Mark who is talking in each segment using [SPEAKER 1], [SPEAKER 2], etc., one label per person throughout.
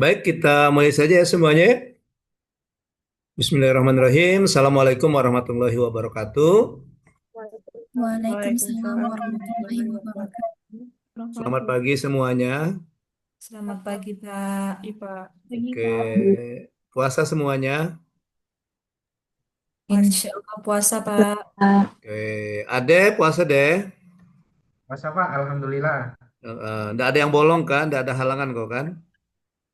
[SPEAKER 1] Baik, kita mulai saja ya semuanya. Bismillahirrahmanirrahim. Assalamualaikum warahmatullahi wabarakatuh.
[SPEAKER 2] Waalaikumsalam
[SPEAKER 3] Waalaikumsalam
[SPEAKER 2] warahmatullahi wabarakatuh.
[SPEAKER 3] warahmatullahi
[SPEAKER 1] Selamat
[SPEAKER 3] wabarakatuh.
[SPEAKER 1] pagi semuanya.
[SPEAKER 3] Selamat pagi, Pak. Pak.
[SPEAKER 1] Oke, puasa semuanya.
[SPEAKER 3] Insya Allah puasa, Pak.
[SPEAKER 1] Oke, Ade puasa deh.
[SPEAKER 4] Masa Pak, Alhamdulillah.
[SPEAKER 1] Nggak ada yang bolong kan? Nggak ada halangan kok kan?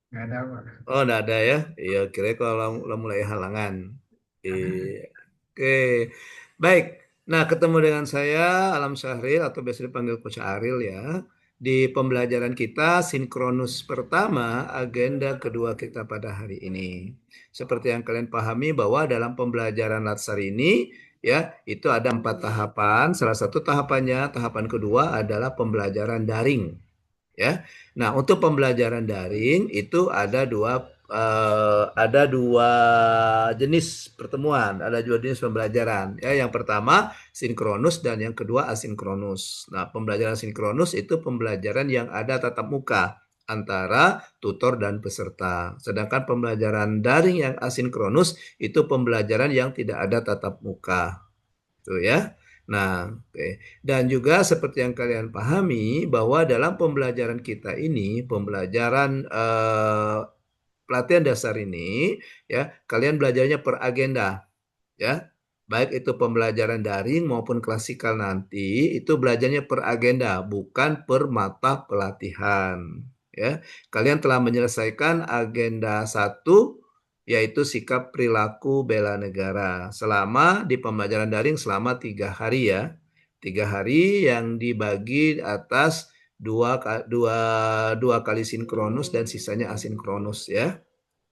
[SPEAKER 4] Nggak ada Pak.
[SPEAKER 1] Oh, nggak ada ya? Iya, kira kalau mulai halangan. Iya. Oke, baik. Nah, ketemu dengan saya Alam Syahril atau biasa dipanggil Coach Aril ya. Di pembelajaran kita sinkronus pertama, agenda kedua kita pada hari ini. Seperti yang kalian pahami bahwa dalam pembelajaran Latsar ini ya, itu ada 4 tahapan. Salah satu tahapannya, tahapan kedua adalah pembelajaran daring ya. Nah, untuk pembelajaran daring itu ada dua jenis pertemuan, ada dua jenis pembelajaran. Ya, yang pertama sinkronus dan yang kedua asinkronus. Nah, pembelajaran sinkronus itu pembelajaran yang ada tatap muka antara tutor dan peserta. Sedangkan pembelajaran daring yang asinkronus itu pembelajaran yang tidak ada tatap muka. Tuh ya. Nah, oke. Dan juga seperti yang kalian pahami bahwa dalam pembelajaran kita ini, pembelajaran pelatihan dasar ini, ya, kalian belajarnya per agenda, ya. Baik itu pembelajaran daring maupun klasikal nanti, itu belajarnya per agenda, bukan per mata pelatihan, ya. Kalian telah menyelesaikan agenda satu yaitu sikap perilaku bela negara selama di pembelajaran daring selama 3 hari ya, 3 hari yang dibagi atas dua kali sinkronus dan sisanya asinkronus ya.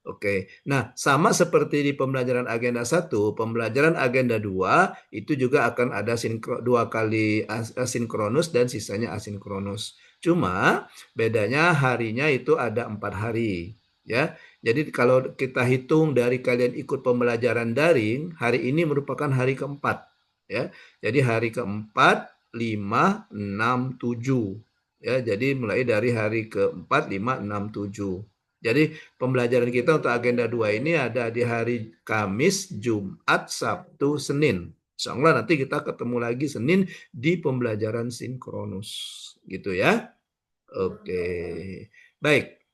[SPEAKER 1] Oke, nah sama seperti di pembelajaran agenda satu, pembelajaran agenda 2 itu juga akan ada 2 kali asinkronus dan sisanya asinkronus. Cuma bedanya harinya itu ada 4 hari, ya. Jadi kalau kita hitung dari kalian ikut pembelajaran daring, hari ini merupakan hari keempat, ya. Jadi hari keempat, 5, 6, 7, ya. Jadi mulai dari hari keempat, 5, 6, 7. Jadi pembelajaran kita untuk agenda 2 ini ada di hari Kamis, Jumat, Sabtu, Senin. Insya Allah nanti kita ketemu lagi Senin di pembelajaran sinkronus. Gitu ya. Oke. Baik.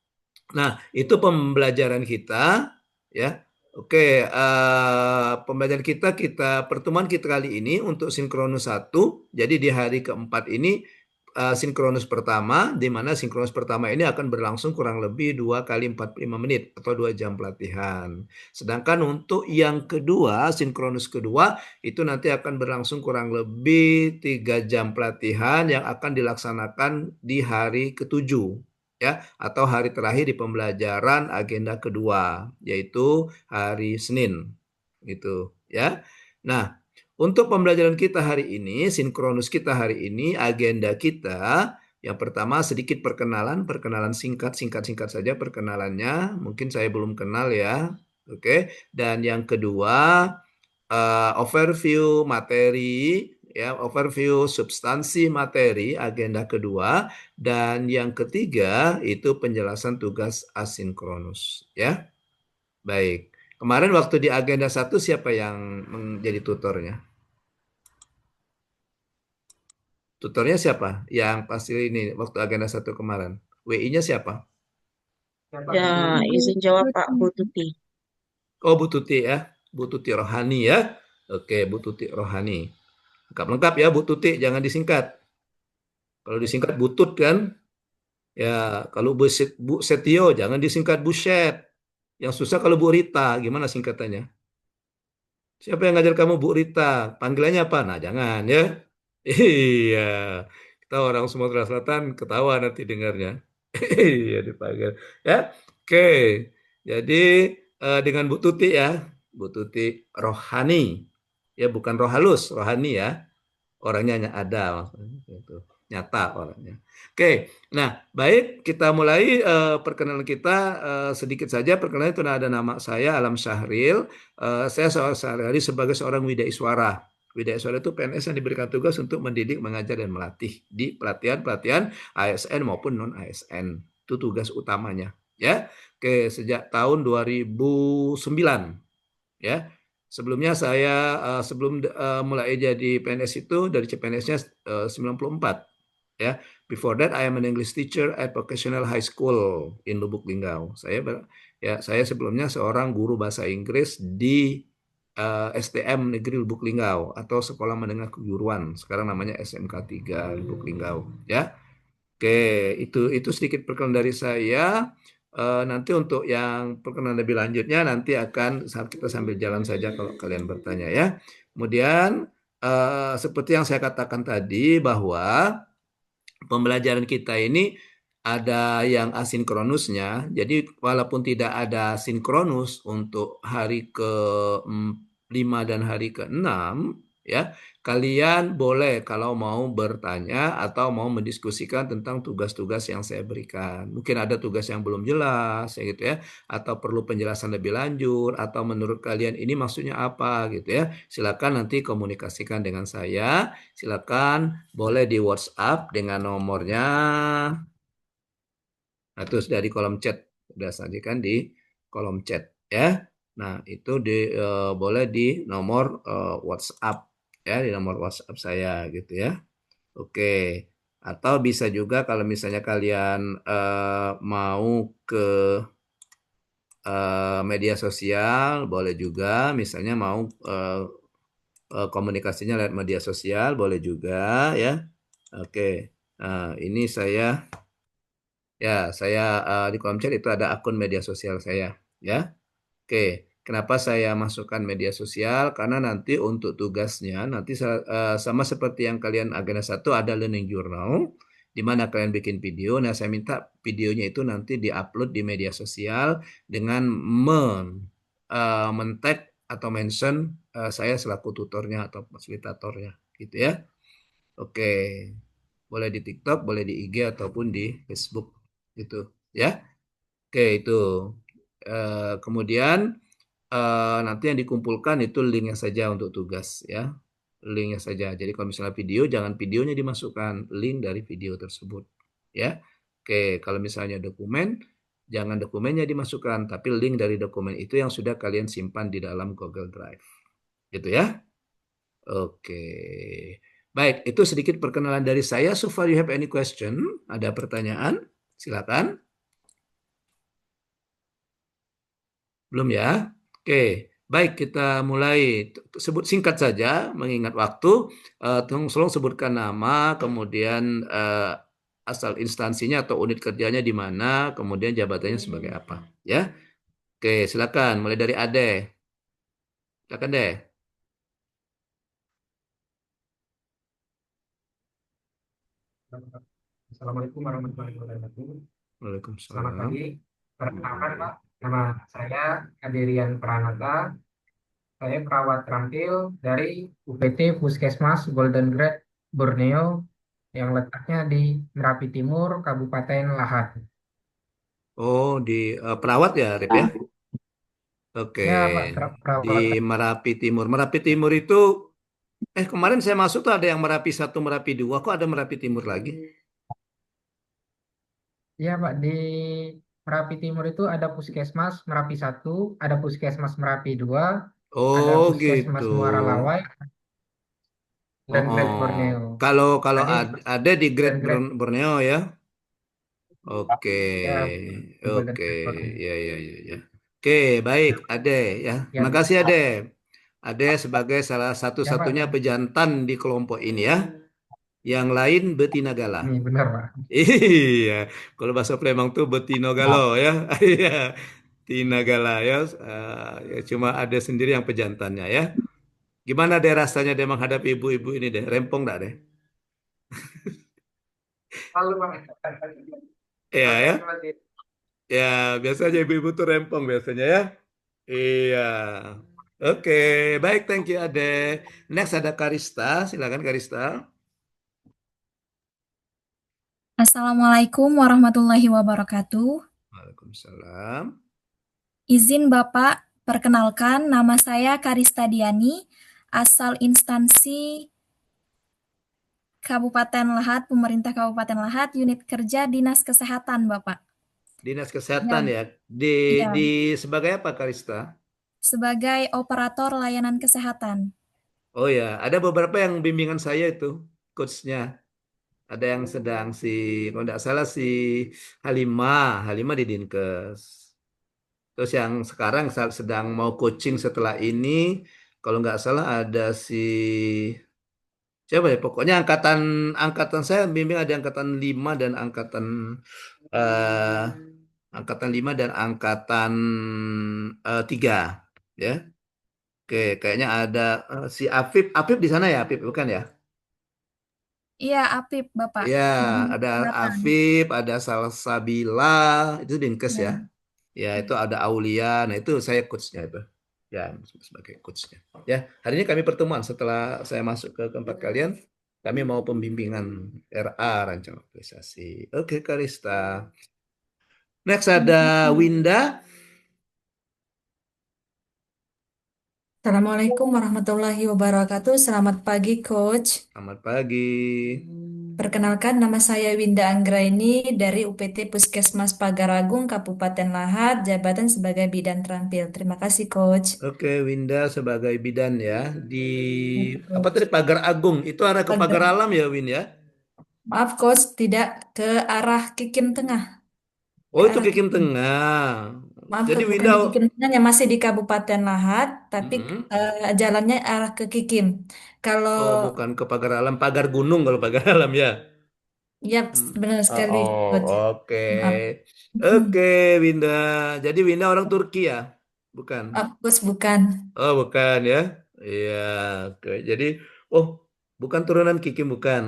[SPEAKER 1] Nah, itu pembelajaran kita ya. Oke, pembelajaran kita pertemuan kita kali ini untuk sinkronus satu. Jadi di hari keempat ini sinkronus pertama, di mana sinkronus pertama ini akan berlangsung kurang lebih 2 kali 45 menit atau 2 jam pelatihan. Sedangkan untuk yang kedua, sinkronus kedua itu nanti akan berlangsung kurang lebih 3 jam pelatihan yang akan dilaksanakan di hari ketujuh ya, atau hari terakhir di pembelajaran agenda kedua, yaitu hari Senin gitu ya. Nah, untuk pembelajaran kita hari ini, sinkronus kita hari ini, agenda kita yang pertama sedikit perkenalan singkat saja perkenalannya. Mungkin saya belum kenal ya. Oke. Dan yang kedua, overview materi, ya, overview substansi materi agenda kedua, dan yang ketiga itu penjelasan tugas asinkronus, ya. Baik. Kemarin waktu di agenda satu siapa yang menjadi tutornya? Tutornya siapa? Yang pasti ini waktu agenda satu kemarin. WI-nya siapa?
[SPEAKER 4] Ya Pak,
[SPEAKER 2] Ya,
[SPEAKER 4] Bu Tuti.
[SPEAKER 2] izin jawab Pak Bu Tuti.
[SPEAKER 1] Oh, Bu Tuti ya. Bu Tuti Rohani ya. Oke, Bu Tuti Rohani. Lengkap-lengkap ya Bu Tuti, jangan disingkat. Kalau disingkat Butut kan. Ya, kalau Bu Setio jangan disingkat Buset. Yang susah kalau Bu Rita, gimana singkatannya? Siapa yang ngajar kamu Bu Rita? Panggilannya apa? Nah, jangan ya. Iya. Kita orang Sumatera Selatan ketawa nanti dengarnya. Iya dipanggil. Ya. Oke. Jadi dengan Bu Tuti ya. Bu Tuti Rohani. Ya, bukan roh halus, rohani ya. Orangnya hanya ada maksudnya itu. Nyata orangnya. Oke. Nah, baik kita mulai perkenalan kita sedikit saja. Perkenalan itu ada nama saya Alam Syahril. Saya sehari-hari sebagai seorang Widaiswara. Widaiswara itu PNS yang diberikan tugas untuk mendidik, mengajar, dan melatih di pelatihan-pelatihan ASN maupun non-ASN. Itu tugas utamanya. ya. Oke, sejak tahun 2009 ya. Sebelumnya saya sebelum mulai jadi PNS itu dari CPNS-nya 94 ya. Before that I am an English teacher at Vocational High School in Lubuk Linggau. Saya sebelumnya seorang guru bahasa Inggris di STM Negeri Lubuk Linggau atau Sekolah Menengah Kejuruan. Sekarang namanya SMK 3 Lubuk Linggau ya. Oke, itu sedikit perkenalan dari saya. Nanti untuk yang perkenalan lebih lanjutnya nanti akan kita sambil jalan saja kalau kalian bertanya ya. Kemudian seperti yang saya katakan tadi bahwa pembelajaran kita ini ada yang asinkronusnya. Jadi walaupun tidak ada sinkronus untuk hari ke-5 dan hari ke-6 ya, kalian boleh kalau mau bertanya atau mau mendiskusikan tentang tugas-tugas yang saya berikan. Mungkin ada tugas yang belum jelas ya gitu ya, atau perlu penjelasan lebih lanjut atau menurut kalian ini maksudnya apa gitu ya. Silakan nanti komunikasikan dengan saya. Silakan boleh di WhatsApp dengan nomornya. Nah, terus dari kolom chat sudah sajikan di kolom chat ya. Nah, itu boleh di nomor WhatsApp ya, di nomor WhatsApp saya gitu ya. Oke. Atau bisa juga kalau misalnya kalian mau ke media sosial, boleh juga misalnya mau komunikasinya lewat media sosial, boleh juga ya. Oke. Nah, ini saya di kolom chat itu ada akun media sosial saya ya. Oke, kenapa saya masukkan media sosial? Karena nanti untuk tugasnya nanti sama seperti yang kalian agenda 1 ada learning journal di mana kalian bikin video. Nah, saya minta videonya itu nanti diupload di media sosial dengan men-tag atau mention saya selaku tutornya atau fasilitatornya gitu ya. Oke. Boleh di TikTok, boleh di IG ataupun di Facebook gitu ya. Oke, itu. Kemudian nanti yang dikumpulkan itu linknya saja untuk tugas ya. Linknya saja. Jadi kalau misalnya video, jangan videonya dimasukkan, link dari video tersebut ya. Oke, kalau misalnya dokumen, jangan dokumennya dimasukkan, tapi link dari dokumen itu yang sudah kalian simpan di dalam Google Drive. Gitu ya. Oke. Baik, itu sedikit perkenalan dari saya. So far you have any question? Ada pertanyaan? Silakan. Belum ya? Oke. Baik, kita mulai. Sebut singkat saja, mengingat waktu. Tolong sebutkan nama, kemudian asal instansinya atau unit kerjanya di mana, kemudian jabatannya sebagai apa. Ya. Oke, silakan. Mulai dari Ade. Silakan deh.
[SPEAKER 4] Assalamualaikum warahmatullahi wabarakatuh. Selamat
[SPEAKER 1] Waalaikumsalam.
[SPEAKER 4] pagi. Perkenalkan Pak, nama saya Aderian Pranata. Saya perawat terampil dari UPT Puskesmas Golden Grade Borneo yang letaknya di Merapi Timur, Kabupaten Lahat.
[SPEAKER 1] Oh, di perawat ya, Rip ya? Oke.
[SPEAKER 4] Ya Pak,
[SPEAKER 1] Di
[SPEAKER 4] perawat.
[SPEAKER 1] Merapi Timur. Merapi Timur itu, kemarin saya masuk tuh ada yang Merapi 1, Merapi 2. Kok ada Merapi Timur lagi?
[SPEAKER 4] Ya Pak, di Merapi Timur itu ada Puskesmas Merapi 1, ada Puskesmas Merapi 2, ada
[SPEAKER 1] Oh, gitu.
[SPEAKER 4] Puskesmas Muara Lawai,
[SPEAKER 1] Oh,
[SPEAKER 4] dan
[SPEAKER 1] oh.
[SPEAKER 4] Grade Borneo.
[SPEAKER 1] Kalau
[SPEAKER 4] Ada
[SPEAKER 1] ada di Great
[SPEAKER 4] dan Grade
[SPEAKER 1] Borneo ya? Oke.
[SPEAKER 4] ya di Golden
[SPEAKER 1] Oke.
[SPEAKER 4] Grade Borneo.
[SPEAKER 1] Ya, ya, ya, ya. Oke, baik, Ade ya.
[SPEAKER 4] Ya,
[SPEAKER 1] Terima kasih Ade. Ade sebagai salah
[SPEAKER 4] ya Pak,
[SPEAKER 1] satu-satunya pejantan di kelompok ini ya. Yang lain betina gala.
[SPEAKER 4] ini benar Pak.
[SPEAKER 1] Iya, kalau bahasa Palembang tuh betino galo ya. Iya, Tina gala ya. Ya. Cuma ada sendiri yang pejantannya ya. Gimana deh rasanya deh menghadapi ibu-ibu ini deh? Rempong enggak deh?
[SPEAKER 4] Halo Pak.
[SPEAKER 1] Iya ya.
[SPEAKER 4] Makasih Mas.
[SPEAKER 1] Ya, biasanya ibu-ibu tuh rempong biasanya ya. Iya. Oke, baik, thank you Ade. Next ada Karista, silakan Karista.
[SPEAKER 2] Assalamualaikum warahmatullahi wabarakatuh.
[SPEAKER 1] Waalaikumsalam.
[SPEAKER 2] Izin Bapak, perkenalkan nama saya Karista Diani, asal instansi Kabupaten Lahat, Pemerintah Kabupaten Lahat, Unit Kerja Dinas Kesehatan Bapak.
[SPEAKER 1] Dinas Kesehatan
[SPEAKER 2] Ya,
[SPEAKER 1] ya. Di
[SPEAKER 2] ya,
[SPEAKER 1] sebagai apa, Karista?
[SPEAKER 2] sebagai operator layanan kesehatan.
[SPEAKER 1] Oh ya, ada beberapa yang bimbingan saya itu, coachnya. Ada yang sedang kalau tidak salah si Halimah di Dinkes. Terus yang sekarang sedang mau coaching setelah ini, kalau nggak salah ada siapa ya? Pokoknya angkatan angkatan saya bimbing ada angkatan 5 dan eh, angkatan 5 dan angkatan 3, ya. Oke, kayaknya ada si Afif di sana ya, Afif bukan ya?
[SPEAKER 2] Iya, Apip, Bapak.
[SPEAKER 1] Ya,
[SPEAKER 2] Bimbing
[SPEAKER 1] ada
[SPEAKER 2] kesehatan.
[SPEAKER 1] Afif, ada Salsabila, itu Dinkes ya.
[SPEAKER 2] Ya.
[SPEAKER 1] Ya, itu ada Aulia. Nah, itu saya coachnya itu. Ya, sebagai coachnya. Ya, hari ini kami pertemuan setelah saya masuk ke tempat kalian. Kami mau pembimbingan RA, Rancang Organisasi. Oke, Karista. Next ada Winda.
[SPEAKER 3] Assalamualaikum warahmatullahi wabarakatuh. Selamat pagi, Coach.
[SPEAKER 1] Selamat pagi.
[SPEAKER 3] Perkenalkan, nama saya Winda Anggraini dari UPT Puskesmas Pagaragung, Kabupaten Lahat, jabatan sebagai bidan terampil. Terima kasih, Coach.
[SPEAKER 1] Oke, Winda sebagai bidan ya. Di
[SPEAKER 3] Ya,
[SPEAKER 1] apa
[SPEAKER 3] Coach.
[SPEAKER 1] tadi Pagar Agung. Itu arah ke Pagar
[SPEAKER 3] Pagar.
[SPEAKER 1] Alam ya, Win ya?
[SPEAKER 3] Maaf, Coach, tidak ke arah Kikim Tengah.
[SPEAKER 1] Oh,
[SPEAKER 3] Ke
[SPEAKER 1] itu
[SPEAKER 3] arah
[SPEAKER 1] Kikim
[SPEAKER 3] Kikim.
[SPEAKER 1] Tengah.
[SPEAKER 3] Maaf,
[SPEAKER 1] Jadi
[SPEAKER 3] bukan
[SPEAKER 1] Winda.
[SPEAKER 3] di Kikim Tengah, yang masih di Kabupaten Lahat, tapi
[SPEAKER 1] Mm-mm.
[SPEAKER 3] jalannya arah ke Kikim. Kalau
[SPEAKER 1] Oh, bukan ke Pagar Alam, Pagar Gunung kalau Pagar Alam ya.
[SPEAKER 3] ya
[SPEAKER 1] Hmm.
[SPEAKER 3] benar
[SPEAKER 1] Oh,
[SPEAKER 3] sekali,
[SPEAKER 1] oh,
[SPEAKER 3] Coach.
[SPEAKER 1] oke.
[SPEAKER 3] Maaf.
[SPEAKER 1] Oke, Winda. Jadi Winda orang Turki ya? Bukan.
[SPEAKER 3] Maaf, Coach, bukan.
[SPEAKER 1] Oh, bukan ya. Iya, oke. Jadi, oh, bukan turunan Kikim, bukan.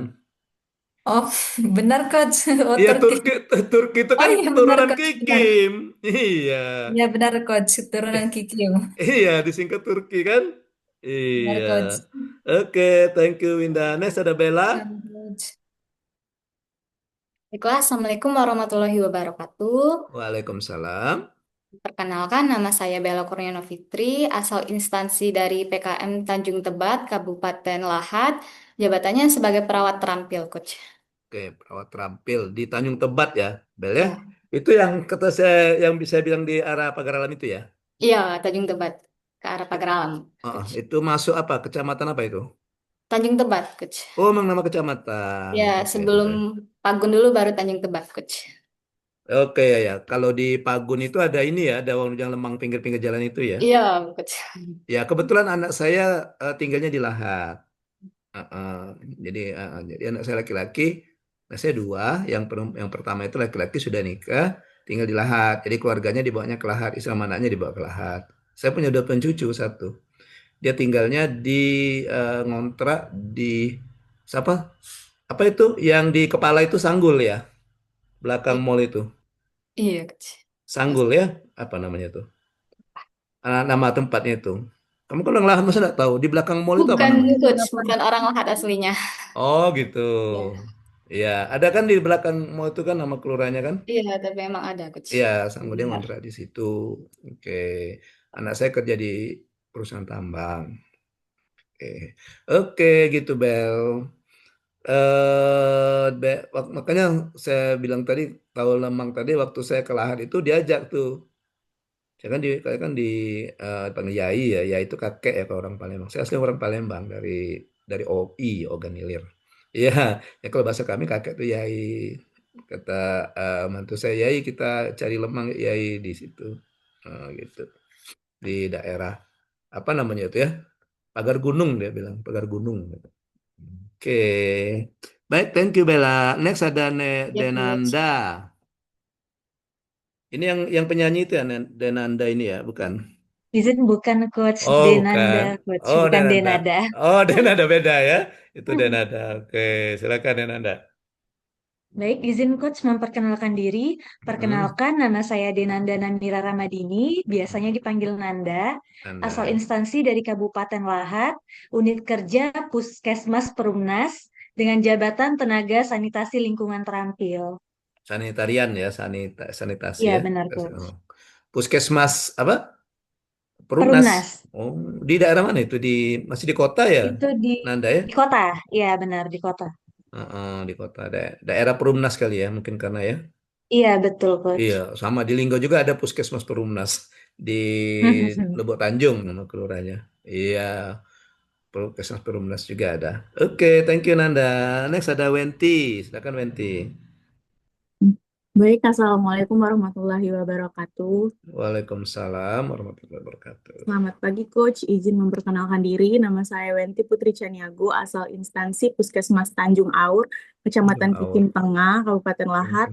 [SPEAKER 3] Oh, benar, Coach. Oh,
[SPEAKER 1] Iya,
[SPEAKER 3] Turki.
[SPEAKER 1] Turki, Turki itu
[SPEAKER 3] Oh
[SPEAKER 1] kan
[SPEAKER 3] iya, benar,
[SPEAKER 1] turunan
[SPEAKER 3] Coach. Benar.
[SPEAKER 1] Kikim. Iya.
[SPEAKER 3] Iya, benar, Coach. Turunan Kikim.
[SPEAKER 1] Iya, disingkat Turki kan?
[SPEAKER 3] Benar,
[SPEAKER 1] Iya.
[SPEAKER 3] Coach.
[SPEAKER 1] Oke, thank you Winda. Next ada Bella.
[SPEAKER 3] Benar, Coach.
[SPEAKER 5] Baiklah, Assalamualaikum warahmatullahi wabarakatuh.
[SPEAKER 1] Waalaikumsalam.
[SPEAKER 5] Perkenalkan, nama saya Bella Kurniana Fitri, asal instansi dari PKM Tanjung Tebat, Kabupaten Lahat, jabatannya sebagai perawat terampil, Coach.
[SPEAKER 1] Oke, perawat terampil di Tanjung Tebat ya, Bel ya.
[SPEAKER 5] Ya,
[SPEAKER 1] Itu yang kata saya yang bisa bilang di arah Pagar Alam itu ya.
[SPEAKER 5] iya, Tanjung Tebat, ke arah
[SPEAKER 1] I-
[SPEAKER 5] Pagralam, Coach.
[SPEAKER 1] itu masuk apa? Kecamatan apa itu?
[SPEAKER 5] Tanjung Tebat, Coach.
[SPEAKER 1] Oh, memang nama kecamatan.
[SPEAKER 5] Ya,
[SPEAKER 1] Oke,
[SPEAKER 5] sebelum
[SPEAKER 1] oke.
[SPEAKER 5] Pagun dulu baru Tanjung Tebat, Coach.
[SPEAKER 1] Oke ya ya. Kalau di Pagun itu ada ini ya, ada yang lemang pinggir-pinggir jalan itu ya.
[SPEAKER 5] Iya, Coach.
[SPEAKER 1] Ya, kebetulan anak saya tinggalnya di Lahat. Heeh. Jadi anak saya laki-laki, anak saya dua, yang pertama itu laki-laki sudah nikah, tinggal di Lahat. Jadi keluarganya dibawanya ke Lahat, istri sama anaknya dibawa ke Lahat. Saya punya dua pencucu satu. Dia tinggalnya di ngontrak di siapa? Apa itu yang di kepala itu Sanggul ya, belakang
[SPEAKER 5] I-
[SPEAKER 1] mall itu.
[SPEAKER 5] Iya, Coach.
[SPEAKER 1] Sanggul ya, apa namanya tuh? Nama tempatnya itu. Kamu kalau yang Lahat masa nggak tahu? Di belakang mall itu apa
[SPEAKER 5] Bukan,
[SPEAKER 1] namanya?
[SPEAKER 5] Coach,
[SPEAKER 2] Bapak.
[SPEAKER 5] bukan orang Lahat aslinya.
[SPEAKER 1] Oh gitu.
[SPEAKER 5] Ya.
[SPEAKER 1] Iya, ada kan di belakang mall itu kan nama kelurahannya kan?
[SPEAKER 5] Iya, tapi emang ada, Coach.
[SPEAKER 1] Iya, sama dia
[SPEAKER 5] Benar.
[SPEAKER 1] ngontrak di situ. Oke. Anak saya kerja di perusahaan tambang. Oke. Oke, gitu Bel. Makanya saya bilang tadi tahu lemang tadi waktu saya ke Lahat itu diajak tuh. Saya kan di panggil Yai ya. Yai itu kakek ya ke orang Palembang. Saya asli orang Palembang dari OI, Oganilir. Iya, ya kalau bahasa kami kakek tuh Yai. Kata mantu saya Yai kita cari lemang Yai di situ. Gitu. Di daerah apa namanya itu ya? Pagar Gunung dia bilang, Pagar Gunung. Oke. Baik, thank you Bella. Next ada
[SPEAKER 5] Ya, Coach.
[SPEAKER 1] Denanda. Ini yang penyanyi itu ya Denanda ini ya, bukan?
[SPEAKER 6] Izin bukan Coach
[SPEAKER 1] Oh,
[SPEAKER 6] Denanda,
[SPEAKER 1] bukan.
[SPEAKER 6] Coach
[SPEAKER 1] Oh,
[SPEAKER 6] bukan
[SPEAKER 1] Denanda.
[SPEAKER 6] Denada.
[SPEAKER 1] Oh, Denanda beda ya. Itu Denanda. Oke, silakan Denanda.
[SPEAKER 6] Baik, izin Coach memperkenalkan diri.
[SPEAKER 1] Hmm,
[SPEAKER 6] Perkenalkan, nama saya Denanda Namira Ramadini, biasanya dipanggil Nanda, asal
[SPEAKER 1] Anda.
[SPEAKER 6] instansi dari Kabupaten Lahat, unit kerja Puskesmas Perumnas, dengan jabatan Tenaga Sanitasi Lingkungan Terampil.
[SPEAKER 1] Sanitarian ya, sanitasi
[SPEAKER 6] Iya,
[SPEAKER 1] ya.
[SPEAKER 6] benar Coach.
[SPEAKER 1] Oh. Puskesmas apa? Perumnas.
[SPEAKER 6] Perumnas,
[SPEAKER 1] Oh, di daerah mana itu? Masih di kota ya,
[SPEAKER 6] itu di,
[SPEAKER 1] Nanda ya?
[SPEAKER 6] di kota. Iya, benar di kota.
[SPEAKER 1] Di kota. Daerah Perumnas kali ya, mungkin karena ya.
[SPEAKER 6] Iya, betul, Coach.
[SPEAKER 1] Iya, sama di Linggau juga ada Puskesmas Perumnas di Lubuk Tanjung nama kelurahannya. Iya, Puskesmas Perumnas juga ada. Oke, thank you Nanda. Next ada Wenti. Silakan Wenti.
[SPEAKER 7] Baik, Assalamualaikum warahmatullahi wabarakatuh.
[SPEAKER 1] Waalaikumsalam warahmatullahi wabarakatuh.
[SPEAKER 7] Selamat pagi, Coach. Izin memperkenalkan diri. Nama saya Wenti Putri Caniago, asal instansi Puskesmas Tanjung Aur, Kecamatan
[SPEAKER 1] Tanjung Aur.
[SPEAKER 7] Kikin Tengah, Kabupaten Lahat,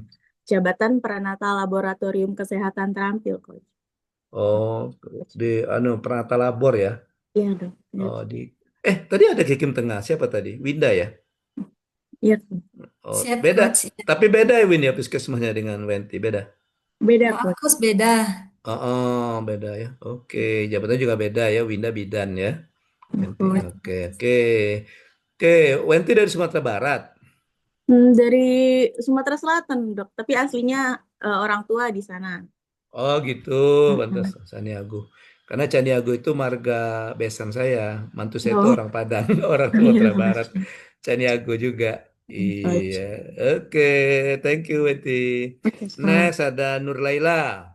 [SPEAKER 7] Jabatan Peranata Laboratorium Kesehatan Terampil, Coach.
[SPEAKER 1] Oh, di Peranata Labor ya.
[SPEAKER 7] Iya, dok.
[SPEAKER 1] Oh, tadi ada Kikim Tengah. Siapa tadi? Winda ya?
[SPEAKER 7] Iya,
[SPEAKER 1] Oh,
[SPEAKER 3] Siap,
[SPEAKER 1] beda.
[SPEAKER 3] Coach.
[SPEAKER 1] Tapi beda ya Win ya puskesmasnya dengan Wenti, beda.
[SPEAKER 7] beda,
[SPEAKER 3] Maaf,
[SPEAKER 7] Coach.
[SPEAKER 3] Coach, beda.
[SPEAKER 1] Oh, beda ya. Oke, jabatannya juga beda ya, Winda bidan ya. Wenti.
[SPEAKER 7] Coach.
[SPEAKER 1] Oke, Wenti dari Sumatera Barat.
[SPEAKER 7] Dari Sumatera Selatan, dok. Tapi aslinya orang tua di sana.
[SPEAKER 1] Oh gitu, pantas Caniago. Karena Caniago itu marga besan saya, mantu saya itu
[SPEAKER 7] Oh.
[SPEAKER 1] orang Padang, orang Sumatera Barat. Caniago juga.
[SPEAKER 7] Coach.
[SPEAKER 1] Iya. Oke, thank you Wenti.
[SPEAKER 7] Oke,
[SPEAKER 1] Next ada Nur Laila.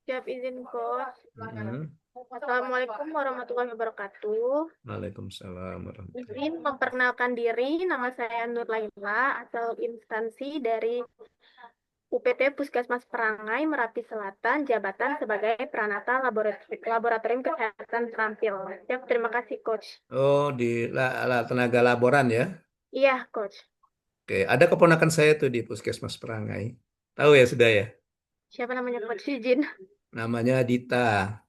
[SPEAKER 8] Siap izin, Coach.
[SPEAKER 1] Mhm.
[SPEAKER 8] Assalamualaikum warahmatullahi wabarakatuh.
[SPEAKER 1] Waalaikumsalam warahmatullahi
[SPEAKER 8] Izin memperkenalkan diri, nama saya Nur Laila, asal instansi dari UPT Puskesmas Perangai, Merapi Selatan, jabatan sebagai Peranata Laboratorium Kesehatan Terampil. Siap, terima kasih, Coach.
[SPEAKER 1] Oh, di tenaga laboran ya.
[SPEAKER 8] Iya, Coach.
[SPEAKER 1] Oke, ada keponakan saya tuh di Puskesmas Perangai. Tahu ya sudah ya?
[SPEAKER 8] Siapa namanya, Coach? Izin.
[SPEAKER 1] Namanya Dita.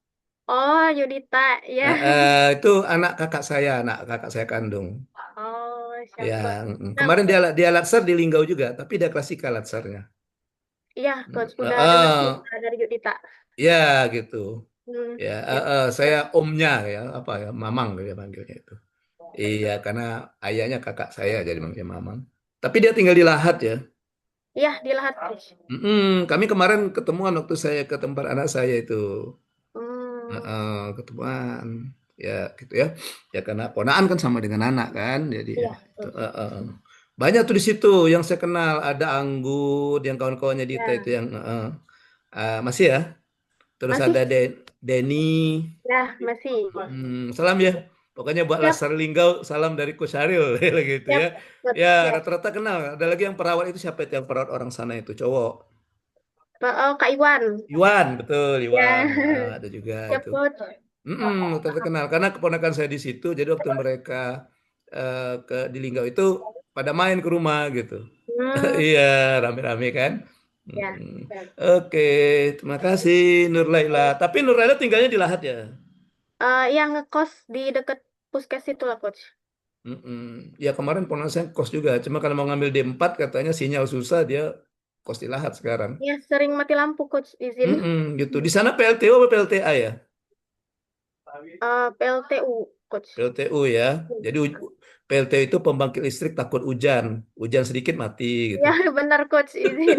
[SPEAKER 8] Oh, Yudita, ya.
[SPEAKER 1] Itu anak kakak saya kandung.
[SPEAKER 8] Oh, siap,
[SPEAKER 1] Ya,
[SPEAKER 8] Coach.
[SPEAKER 1] kemarin dia latsar di Linggau juga, tapi dia klasika latsarnya.
[SPEAKER 8] Iya, Coach. Udah dengar cerita dari Yudita.
[SPEAKER 1] Ya, gitu. Ya,
[SPEAKER 8] Siap.
[SPEAKER 1] saya omnya ya, apa ya, Mamang dia panggilnya itu. Iya, karena ayahnya kakak saya jadi manggilnya Mamang. Tapi dia tinggal di Lahat ya.
[SPEAKER 8] Iya, di Lahat, Coach.
[SPEAKER 1] Kami kemarin ketemuan waktu saya ke tempat anak saya itu.
[SPEAKER 8] Hmm.
[SPEAKER 1] Ketemuan ya gitu ya. Ya karena ponaan kan sama dengan anak kan. Jadi
[SPEAKER 8] Iya,
[SPEAKER 1] itu, banyak tuh di situ yang saya kenal. Ada Anggun, yang kawan-kawannya Dita
[SPEAKER 8] Ya.
[SPEAKER 1] itu yang masih ya. Terus
[SPEAKER 8] Masih.
[SPEAKER 1] ada Denny.
[SPEAKER 8] Ya, masih.
[SPEAKER 1] Salam ya. Pokoknya buat
[SPEAKER 8] Siap.
[SPEAKER 1] Latsar Linggau, salam dari Coach Syaril gitu
[SPEAKER 8] Siap.
[SPEAKER 1] ya.
[SPEAKER 8] Siap.
[SPEAKER 1] Ya, rata-rata kenal. Ada lagi yang perawat itu siapa itu yang perawat orang sana itu, cowok.
[SPEAKER 8] Kak Iwan.
[SPEAKER 1] Iwan, betul,
[SPEAKER 8] Ya.
[SPEAKER 1] Iwan. Ada juga
[SPEAKER 8] Siap,
[SPEAKER 1] itu.
[SPEAKER 8] Coach.
[SPEAKER 1] Terkenal karena keponakan saya di situ. Jadi waktu mereka di Linggau itu pada main ke rumah gitu. Iya, rame-rame kan.
[SPEAKER 8] Ya.
[SPEAKER 1] Oke, terima kasih Nur Laila. Tapi Nur Laila tinggalnya di Lahat ya?
[SPEAKER 8] Yang ngekos di deket Puskes itu lah, Coach.
[SPEAKER 1] Ya kemarin ponakan saya kos juga. Cuma kalau mau ngambil D4 katanya sinyal susah, dia kos di Lahat sekarang.
[SPEAKER 8] Ya, sering mati lampu, Coach. Izin.
[SPEAKER 1] Gitu. Di sana PLTU atau PLTA ya?
[SPEAKER 8] PLTU, Coach.
[SPEAKER 1] PLTU ya. Jadi PLTU itu pembangkit listrik takut hujan. Hujan sedikit mati gitu.
[SPEAKER 8] Ya, benar, Coach. Izin.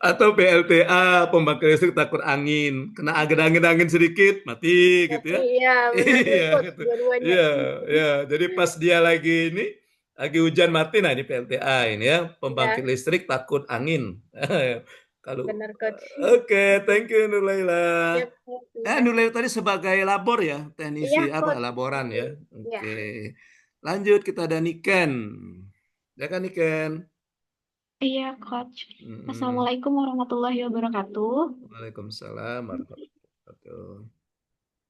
[SPEAKER 1] atau PLTA pembangkit listrik takut angin. Kena angin sedikit mati gitu ya.
[SPEAKER 8] Iya, benar,
[SPEAKER 1] Iya,
[SPEAKER 8] Coach.
[SPEAKER 1] gitu.
[SPEAKER 8] Dua-duanya.
[SPEAKER 1] Iya. Jadi pas dia lagi hujan mati, nah di PLTA ini ya, pembangkit listrik takut angin.
[SPEAKER 8] Benar, Coach.
[SPEAKER 1] Oke, thank you Nur Laila.
[SPEAKER 8] Siap,
[SPEAKER 1] Nur Laila tadi sebagai labor ya, teknisi
[SPEAKER 8] Iya,
[SPEAKER 1] apa
[SPEAKER 8] Coach.
[SPEAKER 1] laboran ya.
[SPEAKER 8] Iya.
[SPEAKER 1] Oke. Lanjut kita ada Niken. Ya kan Niken?
[SPEAKER 9] Iya, Coach. Assalamualaikum warahmatullahi wabarakatuh.
[SPEAKER 1] Waalaikumsalam warahmatullahi wabarakatuh.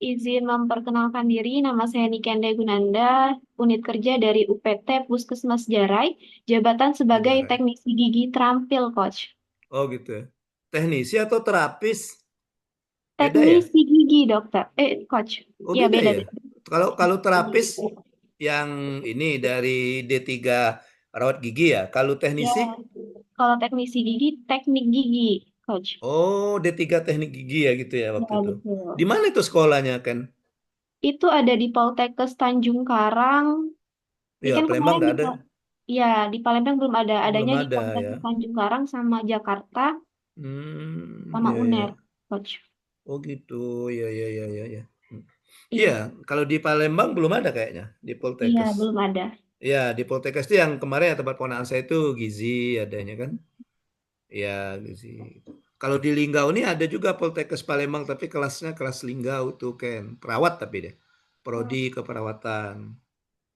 [SPEAKER 9] Izin memperkenalkan diri, nama saya Nikenda Gunanda, unit kerja dari UPT Puskesmas Jarai, jabatan sebagai
[SPEAKER 1] Jarai.
[SPEAKER 9] teknisi gigi terampil, Coach.
[SPEAKER 1] Oh gitu ya. Teknisi atau terapis? Beda ya?
[SPEAKER 9] Teknisi gigi, dokter. Coach.
[SPEAKER 1] Oh
[SPEAKER 9] Iya,
[SPEAKER 1] beda
[SPEAKER 9] beda.
[SPEAKER 1] ya? Kalau terapis yang ini dari D3 rawat gigi ya. Kalau teknisi?
[SPEAKER 9] Ya, kalau teknisi gigi, teknik gigi, Coach.
[SPEAKER 1] Oh, D3 teknik gigi ya gitu ya waktu
[SPEAKER 9] Ya,
[SPEAKER 1] itu.
[SPEAKER 9] betul.
[SPEAKER 1] Di mana itu sekolahnya, Ken?
[SPEAKER 9] Itu ada di Poltekkes Tanjung Karang.
[SPEAKER 1] Iya,
[SPEAKER 9] Kan
[SPEAKER 1] Palembang
[SPEAKER 9] kemarin
[SPEAKER 1] nggak ada.
[SPEAKER 9] ya, di Palembang belum ada.
[SPEAKER 1] Belum
[SPEAKER 9] Adanya di
[SPEAKER 1] ada
[SPEAKER 9] Poltekkes
[SPEAKER 1] ya.
[SPEAKER 9] Tanjung Karang sama Jakarta sama
[SPEAKER 1] Iya,
[SPEAKER 9] UNER,
[SPEAKER 1] iya.
[SPEAKER 9] Coach.
[SPEAKER 1] Oh gitu, ya.
[SPEAKER 9] Iya.
[SPEAKER 1] Iya, kalau di Palembang belum ada kayaknya di
[SPEAKER 9] Iya,
[SPEAKER 1] Poltekkes.
[SPEAKER 9] belum ada.
[SPEAKER 1] Ya, di Poltekkes itu yang kemarin ya tempat ponakan saya itu gizi adanya kan. Ya, gizi. Kalau di Linggau ini ada juga Poltekkes Palembang tapi kelasnya kelas Linggau tuh kan. Perawat tapi dia. Prodi keperawatan.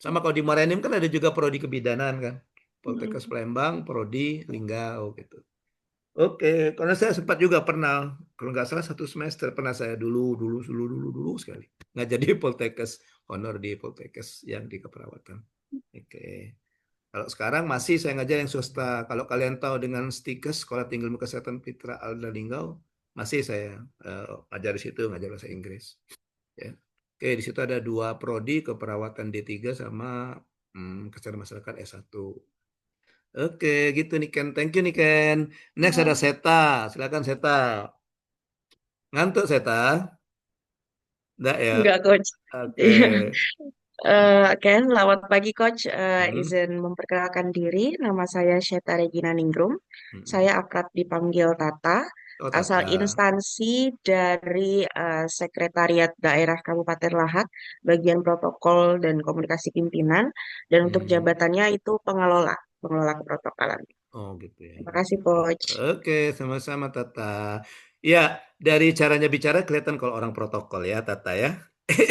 [SPEAKER 1] Sama kalau di Marenim kan ada juga prodi kebidanan kan. Poltekkes Palembang, prodi Linggau gitu. Oke, karena saya sempat juga pernah, kalau nggak salah 1 semester pernah saya dulu sekali. Nggak jadi Poltekkes honor di Poltekkes yang di keperawatan. Oke. Kalau sekarang masih saya ngajar yang swasta. Kalau kalian tahu dengan STIKES, Sekolah Tinggi Ilmu Kesehatan Fitra Alda Linggau, masih saya ngajar di situ, ngajar bahasa Inggris. Ya. Oke, di situ ada 2 prodi, keperawatan D3 sama kesehatan masyarakat S1. Oke, gitu Niken. Thank you Niken. Next ada Seta. Silakan Seta. Ngantuk Seta? Enggak ya?
[SPEAKER 10] Enggak, Coach.
[SPEAKER 1] Oke.
[SPEAKER 10] Iya. Oke, selamat pagi, Coach.
[SPEAKER 1] Hmm.
[SPEAKER 10] Izin memperkenalkan diri. Nama saya Syeta Regina Ningrum. Saya akrab dipanggil Tata.
[SPEAKER 1] Oh,
[SPEAKER 10] Asal
[SPEAKER 1] Tata.
[SPEAKER 10] instansi dari Sekretariat Daerah Kabupaten Lahat, bagian protokol dan komunikasi pimpinan. Dan untuk jabatannya itu pengelola keprotokolan.
[SPEAKER 1] Oh, gitu ya.
[SPEAKER 10] Terima kasih, Coach.
[SPEAKER 1] Oke, sama-sama Tata. Ya, dari caranya bicara kelihatan kalau orang protokol ya, Tata ya.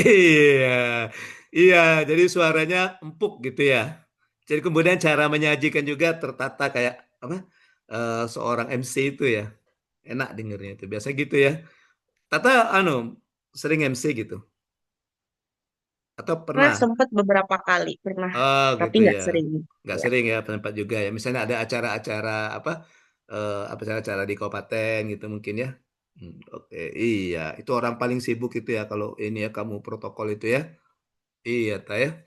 [SPEAKER 1] Iya, iya. Jadi suaranya empuk gitu ya. Jadi kemudian cara menyajikan juga tertata kayak apa? Seorang MC itu ya. Enak dengernya itu. Biasa gitu ya. Tata, sering MC gitu? Atau
[SPEAKER 10] Pernah
[SPEAKER 1] pernah?
[SPEAKER 10] sempat beberapa kali, pernah,
[SPEAKER 1] Oh,
[SPEAKER 10] tapi
[SPEAKER 1] gitu
[SPEAKER 10] nggak
[SPEAKER 1] ya.
[SPEAKER 10] sering.
[SPEAKER 1] Nggak
[SPEAKER 10] Ya,
[SPEAKER 1] sering ya, tempat juga ya. Misalnya ada acara-acara apa? Acara-acara di kabupaten gitu mungkin ya. Oke, iya. Itu orang paling sibuk itu ya kalau ini ya kamu protokol itu ya. Iya, Ta ya.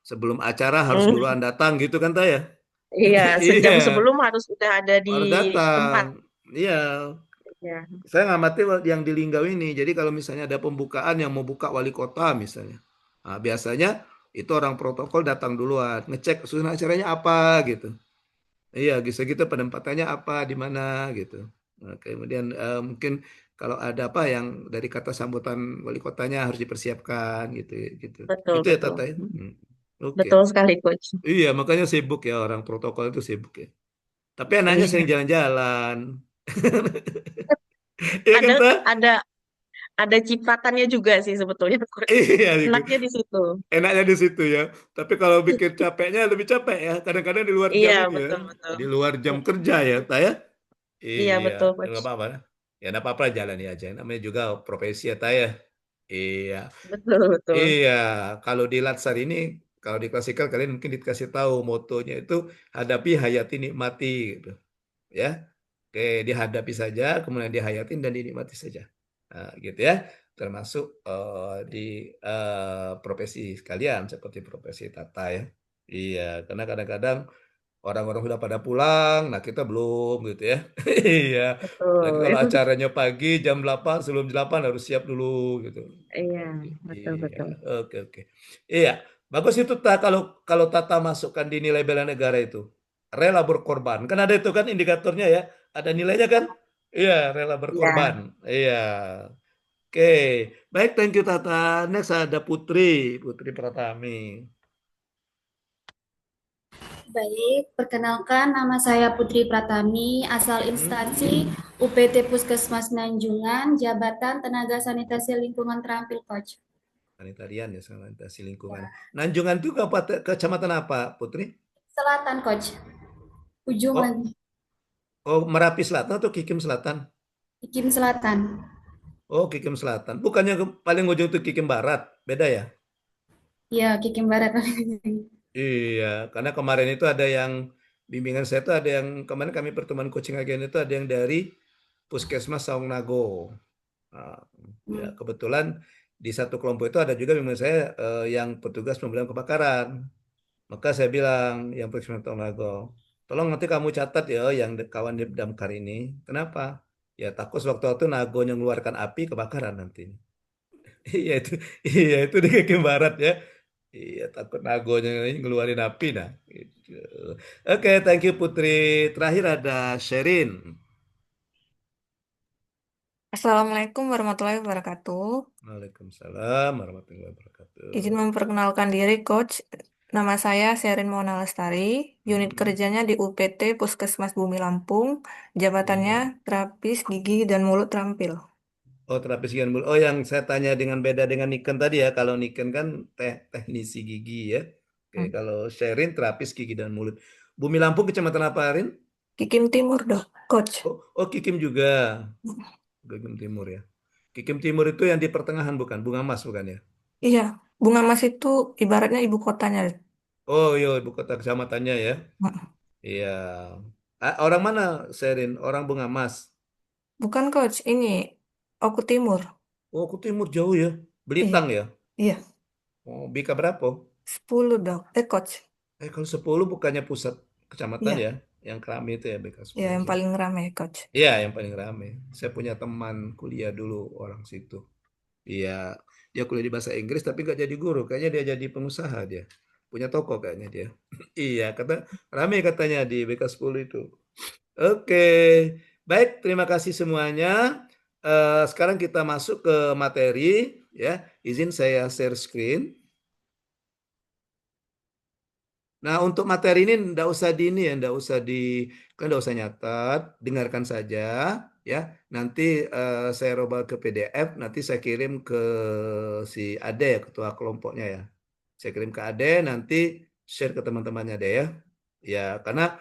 [SPEAKER 1] Sebelum acara harus
[SPEAKER 10] Hmm,
[SPEAKER 1] duluan datang gitu kan, Ta ya?
[SPEAKER 10] iya,
[SPEAKER 1] Iya,
[SPEAKER 10] sejam sebelum harus udah ada di
[SPEAKER 1] harus
[SPEAKER 10] tempat.
[SPEAKER 1] datang. Iya,
[SPEAKER 10] Ya,
[SPEAKER 1] saya ngamati yang di Linggau ini. Jadi kalau misalnya ada pembukaan yang mau buka wali kota misalnya. Nah, biasanya itu orang protokol datang duluan, ngecek susunan acaranya apa gitu. Iya, gitu penempatannya apa, di mana gitu. Nah, kemudian mungkin kalau ada apa yang dari kata sambutan wali kotanya harus dipersiapkan gitu, gitu.
[SPEAKER 10] betul,
[SPEAKER 1] Gitu ya
[SPEAKER 10] betul.
[SPEAKER 1] Tata ya. Oke.
[SPEAKER 10] Betul sekali, Coach.
[SPEAKER 1] Iya, makanya sibuk ya orang protokol itu sibuk ya. Tapi anaknya
[SPEAKER 10] Iya.
[SPEAKER 1] sering jalan-jalan. Iya kan,
[SPEAKER 10] Ada
[SPEAKER 1] Ta?
[SPEAKER 10] ada ada cipratannya juga sih sebetulnya, Coach.
[SPEAKER 1] Iya, gitu.
[SPEAKER 10] Enaknya di situ.
[SPEAKER 1] Enaknya di situ ya. Tapi kalau bikin capeknya lebih capek ya. Kadang-kadang di luar jam
[SPEAKER 10] Iya,
[SPEAKER 1] ini ya.
[SPEAKER 10] betul, betul.
[SPEAKER 1] Di luar jam kerja ya, Ta ya.
[SPEAKER 10] Iya,
[SPEAKER 1] Iya,
[SPEAKER 10] betul,
[SPEAKER 1] ya
[SPEAKER 10] Coach.
[SPEAKER 1] nggak apa-apa. Ya nggak apa-apa jalani aja. Namanya juga profesi ya, Ta ya. Iya.
[SPEAKER 10] Betul, betul.
[SPEAKER 1] Iya, kalau di Latsar ini, kalau di klasikal kalian mungkin dikasih tahu motonya itu hadapi, hayati, nikmati gitu. Ya. Oke, dihadapi saja, kemudian dihayatin dan dinikmati saja. Nah, gitu ya. Termasuk di profesi sekalian seperti profesi Tata ya. Iya, karena kadang-kadang orang-orang sudah pada pulang, nah kita belum gitu ya. Iya. Lagi
[SPEAKER 10] Betul.
[SPEAKER 1] kalau
[SPEAKER 10] Itu
[SPEAKER 1] acaranya pagi jam 8, sebelum 8 harus siap dulu gitu.
[SPEAKER 10] iya, betul,
[SPEAKER 1] Iya,
[SPEAKER 10] betul.
[SPEAKER 1] oke oke. Iya, bagus itu kalau kalau Tata masukkan di nilai bela negara itu. Rela berkorban. Kan ada itu kan indikatornya ya. Ada nilainya kan? Iya, rela berkorban.
[SPEAKER 10] Iya.
[SPEAKER 1] Iya. Oke. Baik, thank you Tata. Next ada Putri, Putri Pratami.
[SPEAKER 5] Baik, perkenalkan nama saya Putri Pratami, asal instansi UPT Puskesmas Nanjungan, jabatan Tenaga Sanitasi Lingkungan Terampil, Coach.
[SPEAKER 1] Sanitarian ya, sanitasi lingkungan. Nanjungan itu kecamatan apa, Putri?
[SPEAKER 5] Selatan, Coach. Ujung
[SPEAKER 1] Oh,
[SPEAKER 5] lagi.
[SPEAKER 1] oh Merapi Selatan atau Kikim Selatan?
[SPEAKER 5] Kikim Selatan.
[SPEAKER 1] Oh, Kikim Selatan. Bukannya paling ujung itu Kikim Barat, beda ya?
[SPEAKER 5] Ya, Kikim Barat.
[SPEAKER 1] Iya, karena kemarin itu ada yang bimbingan saya itu ada yang kemarin kami pertemuan coaching agen itu ada yang dari Puskesmas Saung Nago. Nah, ya kebetulan di satu kelompok itu ada juga bimbingan saya yang petugas pemadam kebakaran. Maka saya bilang yang Puskesmas Saung Nago, tolong nanti kamu catat ya yang kawan di damkar ini. Kenapa? Ya takut waktu-waktu nagonya mengeluarkan api kebakaran nanti. Iya itu, iya itu di kaki barat ya. Iya takut nagonya ini ngeluarin api nah. Gitu. Oke, thank you Putri. Terakhir ada Sherin.
[SPEAKER 3] Assalamualaikum warahmatullahi wabarakatuh.
[SPEAKER 1] Waalaikumsalam warahmatullahi wabarakatuh.
[SPEAKER 3] Izin memperkenalkan diri, Coach.
[SPEAKER 11] Nama saya Sherin Mona Lestari, unit kerjanya di UPT Puskesmas Bumi Lampung, jabatannya terapis gigi dan mulut terampil.
[SPEAKER 1] Oh, terapis gigi dan mulut. Oh, yang saya tanya dengan beda dengan Niken tadi ya. Kalau Niken kan teknisi gigi ya. Oke, kalau Sherin terapis gigi dan mulut. Bumi Lampung kecamatan apa, Rin?
[SPEAKER 11] Kikim Timur, Coach.
[SPEAKER 1] Oh, Kikim juga. Kikim Timur ya. Kikim Timur itu yang di pertengahan bukan? Bunga Mas bukan ya?
[SPEAKER 11] Iya, Bunga Mas itu ibaratnya ibu kotanya.
[SPEAKER 1] Oh, iya, ibu kota kecamatannya ya. Iya. Orang mana, Sherin? Orang Bunga Mas.
[SPEAKER 11] Bukan, Coach. Ini Oku Timur.
[SPEAKER 1] Oh, aku Timur jauh ya. Belitang ya.
[SPEAKER 11] Iya,
[SPEAKER 1] Oh, Bika berapa?
[SPEAKER 11] 10, Coach.
[SPEAKER 1] Kalau 10 bukannya pusat kecamatan
[SPEAKER 11] Iya.
[SPEAKER 1] ya, yang Krami itu ya BK 10.
[SPEAKER 11] Ya, yang paling ramai, Coach.
[SPEAKER 1] Iya, yang paling ramai. Saya punya teman kuliah dulu orang situ. Iya, dia kuliah di bahasa Inggris tapi nggak jadi guru. Kayaknya dia jadi pengusaha dia. Punya toko kayaknya dia. Iya, ramai katanya di BK 10 itu. Oke, baik. Terima kasih semuanya. Sekarang kita masuk ke materi. Ya, izin saya share screen. Nah, untuk materi ini enggak usah di ini ya, enggak usah nyatat, dengarkan saja ya. Nanti saya roba ke PDF, nanti saya kirim ke si Ade, ketua kelompoknya ya. Saya kirim ke Ade, nanti share ke teman-temannya deh ya. Ya, karena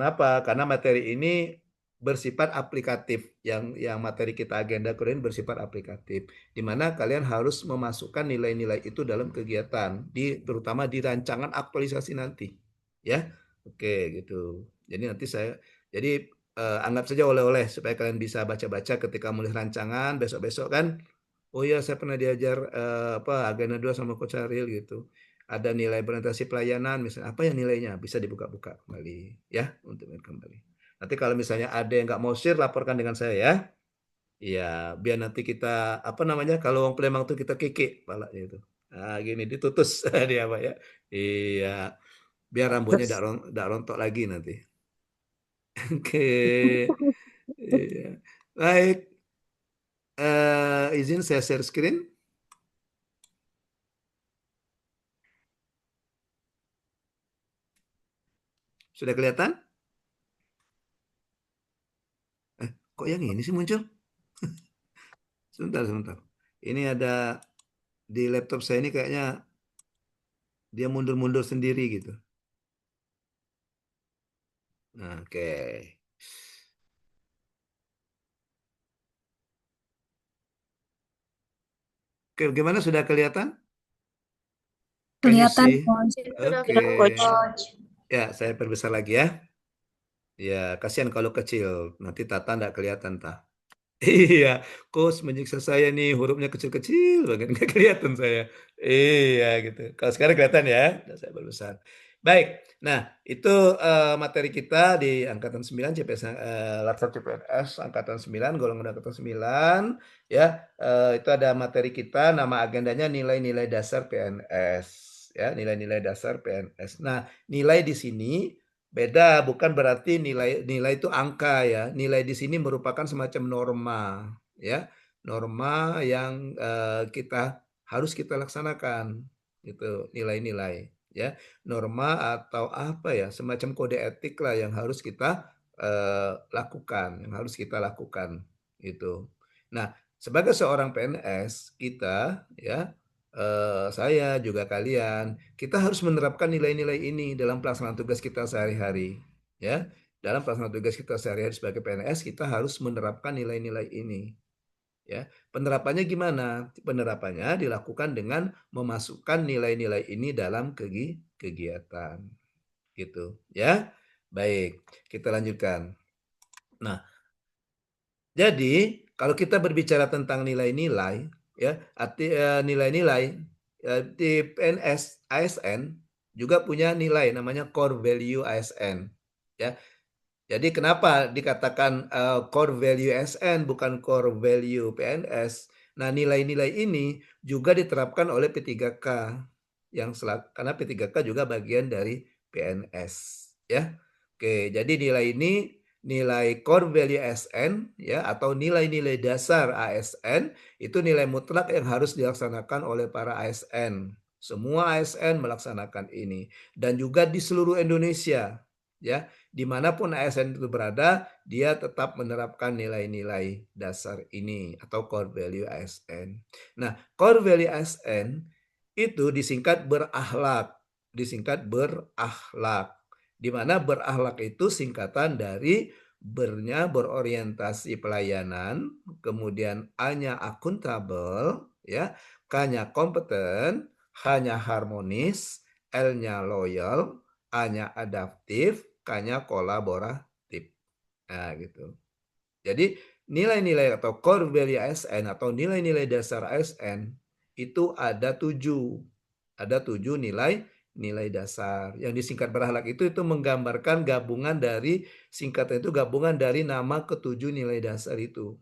[SPEAKER 1] apa? Karena materi ini bersifat aplikatif, yang materi kita agenda kemarin bersifat aplikatif, di mana kalian harus memasukkan nilai-nilai itu dalam kegiatan, terutama di rancangan aktualisasi nanti, ya. Oke, gitu. Jadi anggap saja oleh-oleh supaya kalian bisa baca-baca ketika mulai rancangan besok-besok kan. Oh iya, saya pernah diajar agenda 2 sama Coach Ariel gitu. Ada nilai orientasi pelayanan, misalnya apa ya nilainya, bisa dibuka-buka kembali ya untuk kembali. Nanti kalau misalnya ada yang nggak mau share, laporkan dengan saya ya. Iya, biar nanti kita kalau orang Palembang tuh kita keke palanya itu. Nah, gini ditutus dia Pak ya. Iya, biar rambutnya tidak rontok lagi nanti. Oke. Iya. Baik. Izin saya share screen. Sudah kelihatan? Kok yang ini sih muncul? Sebentar. Ini ada di laptop saya ini kayaknya dia mundur-mundur sendiri gitu. Oke. Oke, gimana sudah kelihatan?
[SPEAKER 2] Kelihatan,
[SPEAKER 1] Coach. Oke.
[SPEAKER 5] Coach.
[SPEAKER 1] Ya, saya perbesar lagi ya. Ya, kasihan kalau kecil. Nanti Tata enggak kelihatan, Ta. Iya, Coach menyiksa saya nih, hurufnya kecil-kecil banget, nggak kelihatan saya. Iya, gitu. Kalau sekarang kelihatan ya, saya perbesar. Baik, nah itu materi kita di Angkatan 9, CPS, Latsar CPNS Angkatan 9, golongan Angkatan 9, ya, itu ada materi kita, nama agendanya nilai-nilai dasar PNS, ya, nilai-nilai dasar PNS. Nah, nilai di sini beda, bukan berarti nilai itu angka ya. Nilai di sini merupakan semacam norma, ya, norma yang harus kita laksanakan, gitu, nilai-nilai, ya, norma atau apa ya, semacam kode etik lah yang harus kita lakukan, gitu. Nah, sebagai seorang PNS kita, ya, saya juga kalian, kita harus menerapkan nilai-nilai ini dalam pelaksanaan tugas kita sehari-hari, ya. Dalam pelaksanaan tugas kita sehari-hari sebagai PNS, kita harus menerapkan nilai-nilai ini, ya. Penerapannya gimana? Penerapannya dilakukan dengan memasukkan nilai-nilai ini dalam kegiatan, gitu, ya. Baik, kita lanjutkan. Nah, jadi kalau kita berbicara tentang nilai-nilai, ya, arti nilai-nilai di PNS ASN juga punya nilai namanya core value ASN, ya. Jadi kenapa dikatakan core value ASN bukan core value PNS? Nah, nilai-nilai ini juga diterapkan oleh P3K karena P3K juga bagian dari PNS, ya. Oke, jadi nilai ini nilai core value ASN ya atau nilai-nilai dasar ASN itu nilai mutlak yang harus dilaksanakan oleh para ASN Semua ASN melaksanakan ini dan juga di seluruh Indonesia, ya, dimanapun ASN itu berada, dia tetap menerapkan nilai-nilai dasar ini atau core value ASN. Nah, core value ASN itu disingkat berakhlak, di mana berakhlak itu singkatan dari bernya berorientasi pelayanan, kemudian A-nya akuntabel, ya, K-nya kompeten, H-nya harmonis, L-nya loyal, A-nya adaptif, K-nya kolaboratif. Nah, gitu. Jadi nilai-nilai atau core value ASN atau nilai-nilai dasar ASN itu ada 7. Ada 7 nilai dasar. Yang disingkat berakhlak itu menggambarkan gabungan dari singkatan itu gabungan dari nama ketujuh nilai dasar itu.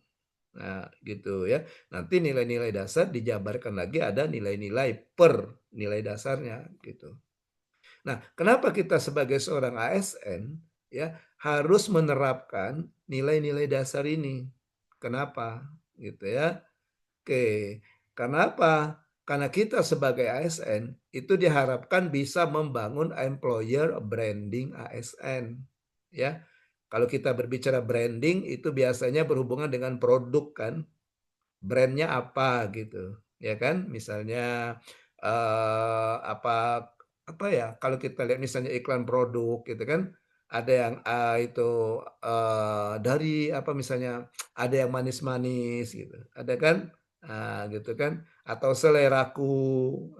[SPEAKER 1] Nah, gitu ya. Nanti nilai-nilai dasar dijabarkan lagi ada nilai-nilai per nilai dasarnya gitu. Nah, kenapa kita sebagai seorang ASN ya harus menerapkan nilai-nilai dasar ini? Kenapa? Gitu ya. Oke. Kenapa? Karena kita sebagai ASN itu diharapkan bisa membangun employer branding ASN. Ya. Kalau kita berbicara branding itu biasanya berhubungan dengan produk kan. Brandnya apa gitu. Ya kan? Misalnya apa ya? Kalau kita lihat misalnya iklan produk gitu kan, ada yang itu dari apa misalnya ada yang manis-manis gitu. Ada kan? Nah, gitu kan? Atau seleraku.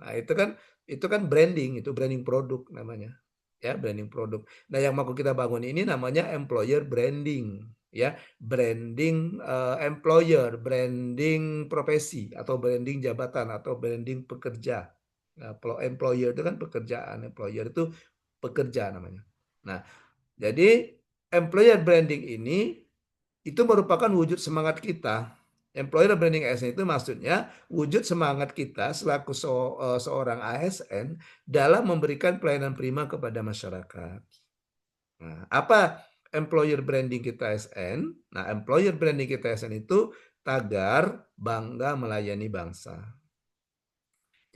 [SPEAKER 1] Nah, itu kan branding, itu branding produk namanya. Ya, branding produk. Nah, yang mau kita bangun ini namanya employer branding, ya. Branding employer, branding profesi atau branding jabatan atau branding pekerja. Nah, employer itu kan pekerjaan, employer itu pekerja namanya. Nah, jadi employer branding ini itu merupakan wujud semangat kita. Employer branding ASN itu maksudnya wujud semangat kita selaku seorang ASN dalam memberikan pelayanan prima kepada masyarakat. Nah, apa employer branding kita ASN? Nah, employer branding kita ASN itu tagar bangga melayani bangsa.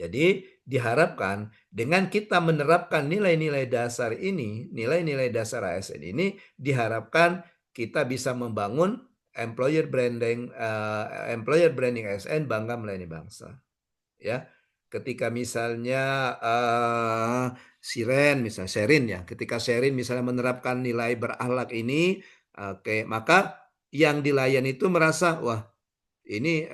[SPEAKER 1] Jadi diharapkan dengan kita menerapkan nilai-nilai dasar ini, nilai-nilai dasar ASN ini diharapkan kita bisa membangun employer branding ASN bangga melayani bangsa. Ya. Ketika misalnya Sherin ya, ketika Sherin misalnya menerapkan nilai berakhlak ini, oke, maka yang dilayani itu merasa wah ini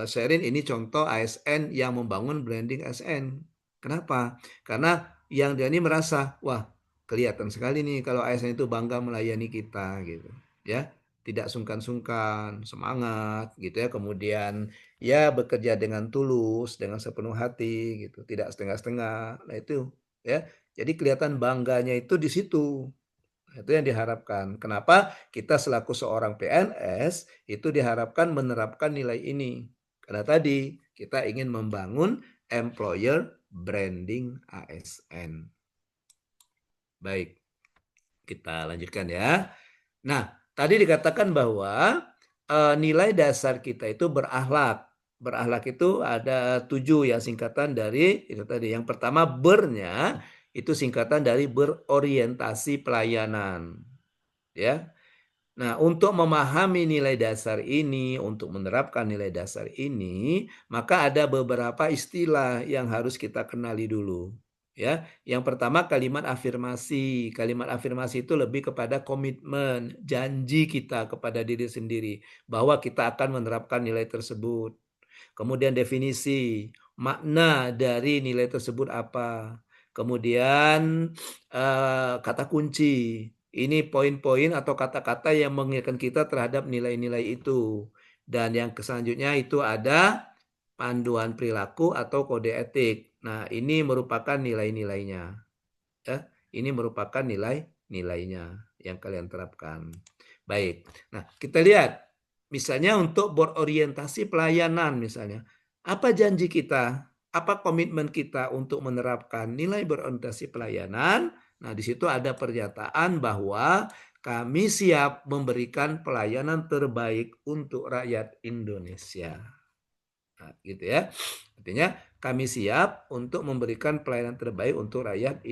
[SPEAKER 1] Sherin ini contoh ASN yang membangun branding ASN. Kenapa? Karena yang dia ini merasa, wah kelihatan sekali nih kalau ASN itu bangga melayani kita gitu, ya. Tidak sungkan-sungkan, semangat gitu ya. Kemudian ya bekerja dengan tulus, dengan sepenuh hati gitu, tidak setengah-setengah. Nah itu ya. Jadi kelihatan bangganya itu di situ. Itu yang diharapkan. Kenapa kita selaku seorang PNS itu diharapkan menerapkan nilai ini? Karena tadi kita ingin membangun employer branding ASN. Baik, kita lanjutkan ya. Nah, tadi dikatakan bahwa nilai dasar kita itu berakhlak. Berakhlak itu ada 7 ya singkatan dari itu tadi. Yang pertama bernya itu singkatan dari berorientasi pelayanan. Ya. Nah, untuk memahami nilai dasar ini, untuk menerapkan nilai dasar ini, maka ada beberapa istilah yang harus kita kenali dulu. Ya, yang pertama kalimat afirmasi. Kalimat afirmasi itu lebih kepada komitmen, janji kita kepada diri sendiri bahwa kita akan menerapkan nilai tersebut. Kemudian definisi, makna dari nilai tersebut apa. Kemudian kata kunci. Ini poin-poin atau kata-kata yang mengingatkan kita terhadap nilai-nilai itu. Dan yang selanjutnya itu ada panduan perilaku atau kode etik. Nah, ini merupakan nilai-nilainya. Ya, ini merupakan nilai-nilainya yang kalian terapkan. Baik. Nah, kita lihat. Misalnya untuk berorientasi pelayanan misalnya. Apa janji kita? Apa komitmen kita untuk menerapkan nilai berorientasi pelayanan? Nah, di situ ada pernyataan bahwa kami siap memberikan pelayanan terbaik untuk rakyat Indonesia. Nah, gitu ya. Artinya kami siap untuk memberikan pelayanan terbaik untuk rakyat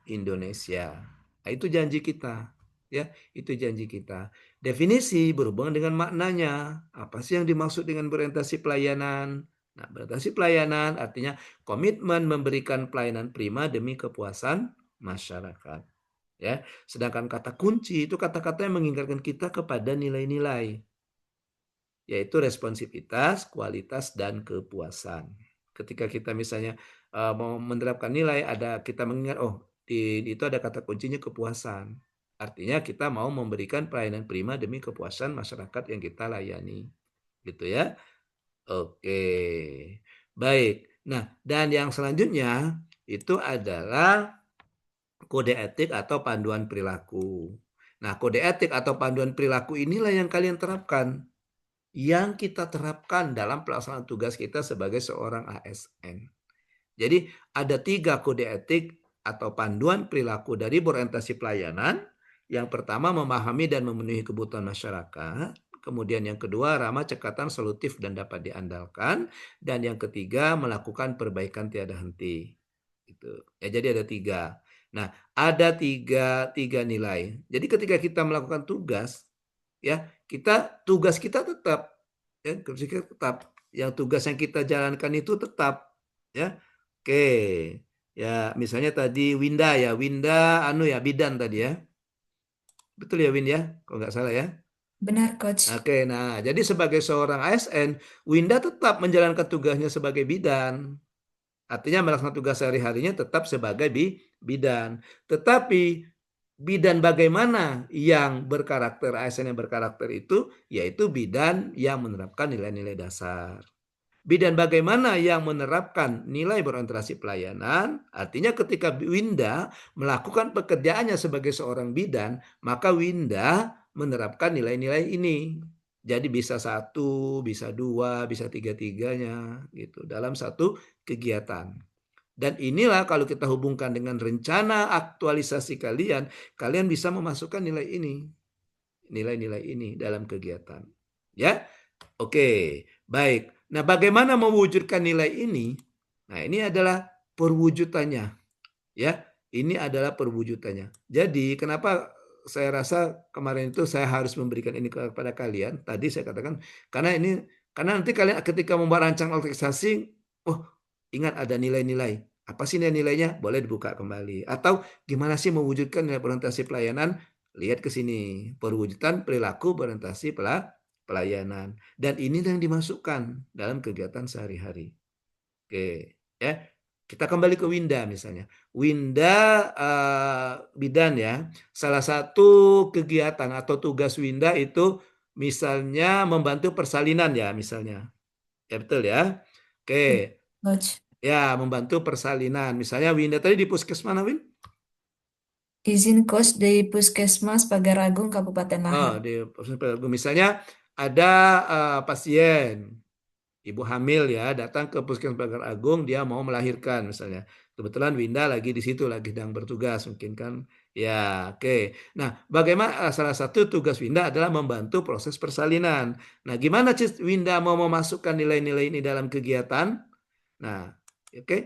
[SPEAKER 1] Indonesia. Nah, itu janji kita. Ya, itu janji kita. Definisi berhubungan dengan maknanya. Apa sih yang dimaksud dengan berorientasi pelayanan? Nah, berorientasi pelayanan artinya komitmen memberikan pelayanan prima demi kepuasan masyarakat. Ya, sedangkan kata kunci itu kata-kata yang mengingatkan kita kepada nilai-nilai, yaitu responsivitas, kualitas, dan kepuasan. Ketika kita misalnya mau menerapkan nilai, ada kita mengingat, oh itu ada kata kuncinya kepuasan. Artinya kita mau memberikan pelayanan prima demi kepuasan masyarakat yang kita layani, gitu ya. Oke, baik. Nah, dan yang selanjutnya itu adalah kode etik atau panduan perilaku. Nah, kode etik atau panduan perilaku inilah yang kalian terapkan, yang kita terapkan dalam pelaksanaan tugas kita sebagai seorang ASN. Jadi ada 3 kode etik atau panduan perilaku dari berorientasi pelayanan. Yang pertama, memahami dan memenuhi kebutuhan masyarakat. Kemudian yang kedua, ramah, cekatan, solutif, dan dapat diandalkan. Dan yang ketiga, melakukan perbaikan tiada henti. Gitu. Ya, jadi ada 3. Nah, ada tiga nilai. Jadi ketika kita melakukan tugas, ya tugas kita tetap, ya yang tugas yang kita jalankan itu tetap, ya. Oke, ya misalnya tadi Winda bidan tadi ya, betul ya Win ya, kalau nggak salah ya.
[SPEAKER 3] Benar, Coach.
[SPEAKER 1] Oke, nah jadi sebagai seorang ASN, Winda tetap menjalankan tugasnya sebagai bidan. Artinya melaksanakan tugas sehari-harinya tetap sebagai bidan. Tetapi bidan bagaimana yang berkarakter, ASN yang berkarakter itu, yaitu bidan yang menerapkan nilai-nilai dasar. Bidan bagaimana yang menerapkan nilai berorientasi pelayanan, artinya ketika Winda melakukan pekerjaannya sebagai seorang bidan, maka Winda menerapkan nilai-nilai ini. Jadi bisa 1, bisa 2, bisa 3-3-nya gitu dalam satu kegiatan. Dan inilah kalau kita hubungkan dengan rencana aktualisasi kalian bisa memasukkan nilai-nilai ini dalam kegiatan. Ya, oke, baik. Nah, bagaimana mewujudkan nilai ini? Nah, ini adalah perwujudannya. Ya, ini adalah perwujudannya. Jadi, kenapa saya rasa kemarin itu saya harus memberikan ini kepada kalian. Tadi saya katakan karena nanti kalian ketika membuat rancang organisasi, oh ingat ada nilai-nilai. Apa sih nilai-nilainya? Boleh dibuka kembali. Atau gimana sih mewujudkan nilai berorientasi pelayanan? Lihat ke sini. Perwujudan perilaku berorientasi pelayanan. Dan ini yang dimasukkan dalam kegiatan sehari-hari. Oke, ya. Kita kembali ke Winda misalnya. Winda bidan ya. Salah satu kegiatan atau tugas Winda itu misalnya membantu persalinan ya misalnya. Ya betul ya. Oke.
[SPEAKER 3] Coach.
[SPEAKER 1] Ya, membantu persalinan. Misalnya Winda tadi di puskesmas mana, Win?
[SPEAKER 3] Izin Coach di Puskesmas Pagaragung Kabupaten Lahat.
[SPEAKER 1] Di Puskesmas Pagaragung. Misalnya ada pasien ibu hamil ya, datang ke Puskesmas Pagaragung, dia mau melahirkan misalnya. Kebetulan Winda lagi di situ, lagi sedang bertugas mungkin kan. Ya, oke. Nah, bagaimana salah satu tugas Winda adalah membantu proses persalinan. Nah, gimana Winda mau memasukkan nilai-nilai ini dalam kegiatan? Nah, oke.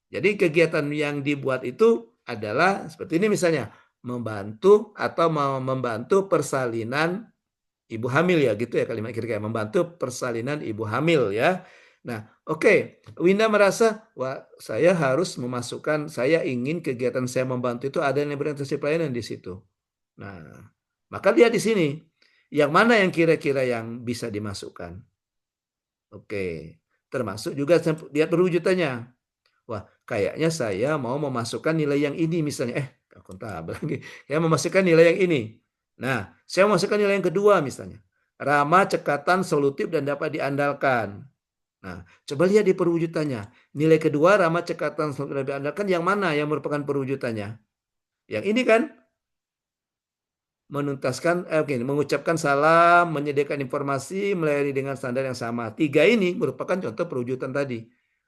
[SPEAKER 1] Jadi kegiatan yang dibuat itu adalah seperti ini misalnya, membantu persalinan ibu hamil ya gitu ya kalimat kira-kira, membantu persalinan ibu hamil ya. Nah, oke. Winda merasa, wah saya harus memasukkan, saya ingin kegiatan saya membantu itu ada yang berorientasi pelayanan di situ. Nah, maka lihat di sini, yang mana yang kira-kira yang bisa dimasukkan. Oke, termasuk juga lihat perwujudannya. Wah, kayaknya saya mau memasukkan nilai yang ini misalnya. Akuntabel lagi. Ya memasukkan nilai yang ini. Nah, saya memasukkan nilai yang kedua misalnya. Ramah, cekatan, solutif, dan dapat diandalkan. Nah, coba lihat di perwujudannya. Nilai kedua, ramah, cekatan, solutif, dan dapat diandalkan, yang mana yang merupakan perwujudannya? Yang ini kan? Mengucapkan salam, menyediakan informasi, melayani dengan standar yang sama. 3 ini merupakan contoh perwujudan tadi.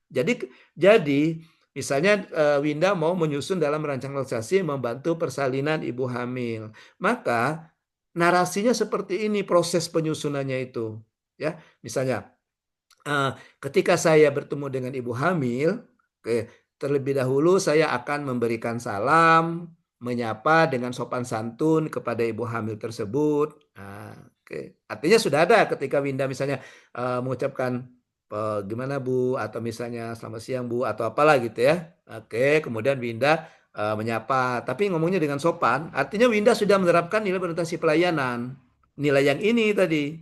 [SPEAKER 1] Jadi misalnya Winda mau menyusun dalam rancang organisasi membantu persalinan ibu hamil. Maka narasinya seperti ini proses penyusunannya itu. Ya, misalnya ketika saya bertemu dengan ibu hamil, terlebih dahulu saya akan memberikan salam, menyapa dengan sopan santun kepada ibu hamil tersebut. Artinya sudah ada ketika Winda misalnya mengucapkan gimana Bu, atau misalnya selamat siang Bu, atau apalah gitu ya. Kemudian Winda menyapa, tapi ngomongnya dengan sopan. Artinya Winda sudah menerapkan nilai orientasi pelayanan. Nilai yang ini tadi.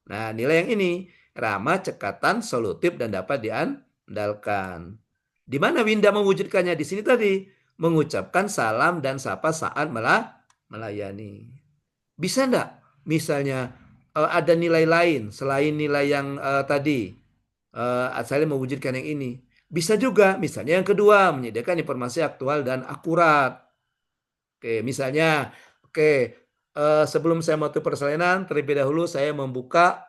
[SPEAKER 1] Nah, nilai yang ini ramah, cekatan, solutif, dan dapat diandalkan. Di mana Winda mewujudkannya di sini tadi? Mengucapkan salam dan sapa saat melayani. Bisa enggak misalnya ada nilai lain selain nilai yang tadi? Saya mewujudkan yang ini. Bisa juga, misalnya yang kedua, menyediakan informasi aktual dan akurat. Misalnya, sebelum saya mau persalinan, terlebih dahulu saya memeriksa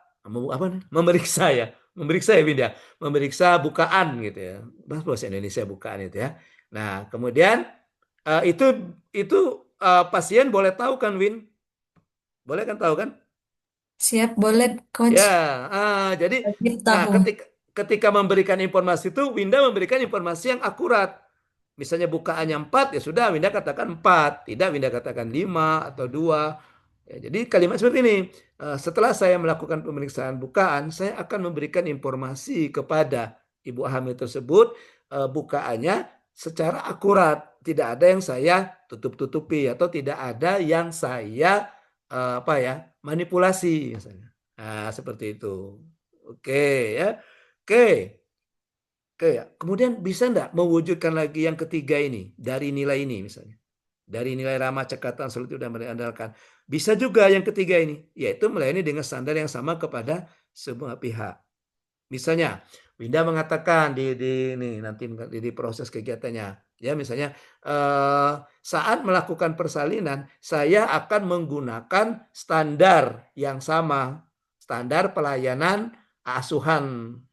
[SPEAKER 1] ya, Winda, memeriksa bukaan gitu ya, bahasa Indonesia bukaan itu ya. Nah, kemudian itu pasien boleh tahu kan, Win? Boleh kan tahu kan?
[SPEAKER 3] Siap, boleh, Coach.
[SPEAKER 1] Ya, jadi nah ketika memberikan informasi itu, Winda memberikan informasi yang akurat. Misalnya bukaannya 4, ya sudah Winda katakan 4, tidak Winda katakan 5 atau 2. Ya, jadi kalimat seperti ini, setelah saya melakukan pemeriksaan bukaan, saya akan memberikan informasi kepada ibu hamil tersebut bukaannya secara akurat, tidak ada yang saya tutup-tutupi atau tidak ada yang saya manipulasi misalnya. Nah, seperti itu. Oke ya. Oke. Kemudian bisa enggak mewujudkan lagi yang ketiga ini dari nilai ini misalnya. Dari nilai ramah, cekatan, solutif, dan berandalkan. Bisa juga yang ketiga ini, yaitu melayani dengan standar yang sama kepada semua pihak. Misalnya, Winda mengatakan di proses kegiatannya, ya misalnya saat melakukan persalinan, saya akan menggunakan standar yang sama, standar pelayanan asuhan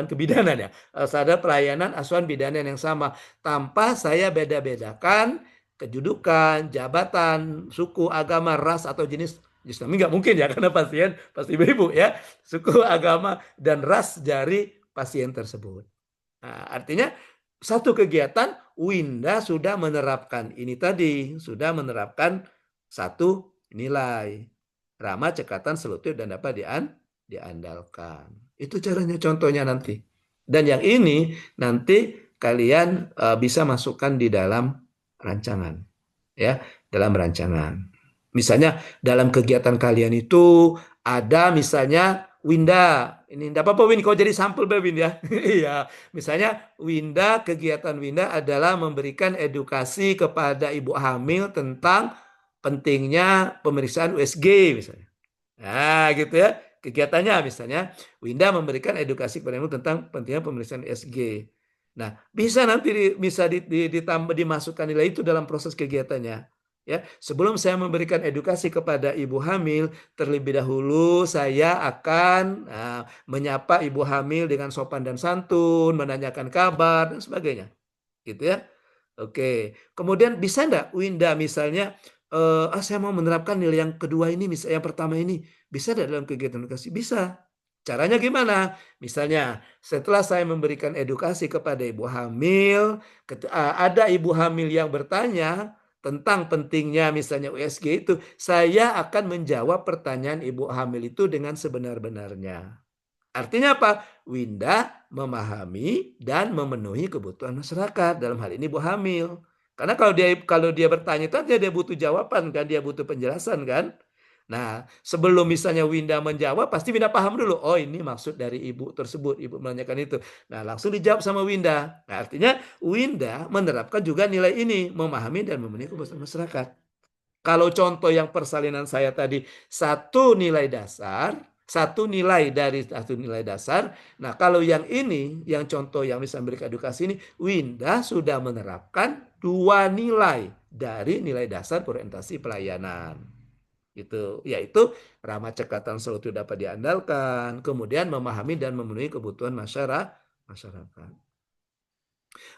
[SPEAKER 1] kebidanan ya, standar pelayanan asuhan bidanan yang sama, tanpa saya beda-bedakan kedudukan, jabatan, suku, agama, ras atau jenis kelamin, nggak mungkin ya, karena pasien pasti ibu ya, suku, agama, dan ras dari pasien tersebut. Nah, artinya satu kegiatan Winda sudah menerapkan ini tadi, sudah menerapkan satu nilai ramah, cekatan, solutif, dan dapat diandalkan. Itu caranya, contohnya nanti. Dan yang ini nanti kalian bisa masukkan di dalam rancangan, ya, dalam rancangan. Misalnya dalam kegiatan kalian itu ada misalnya Winda, ini enggak apa-apa Win, kau jadi sampel Win ya. Iya, misalnya kegiatan Winda adalah memberikan edukasi kepada ibu hamil tentang pentingnya pemeriksaan USG misalnya. Nah, gitu ya. Kegiatannya misalnya Winda memberikan edukasi kepada ibu tentang pentingnya pemeriksaan USG. Nah, bisa nanti bisa ditambah, dimasukkan nilai itu dalam proses kegiatannya. Ya, sebelum saya memberikan edukasi kepada ibu hamil, terlebih dahulu saya akan menyapa ibu hamil dengan sopan dan santun, menanyakan kabar dan sebagainya, gitu ya. Oke, kemudian bisa enggak Winda misalnya, saya mau menerapkan nilai yang kedua ini, misalnya yang pertama ini, bisa enggak dalam kegiatan edukasi? Bisa. Caranya gimana? Misalnya setelah saya memberikan edukasi kepada ibu hamil, ada ibu hamil yang bertanya tentang pentingnya misalnya USG itu, saya akan menjawab pertanyaan ibu hamil itu dengan sebenar-benarnya. Artinya apa? Winda memahami dan memenuhi kebutuhan masyarakat, dalam hal ini ibu hamil. Karena kalau dia bertanya itu dia butuh jawaban kan, dia butuh penjelasan kan. Nah, sebelum misalnya Winda menjawab, pasti Winda paham dulu. Oh, ini maksud dari ibu tersebut, ibu menanyakan itu. Nah, langsung dijawab sama Winda. Nah, artinya Winda menerapkan juga nilai ini, memahami dan memenuhi kebutuhan masyarakat. Kalau contoh yang persalinan saya tadi, satu nilai dari satu nilai dasar. Nah, kalau yang ini, yang contoh yang bisa memberikan edukasi ini, Winda sudah menerapkan 2 nilai dari nilai dasar orientasi pelayanan. Gitu, yaitu ramah, cekatan, solutif, dapat diandalkan, kemudian memahami dan memenuhi kebutuhan masyarakat.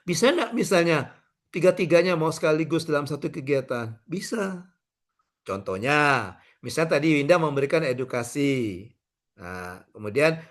[SPEAKER 1] Bisa enggak misalnya tiga-tiganya mau sekaligus dalam satu kegiatan? Bisa. Contohnya, misalnya tadi Winda memberikan edukasi. Nah, kemudian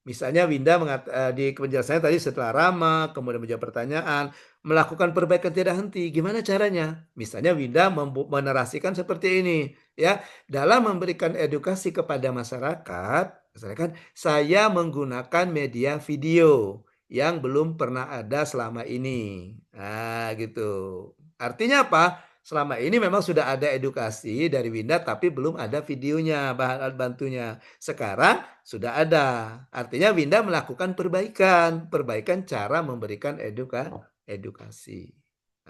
[SPEAKER 1] Misalnya Winda di penjelasannya tadi setelah ramah, kemudian menjawab pertanyaan, melakukan perbaikan tidak henti. Gimana caranya? Misalnya Winda menarasikan seperti ini, ya. Dalam memberikan edukasi kepada masyarakat, misalkan saya menggunakan media video yang belum pernah ada selama ini. Nah, gitu. Artinya apa? Selama ini memang sudah ada edukasi dari Winda, tapi belum ada videonya, bahan alat bantunya. Sekarang sudah ada. Artinya Winda melakukan perbaikan cara memberikan edukasi.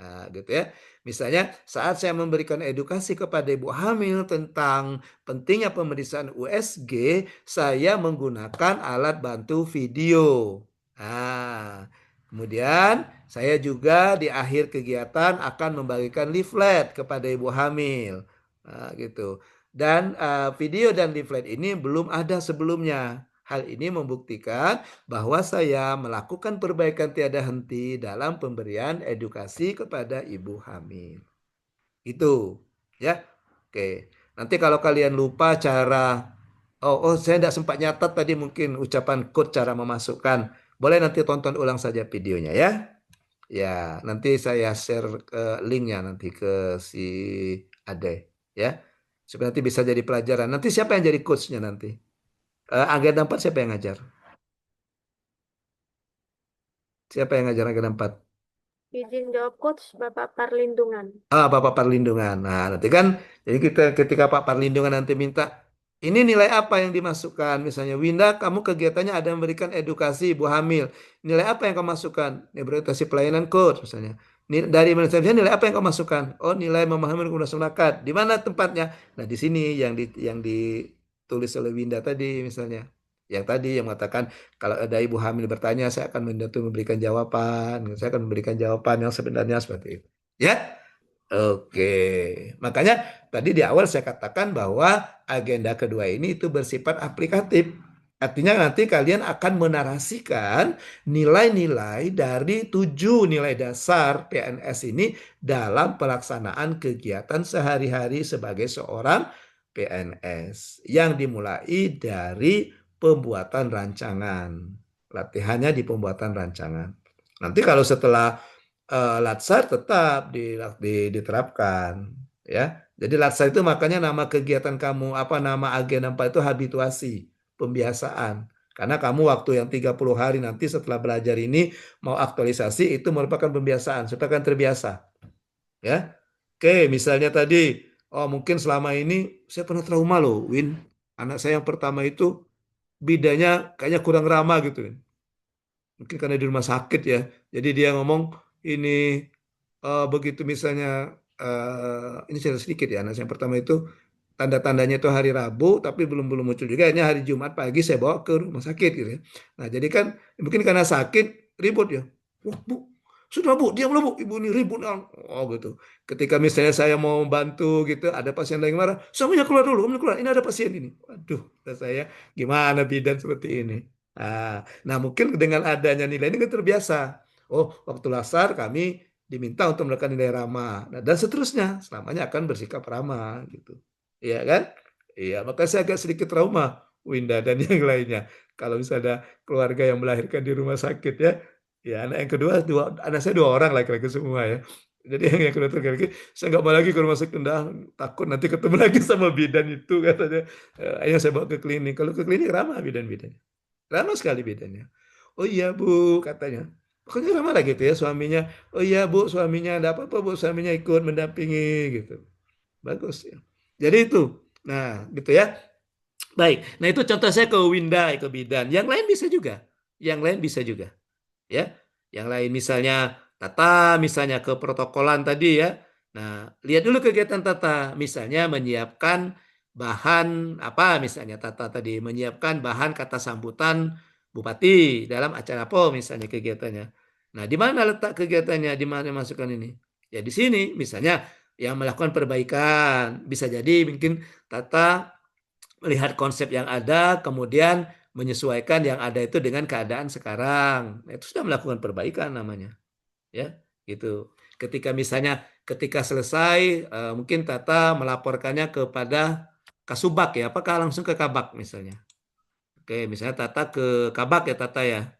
[SPEAKER 1] Nah, gitu ya. Misalnya saat saya memberikan edukasi kepada ibu hamil tentang pentingnya pemeriksaan USG, saya menggunakan alat bantu video. Nah, kemudian saya juga di akhir kegiatan akan membagikan leaflet kepada ibu hamil. Nah, gitu. Dan video dan leaflet ini belum ada sebelumnya. Hal ini membuktikan bahwa saya melakukan perbaikan tiada henti dalam pemberian edukasi kepada ibu hamil. Itu, ya. Oke. Nanti kalau kalian lupa cara, saya tidak sempat nyatat tadi mungkin ucapan code cara memasukkan. Boleh nanti tonton ulang saja videonya ya. Ya, nanti saya share linknya nanti ke si Ade, ya. Supaya nanti bisa jadi pelajaran. Nanti siapa yang jadi coachnya nanti? Agenda 4 siapa yang ngajar? Siapa yang ngajar agenda 4?
[SPEAKER 8] Izin jawab Coach, Bapak Perlindungan.
[SPEAKER 1] Bapak Perlindungan. Nah, nanti kan jadi ketika Pak Perlindungan nanti minta ini nilai apa yang dimasukkan? Misalnya Winda, kamu kegiatannya ada memberikan edukasi ibu hamil. Nilai apa yang kamu masukkan? Orientasi pelayanan coach misalnya. Dari manajemen nilai apa yang kamu masukkan? Oh, nilai memahami kemudahan masyarakat. Di mana tempatnya? Nah, di sini yang ditulis oleh Winda tadi misalnya. Yang tadi yang mengatakan kalau ada ibu hamil bertanya, saya akan memberikan jawaban. Saya akan memberikan jawaban yang sebenarnya seperti itu. Ya? Oke. Makanya tadi di awal saya katakan bahwa agenda kedua ini itu bersifat aplikatif. Artinya nanti kalian akan menarasikan nilai-nilai dari 7 nilai dasar PNS ini dalam pelaksanaan kegiatan sehari-hari sebagai seorang PNS yang dimulai dari pembuatan rancangan. Latihannya di pembuatan rancangan. Nanti kalau setelah Latsar tetap diterapkan, ya. Jadi Latsar itu makanya nama kegiatan kamu, nama agenda 4 itu habituasi, pembiasaan. Karena kamu waktu yang 30 hari nanti setelah belajar ini mau aktualisasi itu merupakan pembiasaan, supaya kan terbiasa. Ya. Oke, misalnya tadi, mungkin selama ini saya pernah trauma loh, Win. Anak saya yang pertama itu bidanya kayaknya kurang ramah gitu. Mungkin karena di rumah sakit ya. Jadi dia ngomong ini begitu misalnya ini cerita sedikit ya. Anak saya yang pertama itu tanda-tandanya itu hari Rabu tapi belum muncul juga. Akhirnya hari Jumat pagi saya bawa ke rumah sakit gitu ya. Nah jadi kan mungkin karena sakit ribut ya. Wah Bu, sudah Bu, diamlah Bu, Ibu ini ribut. Oh gitu. Ketika misalnya saya mau bantu gitu, ada pasien lain marah, semuanya keluar dulu, keluar. Ini ada pasien ini. Waduh, kata saya gimana bidan seperti ini. Nah, mungkin dengan adanya nilai ini kan terbiasa. Oh, waktu lasar kami diminta untuk melakukan nilai ramah. Nah, dan seterusnya, selamanya akan bersikap ramah gitu. Iya kan? Iya, maka saya agak sedikit trauma, Winda dan yang lainnya. Kalau misalnya keluarga yang melahirkan di rumah sakit ya, anak yang kedua anak saya 2 orang laki-laki semua ya. Jadi yang kedua laki-laki, saya nggak mau lagi ke rumah sakit, takut nanti ketemu lagi sama bidan itu katanya. Ayo saya bawa ke klinik. Kalau ke klinik ramah bidan-bidannya. Ramah sekali bedanya. Oh iya Bu, katanya. Pokoknya ramah lah gitu ya suaminya. Oh iya Bu, suaminya ada apa-apa Bu, suaminya ikut mendampingi gitu. Bagus ya. Jadi itu. Nah, gitu ya. Baik. Nah, itu contoh saya ke Winda, ke bidan. Yang lain bisa juga. Yang lain bisa juga. Ya. Yang lain misalnya Tata, misalnya ke protokolan tadi ya. Nah, lihat dulu kegiatan Tata. Misalnya menyiapkan bahan apa misalnya Tata tadi menyiapkan bahan kata sambutan bupati dalam acara apa misalnya kegiatannya. Nah, di mana letak kegiatannya? Di mana masukkan ini? Ya di sini misalnya yang melakukan perbaikan. Bisa jadi mungkin Tata melihat konsep yang ada kemudian menyesuaikan yang ada itu dengan keadaan sekarang. Nah, itu sudah melakukan perbaikan namanya. Ya, gitu. Ketika selesai mungkin Tata melaporkannya kepada Kasubag ya, apakah langsung ke Kabag misalnya? Oke, misalnya Tata ke Kabak ya Tata ya.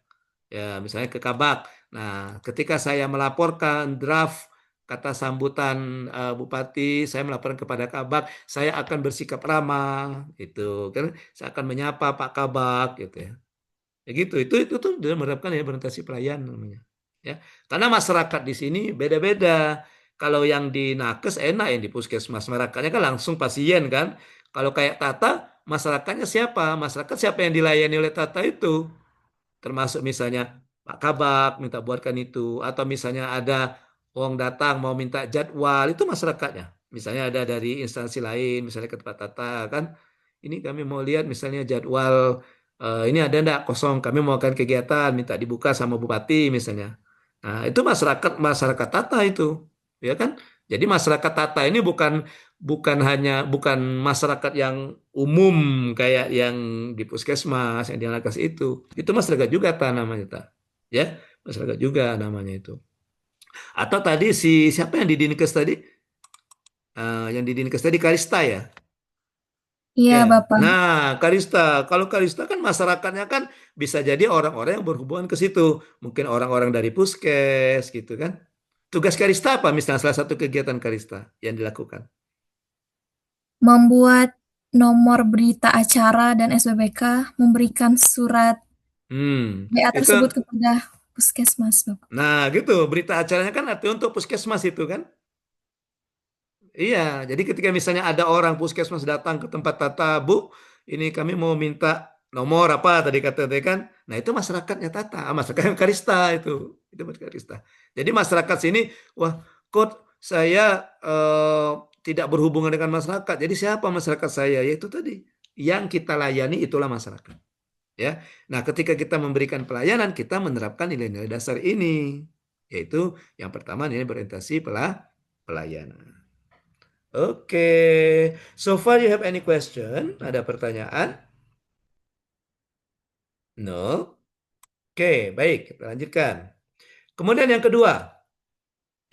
[SPEAKER 1] Ya, misalnya ke Kabak. Nah, ketika saya melaporkan draft kata sambutan Bupati, saya melaporkan kepada Kabak, saya akan bersikap ramah, itu kan, saya akan menyapa Pak Kabak, gitu ya. Ya gitu, itu tuh dalam menerapkan ya orientasi pelayan namanya. Ya, karena masyarakat di sini beda-beda. Kalau yang di nakes enak, yang di puskesmas masyarakatnya kan langsung pasien kan. Kalau kayak Tata, masyarakatnya siapa? Masyarakat siapa yang dilayani oleh Tata itu? Termasuk misalnya Pak Kabak minta buatkan itu, atau misalnya ada orang datang mau minta jadwal, itu masyarakatnya. Misalnya ada dari instansi lain, misalnya ke tempat Tata kan, ini kami mau lihat misalnya jadwal ini ada enggak kosong, kami mau akan kegiatan minta dibuka sama Bupati misalnya. Nah, itu masyarakat masyarakat Tata itu, ya kan? Jadi masyarakat Tata ini bukan bukan masyarakat yang umum kayak yang di puskesmas yang di nakes itu masyarakat juga namanya ta, ya masyarakat juga namanya itu. Atau tadi siapa yang di Dinkes tadi. Yang di Dinkes tadi Karista ya.
[SPEAKER 2] Iya,
[SPEAKER 1] Ya,
[SPEAKER 2] Bapak.
[SPEAKER 1] nah Karista, kalau Karista kan masyarakatnya kan bisa jadi orang-orang yang berhubungan ke situ, mungkin orang-orang dari puskes gitu kan. Tugas Karista apa? Misalnya salah satu kegiatan Karista yang dilakukan.
[SPEAKER 2] Membuat nomor berita acara dan SBBK, memberikan surat BA
[SPEAKER 1] Itu,
[SPEAKER 2] tersebut kepada puskesmas, Bapak.
[SPEAKER 1] nah gitu, berita acaranya kan artinya untuk puskesmas itu kan. Iya, jadi ketika misalnya ada orang puskesmas datang ke tempat Tata, Bu, ini kami mau minta nomor apa tadi kata tadi kan. Nah, itu masyarakatnya Tata, masyarakat yang Karista itu buat Karista. Jadi masyarakat sini, wah, kok saya tidak berhubungan dengan masyarakat. Jadi siapa masyarakat saya? Yaitu tadi yang kita layani itulah masyarakat. Ya. Nah, ketika kita memberikan pelayanan, kita menerapkan nilai-nilai dasar ini, yaitu yang pertama nilai berorientasi pelayanan. Oke, so far you have any question? Ada pertanyaan? No? Oke, baik, kita lanjutkan. Kemudian yang kedua.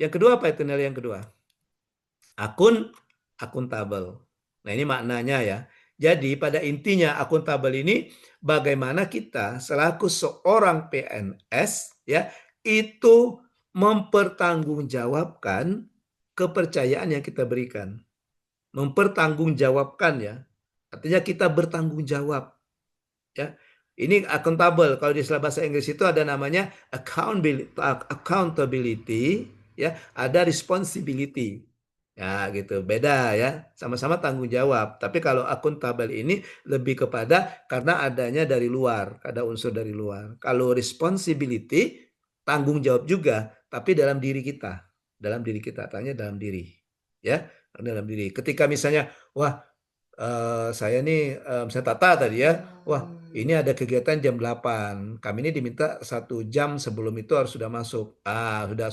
[SPEAKER 1] Yang kedua apa itu nilai yang kedua? Akuntabel. Nah, ini maknanya ya. Jadi pada intinya akuntabel ini bagaimana kita selaku seorang PNS ya itu mempertanggungjawabkan kepercayaan yang kita berikan. Mempertanggungjawabkan ya. Artinya kita bertanggung jawab ya. Ini accountable. Kalau di istilah bahasa Inggris itu ada namanya accountability ya, ada responsibility. Ya, gitu. Beda ya. Sama-sama tanggung jawab. Tapi kalau accountable ini lebih kepada karena adanya dari luar, ada unsur dari luar. Kalau responsibility tanggung jawab juga, tapi dalam diri kita. Dalam diri kita, tanya dalam diri. Ya, dalam diri. Ketika misalnya, wah, saya nih misalnya Tata tadi ya, wah ini ada kegiatan jam 8, kami ini diminta 1 jam sebelum itu harus sudah masuk,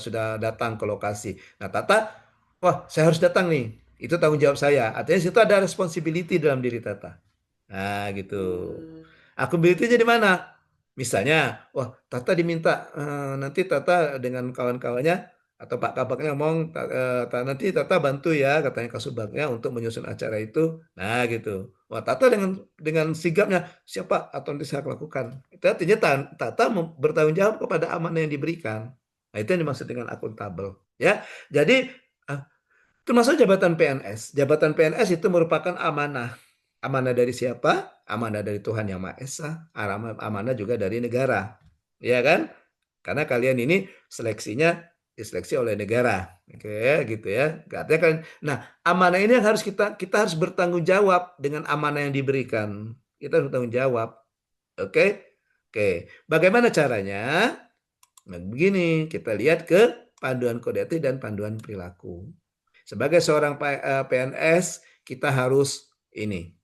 [SPEAKER 1] sudah datang ke lokasi. Nah Tata, wah saya harus datang nih, itu tanggung jawab saya, artinya situ ada responsibility dalam diri Tata. Nah gitu. Accountability jadi mana? Misalnya, wah Tata diminta nanti Tata dengan kawan-kawannya atau Pak Kabaknya ngomong nanti Tata bantu ya katanya Kasubagnya untuk menyusun acara itu. Nah gitu. Wah Tata dengan sigapnya siapa atau nanti saya lakukan. Itu artinya Tata bertanggung jawab kepada amanah yang diberikan. Nah itu yang dimaksud dengan akuntabel. Ya, jadi termasuk jabatan PNS. Jabatan PNS itu merupakan amanah. Amanah dari siapa? Amanah dari Tuhan Yang Maha Esa. Amanah juga dari negara. Ya kan? Karena kalian ini seleksinya diseleksi oleh negara. Oke, gitu ya. Artinya kan, nah, amanah ini yang harus kita harus bertanggung jawab dengan amanah yang diberikan. Kita harus bertanggung jawab. Oke? Oke. Bagaimana caranya? Nah, begini, kita lihat ke panduan kode etik dan panduan perilaku. Sebagai seorang PNS, kita harus ini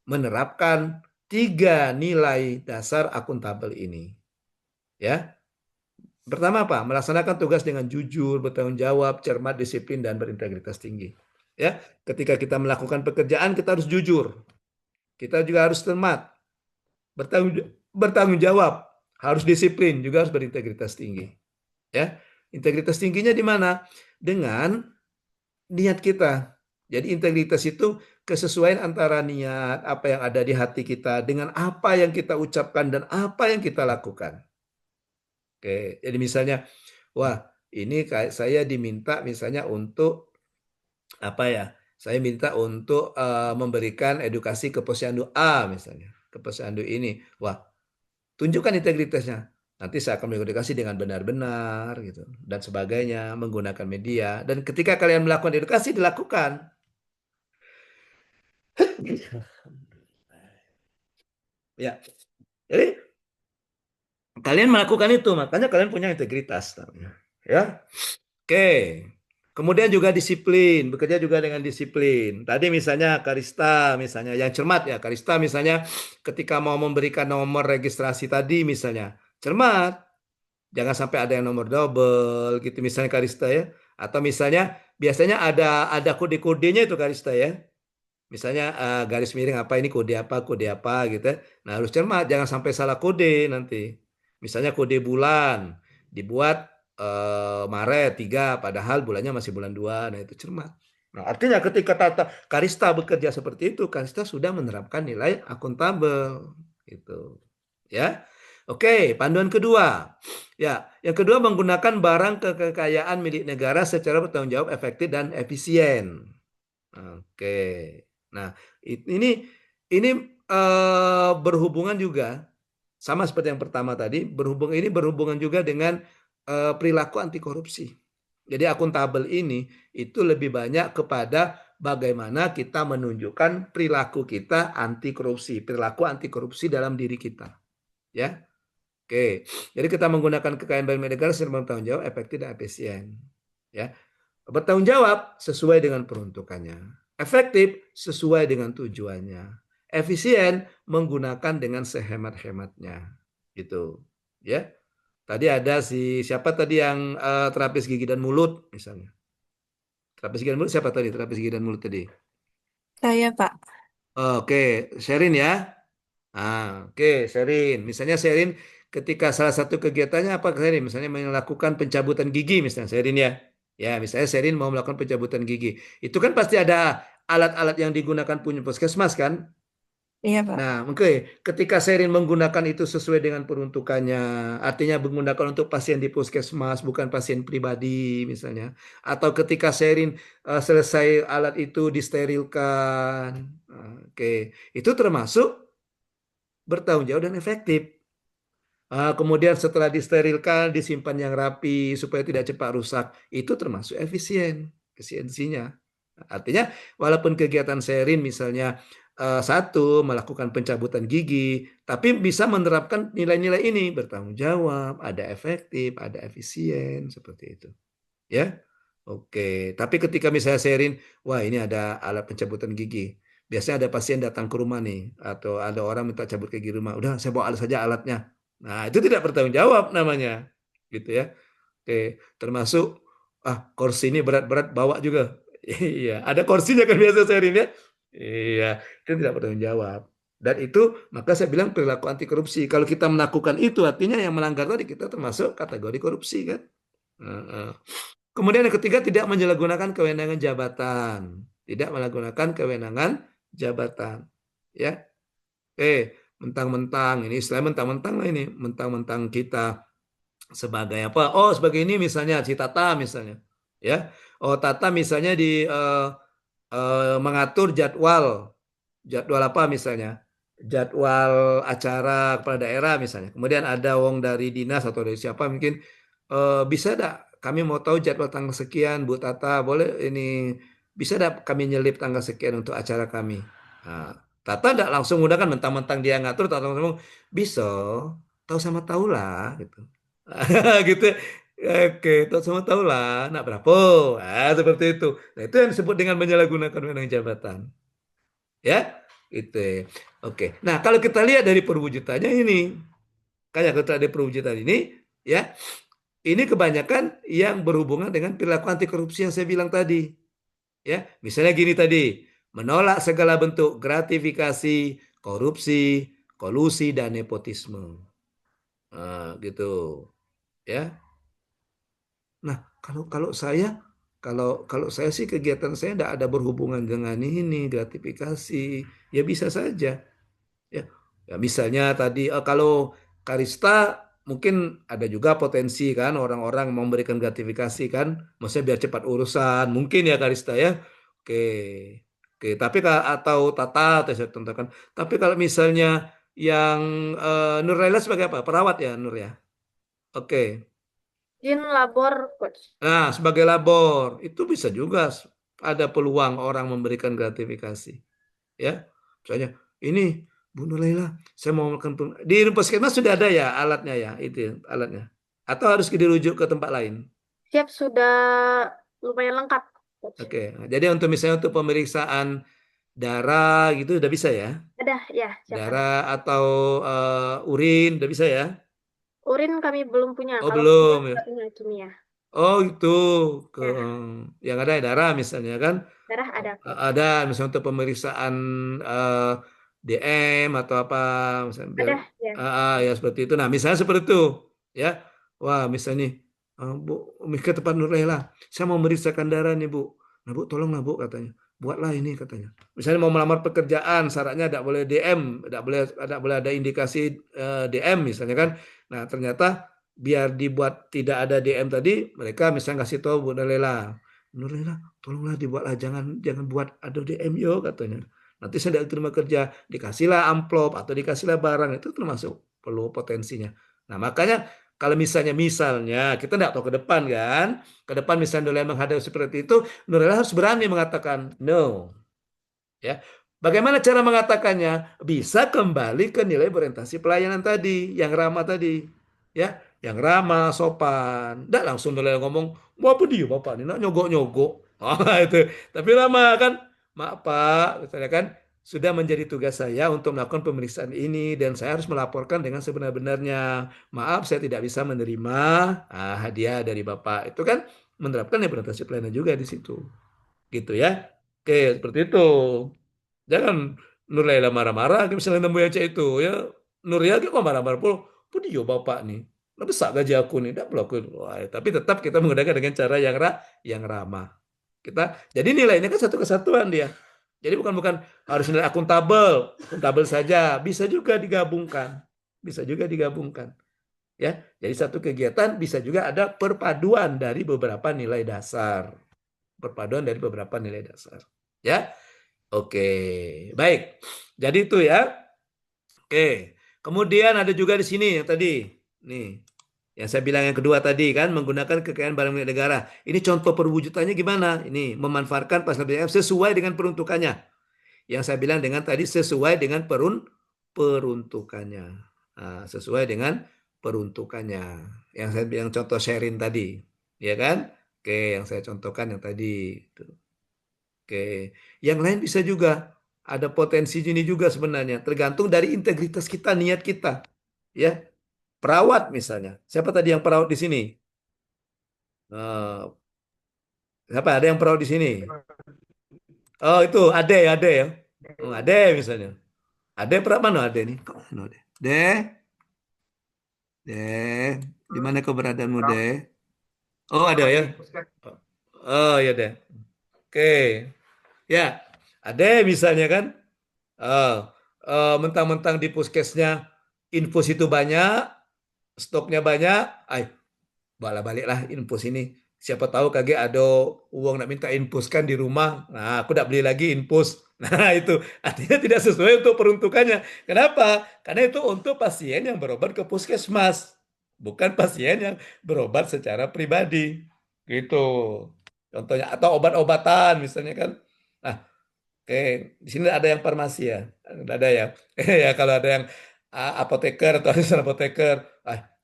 [SPEAKER 1] menerapkan 3 nilai dasar akuntabel ini. Ya. Pertama apa? Melaksanakan tugas dengan jujur, bertanggung jawab, cermat, disiplin, dan berintegritas tinggi. Ya, ketika kita melakukan pekerjaan kita harus jujur. Kita juga harus cermat, bertanggung jawab, harus disiplin, juga harus berintegritas tinggi. Ya, integritas tingginya di mana? Dengan niat kita. Jadi integritas itu kesesuaian antara niat, apa yang ada di hati kita, dengan apa yang kita ucapkan dan apa yang kita lakukan. Oke, jadi misalnya, wah ini kayak saya diminta misalnya untuk apa ya? Saya minta untuk memberikan edukasi ke posyandu A misalnya, ke posyandu ini. Wah, tunjukkan integritasnya. Nanti saya akan mengedukasi dengan benar-benar gitu dan sebagainya menggunakan media. Dan ketika kalian melakukan edukasi dilakukan. Ya, jadi kalian melakukan itu, makanya kalian punya integritas namanya. Ya, oke. Kemudian juga disiplin, bekerja juga dengan disiplin. Tadi misalnya Karista, misalnya yang cermat ya, Karista misalnya ketika mau memberikan nomor registrasi tadi misalnya, cermat. Jangan sampai ada yang nomor double gitu misalnya Karista ya. Atau misalnya biasanya ada kode-kodenya itu Karista ya. Misalnya garis miring apa ini kode apa gitu. Nah harus cermat, jangan sampai salah kode nanti. Misalnya kode bulan dibuat Maret 3, padahal bulannya masih bulan 2. Nah itu cermat. Nah artinya ketika Karista bekerja seperti itu, Karista sudah menerapkan nilai akuntabel gitu. Ya. Oke, panduan kedua. Ya, yang kedua menggunakan barang kekayaan milik negara secara bertanggung jawab, efektif dan efisien. Oke. Nah, ini berhubungan juga sama seperti yang pertama tadi, berhubungan juga dengan perilaku anti korupsi. Jadi akuntabel ini itu lebih banyak kepada bagaimana kita menunjukkan perilaku kita anti korupsi, perilaku anti korupsi dalam diri kita. Ya. Oke. Jadi kita menggunakan kekayaan milik negara secara bertanggung jawab, efektif dan efisien. Ya. Bertanggung jawab sesuai dengan peruntukannya. Efektif sesuai dengan tujuannya. Efisien menggunakan dengan sehemat-hematnya. Gitu. Ya. Tadi ada siapa tadi yang terapis gigi dan mulut misalnya. Terapis gigi dan mulut siapa tadi? Terapis gigi dan mulut tadi.
[SPEAKER 11] Saya, Pak.
[SPEAKER 1] Oke, Sherin ya. Oke, Sherin. Misalnya Sherin ketika salah satu kegiatannya apa Sherin? Misalnya melakukan pencabutan gigi misalnya Sherin ya. Ya, misalnya Sherin mau melakukan pencabutan gigi. Itu kan pasti ada alat-alat yang digunakan punya puskesmas kan?
[SPEAKER 11] Iya, Pak.
[SPEAKER 1] Nah, oke, ketika Sherin menggunakan itu sesuai dengan peruntukannya, artinya menggunakan untuk pasien di puskesmas, bukan pasien pribadi misalnya. Atau ketika Sherin selesai alat itu disterilkan. Oke, itu termasuk bertanggung jawab dan efektif. Kemudian setelah disterilkan, disimpan yang rapi supaya tidak cepat rusak. Itu termasuk efisiensinya. Artinya walaupun kegiatan Sherin misalnya satu melakukan pencabutan gigi, tapi bisa menerapkan nilai-nilai ini, bertanggung jawab, ada efektif, ada efisien, seperti itu. Ya, oke. Tapi ketika misalnya Sherin, wah ini ada alat pencabutan gigi. Biasanya ada pasien datang ke rumah nih, atau ada orang minta cabut gigi rumah. Udah, saya bawa alat saja alatnya. Nah, itu tidak bertanggung jawab namanya, gitu ya. Oke, termasuk kursi ini berat-berat bawa juga. Iya, ada kursinya kan biasa Sherin ya. Iya, itu tidak bertanggung jawab. Dan itu maka saya bilang perilaku anti korupsi. Kalau kita melakukan itu artinya yang melanggar tadi kita termasuk kategori korupsi kan. Kemudian yang ketiga tidak menyalahgunakan kewenangan jabatan. Tidak menyalahgunakan kewenangan jabatan. Ya. Mentang-mentang ini istilah mentang-mentang lah ini, mentang-mentang kita sebagai apa? Oh, sebagai ini misalnya si Tata misalnya. Ya. Oh, Tata misalnya mengatur jadwal apa misalnya, jadwal acara kepala daerah misalnya. Kemudian ada wong dari dinas atau dari siapa mungkin bisa tak kami mau tahu jadwal tanggal sekian Bu Tata, boleh ini bisa tak kami nyelip tanggal sekian untuk acara kami. Nah, Tata tidak langsung udah kan mentang-mentang dia ngatur, Tata ngomong bisa tahu sama tahu lah gitu. Gitu. Oke, tahu sama tahu lah, nak berapa? Seperti itu. Nah, itu yang disebut dengan menyalahgunakan wewenang jabatan. Ya, itu. Oke. Nah, kalau kita lihat dari perwujudannya ini, kayak kita ada perwujudan ini, ya, ini kebanyakan yang berhubungan dengan perilaku anti korupsi yang saya bilang tadi. Ya, misalnya gini tadi, menolak segala bentuk gratifikasi, korupsi, kolusi dan nepotisme. Nah, gitu. Ya. Nah, kalau Kalau saya sih kegiatan saya tidak ada berhubungan dengan ini gratifikasi, ya bisa saja. Ya, ya misalnya tadi kalau Karista mungkin ada juga potensi kan orang-orang memberikan gratifikasi kan, maksudnya biar cepat urusan, mungkin ya Karista ya. Oke, oke. Tapi atau Tata atau saya tentukan. Tapi kalau misalnya yang Nur Laila sebagai apa? Perawat ya Nur ya. Oke.
[SPEAKER 8] Izin labor, Coach.
[SPEAKER 1] Nah, sebagai labor itu bisa juga ada peluang orang memberikan gratifikasi. Ya, misalnya ini Bu Nur Laila, saya mau makan di puskesmas sudah ada ya alatnya ya itu ya, alatnya. Atau harus dirujuk ke tempat lain.
[SPEAKER 8] Siap, sudah lumayan lengkap, Coach.
[SPEAKER 1] Oke, nah, jadi untuk misalnya untuk pemeriksaan darah gitu udah bisa ya?
[SPEAKER 8] Ada, ya, siap ada.
[SPEAKER 1] Darah atau urin udah bisa ya?
[SPEAKER 8] Urin kami belum punya.
[SPEAKER 1] Oh
[SPEAKER 8] Kalau
[SPEAKER 1] belum
[SPEAKER 8] kimia,
[SPEAKER 1] ya.
[SPEAKER 8] kita punya kimia.
[SPEAKER 1] Oh itu ke
[SPEAKER 8] Ya,
[SPEAKER 1] yang ada darah misalnya kan?
[SPEAKER 8] darah ada, Coach.
[SPEAKER 1] Ada misalnya untuk pemeriksaan DM atau apa misalnya biar
[SPEAKER 8] Ada, ya.
[SPEAKER 1] ya seperti itu. Nah, misalnya seperti itu ya. Wah, misalnya nih Bu, ke tempat Nur Laila. Saya mau memeriksakan darah nih, Bu. Nah, Bu, tolonglah, Bu katanya. Buatlah ini katanya. Misalnya mau melamar pekerjaan, syaratnya tidak boleh DM, tidak boleh ada indikasi DM misalnya kan. Nah, ternyata biar dibuat tidak ada DM tadi, mereka misalnya kasih tahu Bu Nur Laila. Nur Laila, tolonglah dibuatlah, jangan buat ada DM yo katanya. Nanti saya tidak terima kerja, dikasihlah amplop atau dikasihlah barang, itu termasuk perlu potensinya. Nah, makanya kalau misalnya kita tidak tahu ke depan kan, ke depan misalnya Nur Laila menghadapi seperti itu, Nur Laila harus berani mengatakan no. Ya, bagaimana cara mengatakannya? Bisa kembali ke nilai berorientasi pelayanan tadi, yang ramah tadi, ya, yang ramah, sopan. Tidak langsung Nur Laila ngomong, mau apa dia bapak ini, nak nyogok-nyogok. Itu, tapi ramah kan, Mak Pak, misalnya kan, sudah menjadi tugas saya untuk melakukan pemeriksaan ini dan saya harus melaporkan dengan sebenar-benarnya. Maaf, saya tidak bisa menerima hadiah dari bapak. Itu kan menerapkan nilai berorientasi pelayanan juga di situ, gitu ya. Oke, seperti itu. Jangan Nur Laila marah-marah, misalnya nemu yang cek itu ya. Nur ya kok marah-marah pun dia bapak nih. Nah, besar gaji aku nih, tidak pelaku. Tapi tetap kita menggunakan dengan cara yang ramah. Jadi nilainya kan satu kesatuan dia. Jadi bukan harus nilai akuntabel saja, bisa juga digabungkan. Bisa juga digabungkan. Ya, jadi satu kegiatan bisa juga ada perpaduan dari beberapa nilai dasar. Perpaduan dari beberapa nilai dasar. Ya. Oke, baik. Jadi itu ya. Oke. Kemudian ada juga di sini yang tadi. Nih. Yang saya bilang yang kedua tadi kan, menggunakan kekayaan barang milik negara. Ini contoh perwujudannya gimana? Ini memanfaatkan pasal BM sesuai dengan peruntukannya. Yang saya bilang dengan tadi sesuai dengan peruntukannya. Nah, sesuai dengan peruntukannya. Yang saya bilang contoh sharing tadi. Ya kan? Oke, yang saya contohkan yang tadi. Oke, yang lain bisa juga ada potensi ini juga sebenarnya, tergantung dari integritas kita, niat kita, ya. Perawat misalnya, siapa tadi yang perawat di sini? Siapa? Ada yang perawat di sini? Oh itu Ade ya. Oh, Ade misalnya. Ade perawat mana Ade nih? Kok mana Ade? Di mana keberadaanmu De? Oh ada ya. Oh ya deh. Oke. Ya, ada misalnya kan, mentang-mentang di puskesnya infus itu banyak, stoknya banyak, baliklah infus ini. Siapa tahu kagak ada uang nak minta infus kan di rumah. Nah, aku tidak beli lagi infus. Nah, itu artinya tidak sesuai untuk peruntukannya. Kenapa? Karena itu untuk pasien yang berobat ke puskesmas, bukan pasien yang berobat secara pribadi. Gitu. Contohnya atau obat-obatan misalnya kan. Nah, oke, di sini ada yang farmasi ya, ada ya. Ya kalau ada yang apoteker atau asisten apoteker,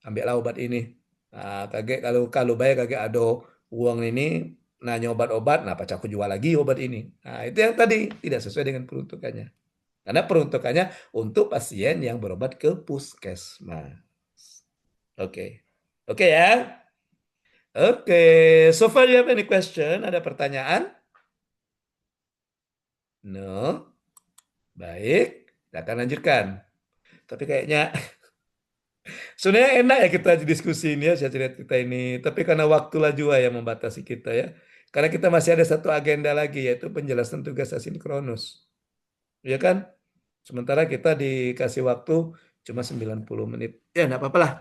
[SPEAKER 1] ambillah obat ini. Nah, kalau bayar kagak ada uang ini, nanya obat-obat, nah pacar aku jual lagi obat ini. Nah, itu yang tadi tidak sesuai dengan peruntukannya. Karena peruntukannya untuk pasien yang berobat ke puskesmas. Oke. Oke ya. Oke, so far you have any question? Ada pertanyaan? No. Baik, kita akan lanjutkan. Tapi kayaknya sebenarnya enak ya kita diskusi ini ya, saya cerita ini. Tapi karena waktulah juga yang membatasi kita ya. Karena kita masih ada satu agenda lagi, yaitu penjelasan tugas asinkronus. Ya kan? Sementara kita dikasih waktu cuma 90 menit. Ya, enggak apa-apa lah.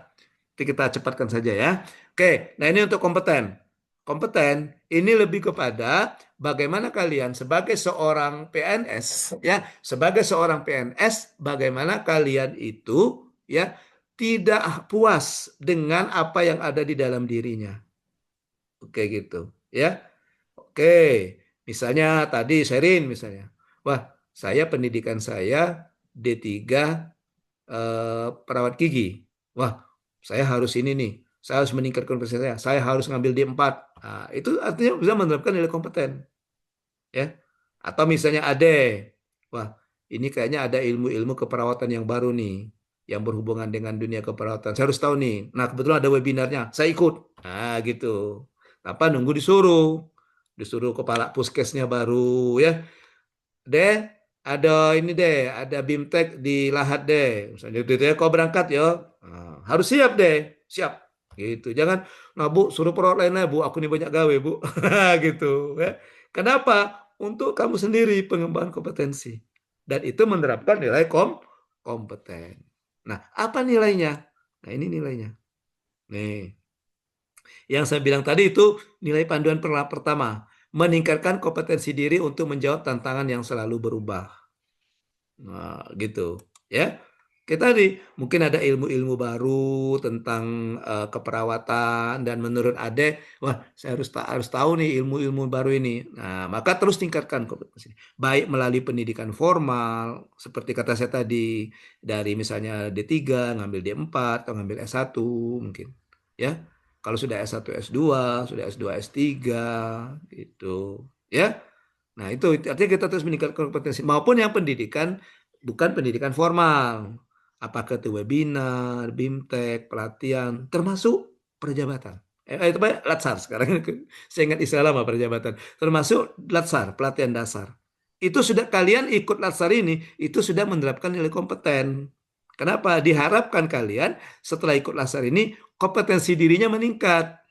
[SPEAKER 1] Nanti kita cepatkan saja ya. Oke, nah ini untuk kompeten. Kompeten ini lebih kepada bagaimana kalian sebagai seorang PNS, ya, sebagai seorang PNS, bagaimana kalian itu, ya, tidak puas dengan apa yang ada di dalam dirinya. Oke gitu, ya. Oke, misalnya tadi Sherin misalnya. Wah, saya pendidikan saya D3 perawat gigi. Wah, saya harus ini nih. Saya harus meningkatkan kompetensi saya. Saya harus ngambil D4. Nah, itu artinya bisa menerapkan nilai kompeten, ya. Atau misalnya Ade. Wah, ini kayaknya ada ilmu-ilmu keperawatan yang baru nih, yang berhubungan dengan dunia keperawatan. Saya harus tahu nih. Nah, kebetulan ada webinarnya. Saya ikut. Nah, gitu. Tanpa nunggu disuruh kepala puskesnya baru, ya. Deh, ada ini deh, ada BIMTEK di Lahat deh. Misalnya gitu ya, kau berangkat ya. Nah, harus siap deh, siap. Gitu. Jangan, nah Bu, suruh perawat lainnya Bu, aku ini banyak gawe Bu. Gitu ya. Kenapa? Untuk kamu sendiri pengembangan kompetensi. Dan itu menerapkan nilai kompeten. Nah, apa nilainya? Nah, ini nilainya. Nih. Yang saya bilang tadi itu nilai panduan pertama, meningkatkan kompetensi diri untuk menjawab tantangan yang selalu berubah. Nah, gitu, ya. Kita tadi mungkin ada ilmu-ilmu baru tentang keperawatan dan menurut Ade, wah saya harus tahu nih ilmu-ilmu baru ini. Nah, maka terus tingkatkan kompetensi. Baik melalui pendidikan formal, seperti kata saya tadi, dari misalnya D3 ngambil D4 atau ngambil S1 mungkin, ya. Kalau sudah S1, S2, sudah S2, S3 gitu, ya. Nah, itu artinya kita terus meningkatkan kompetensi maupun yang pendidikan bukan pendidikan formal. Apakah itu webinar, BIMTEK, pelatihan, termasuk perjabatan. Itu Latsar sekarang. Saya ingat istilah lama perjabatan. Termasuk Latsar, pelatihan dasar. Itu sudah kalian ikut Latsar ini, itu sudah menerapkan nilai kompeten. Kenapa? Diharapkan kalian setelah ikut Latsar ini, kompetensi dirinya meningkat.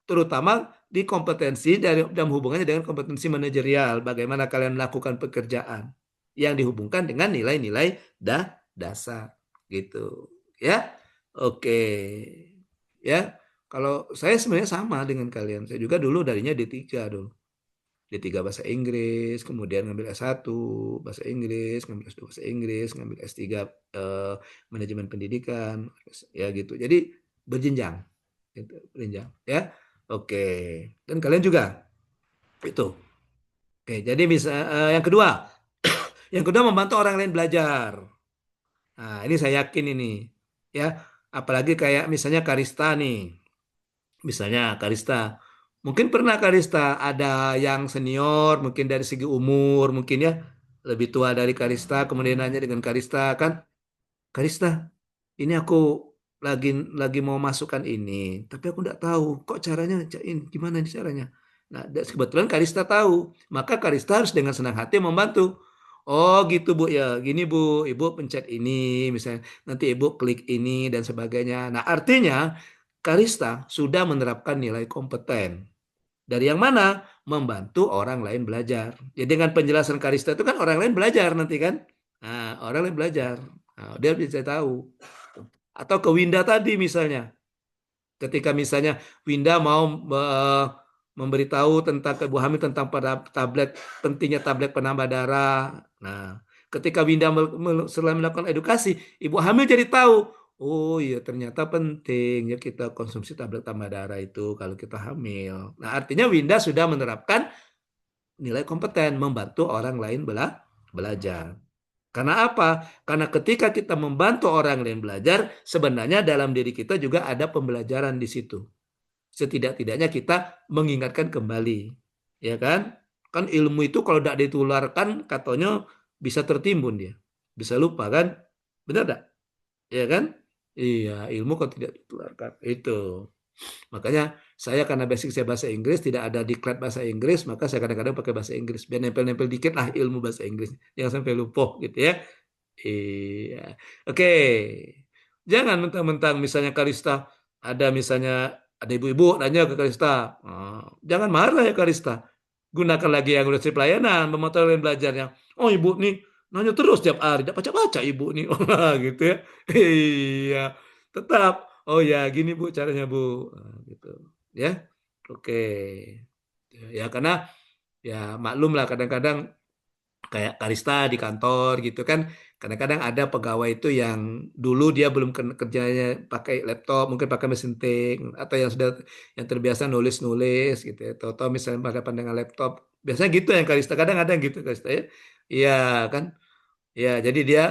[SPEAKER 1] Terutama di kompetensi dalam hubungannya dengan kompetensi manajerial. Bagaimana kalian melakukan pekerjaan yang dihubungkan dengan nilai-nilai dasar. Gitu, ya. Oke, ya. Kalau saya sebenarnya sama dengan kalian. Saya juga dulu darinya D3 dulu. D3 bahasa Inggris, kemudian ngambil S1 bahasa Inggris, ngambil S2 bahasa Inggris, ngambil S3 manajemen pendidikan, ya gitu. Jadi berjenjang, gitu, berjenjang, ya. Oke, dan kalian juga itu. Oke, jadi bisa yang kedua, yang kedua membantu orang lain belajar. Nah, ini saya yakin ini, ya. Apalagi kayak misalnya Karista nih, misalnya Karista. Mungkin pernah Karista ada yang senior, mungkin dari segi umur, mungkin ya lebih tua dari Karista, kemudian nanya dengan Karista kan, Karista, ini aku lagi mau masukkan ini, tapi aku nggak tahu kok caranya, gimana nih caranya. Nah, kebetulan Karista tahu, maka Karista harus dengan senang hati membantu. Oh gitu Bu ya, gini Bu, Ibu pencet ini, misalnya nanti Ibu klik ini dan sebagainya. Nah artinya Karista sudah menerapkan nilai kompeten. Dari yang mana? Membantu orang lain belajar. Jadi dengan penjelasan Karista itu kan orang lain belajar nanti kan. Nah, orang lain belajar. Nah, dia bisa tahu. Atau ke Winda tadi misalnya. Ketika misalnya Winda mau memberitahu tentang ke Ibu Hamil tentang tablet, pentingnya tablet penambah darah. Nah, ketika Winda setelah melakukan edukasi, Ibu Hamil jadi tahu, oh iya ternyata penting ya kita konsumsi tablet tambah darah itu kalau kita hamil. Nah, artinya Winda sudah menerapkan nilai kompeten membantu orang lain belajar. Karena apa? Karena ketika kita membantu orang lain belajar, sebenarnya dalam diri kita juga ada pembelajaran di situ. Setidak-tidaknya kita mengingatkan kembali, ya kan? Kan ilmu itu kalau tidak ditularkan, katanya bisa tertimbun dia, bisa lupa kan? Benar tidak? Ya kan? Iya, ilmu kalau tidak ditularkan itu. Makanya saya karena basic saya bahasa Inggris, tidak ada diklat bahasa Inggris, maka saya kadang-kadang pakai bahasa Inggris biar nempel-nempel dikit lah ilmu bahasa Inggris, jangan sampai lupa gitu ya. Iya, oke. Jangan mentang-mentang misalnya Karista ada misalnya ada ibu-ibu nanya ke Karista, jangan marah ya Karista. gunakan lagi yang udah pelayanan, memotong belajarnya. Oh ibu nih nanya terus tiap hari, tidak baca-baca ibu nih, gitu ya. Iya, tetap. Oh ya, gini bu caranya bu, gitu. Ya, oke. Ya karena ya maklum lah kadang-kadang kayak Karista di kantor gitu kan, kadang-kadang ada pegawai itu yang dulu dia belum kerjanya pakai laptop, mungkin pakai mesin tik, atau yang sudah yang terbiasa nulis-nulis gitu ya, tahu-tahu misalnya pada pandangan laptop, biasanya gitu yang Karista, kadang ada yang gitu Karista ya, iya kan, ya jadi dia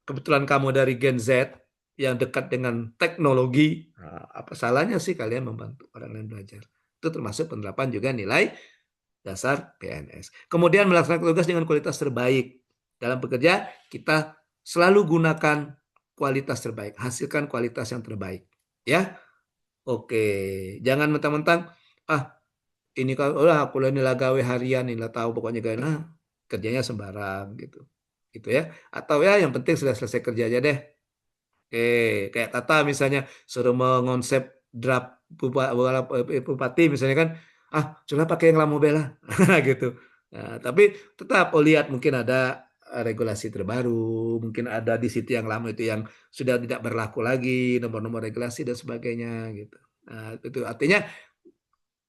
[SPEAKER 1] kebetulan kamu dari Gen Z yang dekat dengan teknologi, nah, apa salahnya sih kalian membantu orang lain belajar? Itu termasuk penerapan juga nilai dasar PNS. Kemudian melaksanakan tugas dengan kualitas terbaik. Dalam bekerja, kita selalu gunakan kualitas terbaik. Hasilkan kualitas yang terbaik. Ya, oke. Jangan mentang-mentang, ini kalau aku nilai gawe harian, nilai tahu pokoknya gawe, kerjanya sembarang gitu. Gitu ya. Atau ya yang penting sudah selesai kerja aja deh. Kayak Tata misalnya suruh mengonsep draft bupati misalnya kan, sudah pakai yang lama bela gitu. Nah, tapi tetap lihat mungkin ada regulasi terbaru, mungkin ada di situ yang lama itu yang sudah tidak berlaku lagi, nomor-nomor regulasi dan sebagainya gitu. Nah, itu artinya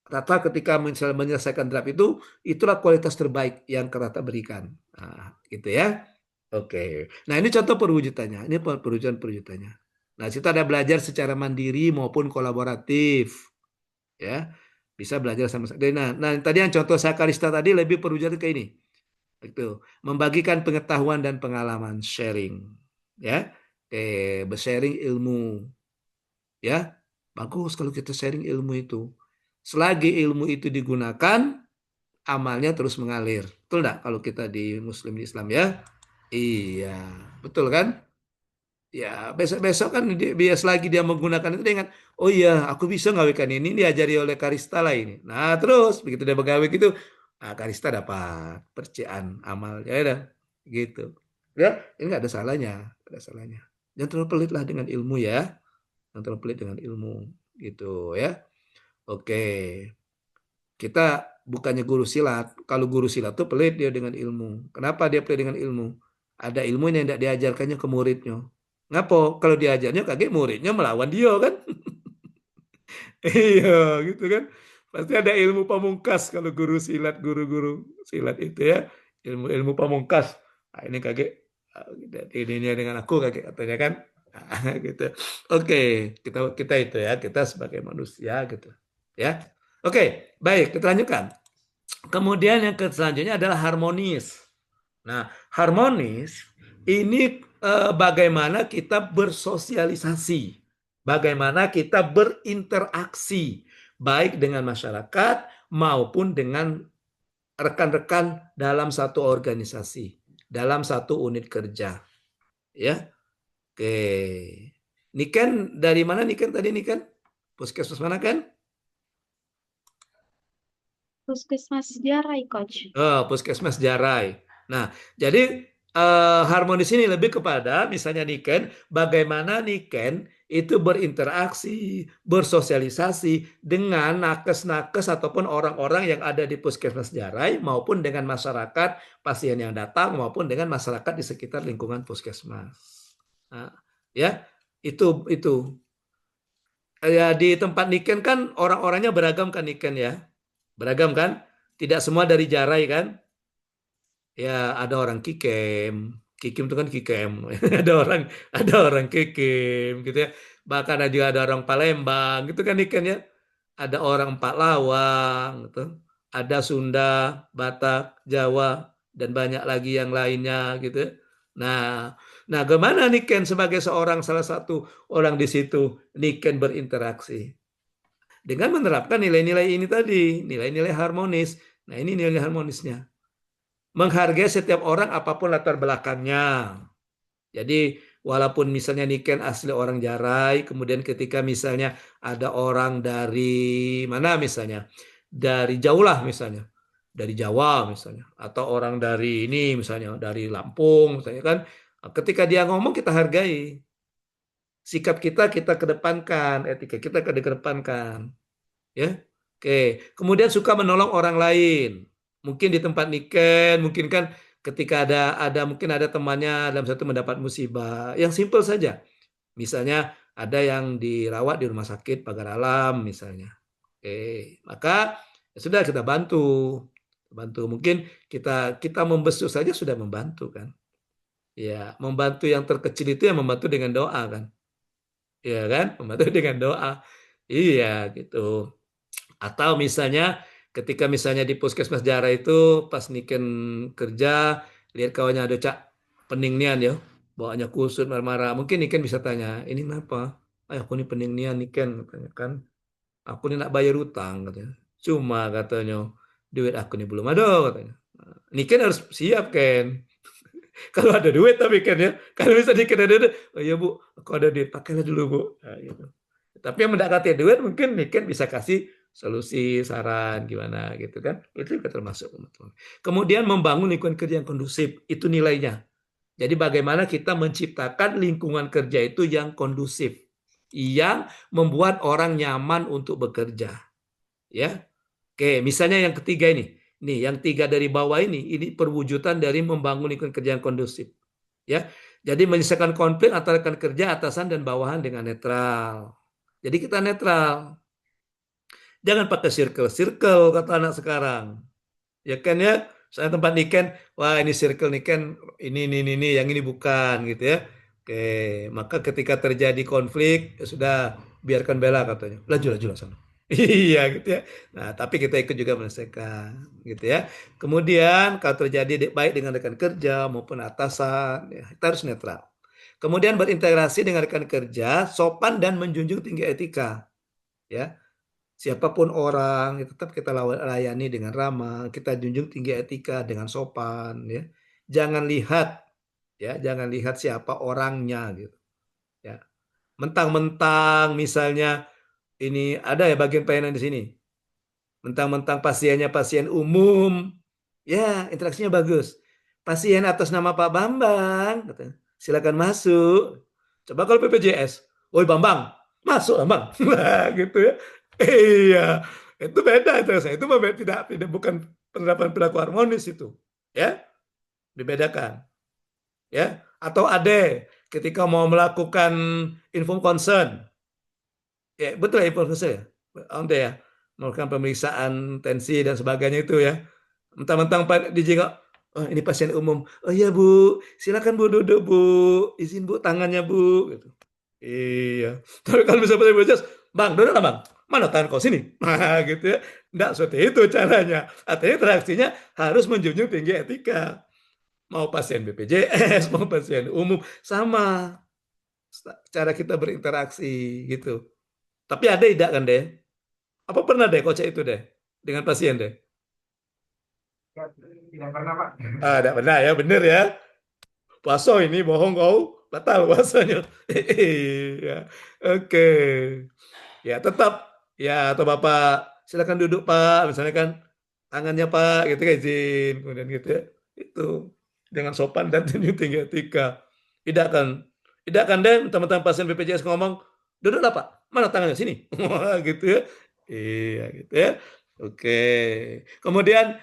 [SPEAKER 1] Tata ketika menyelesaikan draft itu, itulah kualitas terbaik yang Tata berikan. Nah, gitu ya. Oke. Nah, ini contoh perwujudannya. Ini perwujudannya. Nah, kita ada belajar secara mandiri maupun kolaboratif. Ya. Bisa belajar sama-sama. Nah, tadi yang contoh saya Karista tadi lebih perwujudan ke ini. Itu, membagikan pengetahuan dan pengalaman, sharing. Ya. Bersharing ilmu. Ya. Bagus kalau kita sharing ilmu itu. Selagi ilmu itu digunakan, amalnya terus mengalir. Betul enggak kalau kita di Muslim di Islam ya? Iya, betul kan? Ya, besok-besok kan bias lagi dia menggunakan itu, dia ingat, oh iya, aku bisa ngawikan ini diajari oleh Karista lah ini. Nah, terus begitu dia begawe gitu, Karista dapat percikan amal ya udah gitu. Ya, ini nggak ada salahnya, nggak ada salahnya. Jangan terlalu pelit lah dengan ilmu ya. Jangan terlalu pelit dengan ilmu gitu ya. Oke. Kita bukannya guru silat. Kalau guru silat tuh pelit dia dengan ilmu. Kenapa dia pelit dengan ilmu? Ada ilmu yang tidak diajarkannya ke muridnya. Ngapa? Kalau diajarnya kaget muridnya melawan dia kan? Iya, gitu kan? Pasti ada ilmu pamungkas kalau guru silat, guru-guru silat itu ya. Ilmu-ilmu pamungkas. Nah, ini kaget ini dengan aku kaget katanya kan. Gitu. Oke, kita itu ya, kita sebagai manusia gitu. Ya. Oke, baik, kita lanjutkan. Kemudian yang selanjutnya adalah harmonis. Nah, harmonis ini bagaimana kita bersosialisasi, bagaimana kita berinteraksi, baik dengan masyarakat maupun dengan rekan-rekan dalam satu organisasi, dalam satu unit kerja. Ya, oke. Niken dari mana Niken tadi Niken? Puskesmas mana kan?
[SPEAKER 9] Puskesmas Jarai, Coach.
[SPEAKER 1] Puskesmas Jarai. Nah, jadi harmonis ini lebih kepada misalnya Niken, bagaimana Niken itu berinteraksi, bersosialisasi dengan nakes-nakes ataupun orang-orang yang ada di Puskesmas Jarai maupun dengan masyarakat pasien yang datang maupun dengan masyarakat di sekitar lingkungan Puskesmas. Nah, ya, itu. Ya di tempat Niken kan orang-orangnya beragam kan Niken ya. Beragam kan? Tidak semua dari Jarai kan? Ya ada orang Kikem itu kan Kikem. ada orang Kikem gitu ya. Bahkan ada orang Palembang gitu kan Niken ya. Ada orang Empat Lawang gitu. Ada Sunda, Batak, Jawa dan banyak lagi yang lainnya gitu ya. Nah, gimana Niken sebagai salah satu orang di situ Niken berinteraksi dengan menerapkan nilai-nilai ini tadi, nilai-nilai harmonis. Nah, ini nilai harmonisnya. Menghargai setiap orang apapun latar belakangnya. Jadi, walaupun misalnya Niken asli orang Jarai, kemudian ketika misalnya ada orang dari mana misalnya, dari jauh lah misalnya, dari Jawa misalnya, atau orang dari ini misalnya, dari Lampung misalnya kan, ketika dia ngomong kita hargai. Sikap kita kedepankan, etika kita kedepankan. Ya. Oke, kemudian suka menolong orang lain. Mungkin di tempat niken, mungkin kan ketika mungkin ada temannya dalam satu mendapat musibah, yang simpel saja. Misalnya ada yang dirawat di rumah sakit pagar alam misalnya. Oke, maka ya sudah kita bantu. Mungkin kita membesuk saja sudah membantu kan. Ya, membantu yang terkecil itu yang membantu dengan doa kan. Iya kan? Membantu dengan doa. Iya gitu. Atau misalnya ketika misalnya di puskesmas Jara itu pas niken kerja lihat kawannya ada cak pening nian ya, bawaannya kusut marah-marah. Mungkin niken bisa tanya, ini kenapa? Aku ini pening nian niken katanya kan. Aku ini nak bayar utang katanya. Cuma katanya duit aku ini belum ada katanya. Niken harus siap kan. Kalau ada duit tapi kan ya. Kalau bisa niken ada duit, oh iya Bu, aku ada duit, pakailah dulu Bu. Nah, gitu. Tapi yang mendekati duit mungkin niken bisa kasih solusi, saran gimana gitu kan. Itu juga termasuk. Kemudian membangun lingkungan kerja yang kondusif, itu nilainya. Jadi bagaimana kita menciptakan lingkungan kerja itu yang kondusif, yang membuat orang nyaman untuk bekerja. Ya. Oke, misalnya yang ketiga ini. Nih, yang 3 dari bawah ini perwujudan dari membangun lingkungan kerja yang kondusif. Ya. Jadi menyelesaikan konflik antara rekan kerja atasan dan bawahan dengan netral. Jadi kita netral. Jangan pakai circle kata anak sekarang. Ya kan ya, saya tempat niken, wah ini circle niken, ini, yang ini bukan gitu ya. Oke, maka ketika terjadi konflik, ya sudah biarkan bela katanya. Laju sana. Iya gitu ya. Nah, tapi kita ikut juga menyelesaikan gitu ya. Kemudian kalau terjadi baik dengan rekan kerja maupun atasan, ya, kita harus netral. Kemudian berintegrasi dengan rekan kerja, sopan dan menjunjung tinggi etika. Ya. Siapapun orang, tetap kita layani dengan ramah, kita junjung tinggi etika dengan sopan, ya. Jangan lihat siapa orangnya gitu. Ya. Mentang-mentang misalnya ini ada ya bagian pelayanan di sini. Mentang-mentang pasiennya pasien umum, ya interaksinya bagus. Pasien atas nama Pak Bambang, silakan masuk. Coba kalau BPJS, woi Bambang, masuk Bambang, gitu ya. Iya, itu beda itu saya. Itu tidak bukan penerapan perilaku harmonis itu, ya dibedakan, ya. Atau ade ketika mau melakukan inform consent, ya betul ya inform consent ya, ya melakukan pemeriksaan tensi dan sebagainya itu ya. Mentang-mentang Pak dijengok, oh ini pasien umum, oh iya Bu, silakan Bu duduk Bu, izin Bu tangannya Bu, gitu. Iya, tapi kalau misalnya BPJS, Bang duduk lah Bang. Mana tangan kau sini? Nah, gitu ya. Enggak seperti itu caranya. Artinya interaksinya harus menjunjung tinggi etika. Mau pasien BPJS, mau pasien umum, sama cara kita berinteraksi gitu. Tapi ada tidak kan deh? Apa pernah deh kocek itu deh dengan pasien deh?
[SPEAKER 4] Ya, tidak pernah Pak.
[SPEAKER 1] Tidak pernah ya, bener ya. Puasa ini bohong kau, batal puasanya. Iya, oke. Ya tetap. Ya, atau Bapak silakan duduk Pak, misalnya kan tangannya Pak, gitu kan izin, kemudian gitu ya. Itu dengan sopan dan tunjuk tinggi etika. Tidak kan deh, teman-teman pasien BPJS ngomong, duduklah Pak, mana tangannya sini, gitu ya. Iya, gitu ya. Oke. Kemudian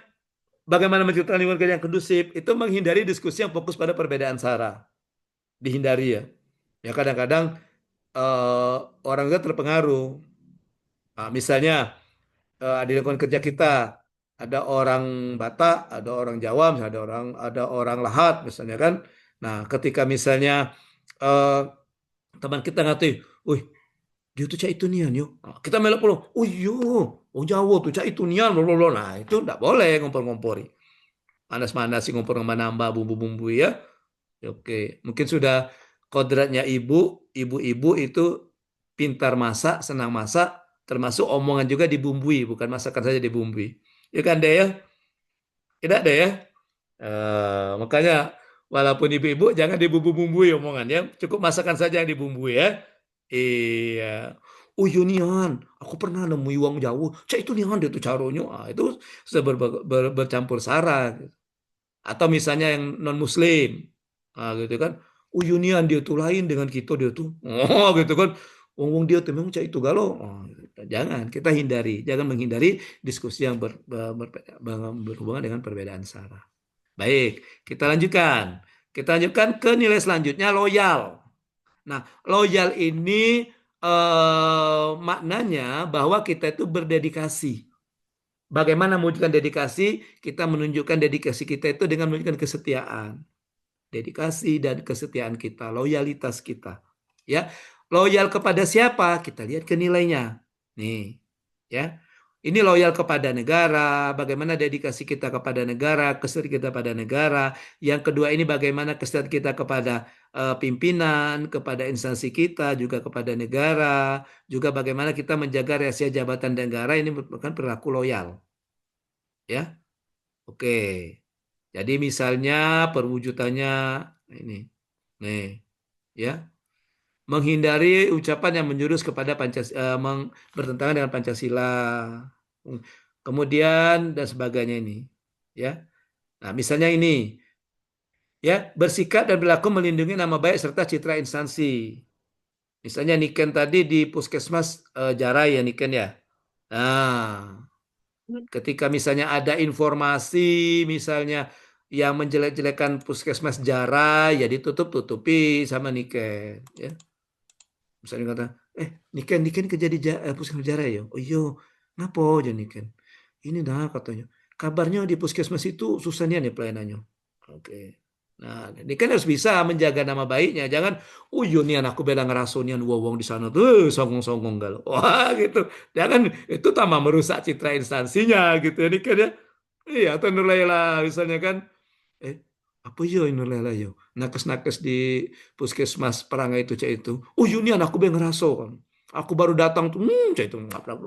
[SPEAKER 1] bagaimana menciptakan lingkungan kerja yang kondusif? Itu menghindari diskusi yang fokus pada perbedaan sara. Dihindari ya. Ya kadang-kadang orang itu terpengaruh. Nah, misalnya di lingkungan kerja kita ada orang Batak, ada orang Jawa, misalnya ada orang Lahat misalnya kan. Nah, ketika misalnya teman kita ngatain, "Wih, dia tuh cak itu nian yo." Nah, kita melok pulang, "Oh iya, oh Jawa tuh cak itu nian." Blablabla. Nah, itu enggak boleh ngompor-ngompori. Manas-manasi ngompor nambah bumbu-bumbu ya. Oke, mungkin sudah kodratnya ibu-ibu itu pintar masak, senang masak, termasuk omongan juga dibumbui, bukan masakan saja dibumbui. Ya kan deh ya? Tidak deh ya? Makanya walaupun ibu-ibu jangan dibumbu-bumbui omongannya, cukup masakan saja yang dibumbui ya. Iya. Oh iya nian, aku pernah nemu uang Jawa, cak itu nian dia tuh caronya, itu sudah bercampur sara. Atau misalnya yang non Muslim, gitu kan, oh unian dia tuh lain dengan kita dia tuh, oh gitu kan, wong dia tuh memang cak itu galau, Jangan, kita hindari, jangan menghindari diskusi yang berhubungan dengan perbedaan sara. Baik, kita lanjutkan. Kita lanjutkan ke nilai selanjutnya, loyal. Nah, loyal ini maknanya bahwa kita itu berdedikasi. Bagaimana mewujudkan dedikasi? Kita menunjukkan dedikasi kita itu dengan menunjukkan kesetiaan. Dedikasi dan kesetiaan kita, loyalitas kita. Ya, loyal kepada siapa? Kita lihat ke nilainya. Nih, ya. Ini loyal kepada negara, bagaimana dedikasi kita kepada negara, kesetiaan kita pada negara. Yang kedua ini bagaimana kesetiaan kita kepada pimpinan, kepada instansi kita, juga kepada negara, juga bagaimana kita menjaga rahasia jabatan negara, ini merupakan perilaku loyal. Ya. Oke. Jadi misalnya perwujudannya ini. Nih, ya. Menghindari ucapan yang menjurus kepada bertentangan dengan Pancasila. Kemudian dan sebagainya ini, ya. Nah, misalnya ini, ya, bersikap dan berlaku melindungi nama baik serta citra instansi. Misalnya Niken tadi di Puskesmas Jarai ya Niken ya. Nah, ketika misalnya ada informasi misalnya yang menjelek-jelekan Puskesmas Jarai ya ditutup-tutupi sama Niken, ya. Misalnya kata, Niken kerja di Puskesmas Jarai ya. Oh iya, ngapa aja Niken? Ini dah katanya. Kabarnya di Puskesmas itu susah nih pelayanannya. Oke. Nah, Niken harus bisa menjaga nama baiknya. Jangan, oh iya nih anakku bela ngerasonian wong di sana tuh songong-songong galau. Wah gitu. Jangan, itu tambah merusak citra instansinya gitu ya Niken ya. Iya, atau Nurlaila misalnya kan, apa yo Nurlaila yo? Nakes-nakes di Puskesmas Perangai itu cek itu. Oh ini anakku ben ngeraso kan. Aku baru datang tuh, cek itu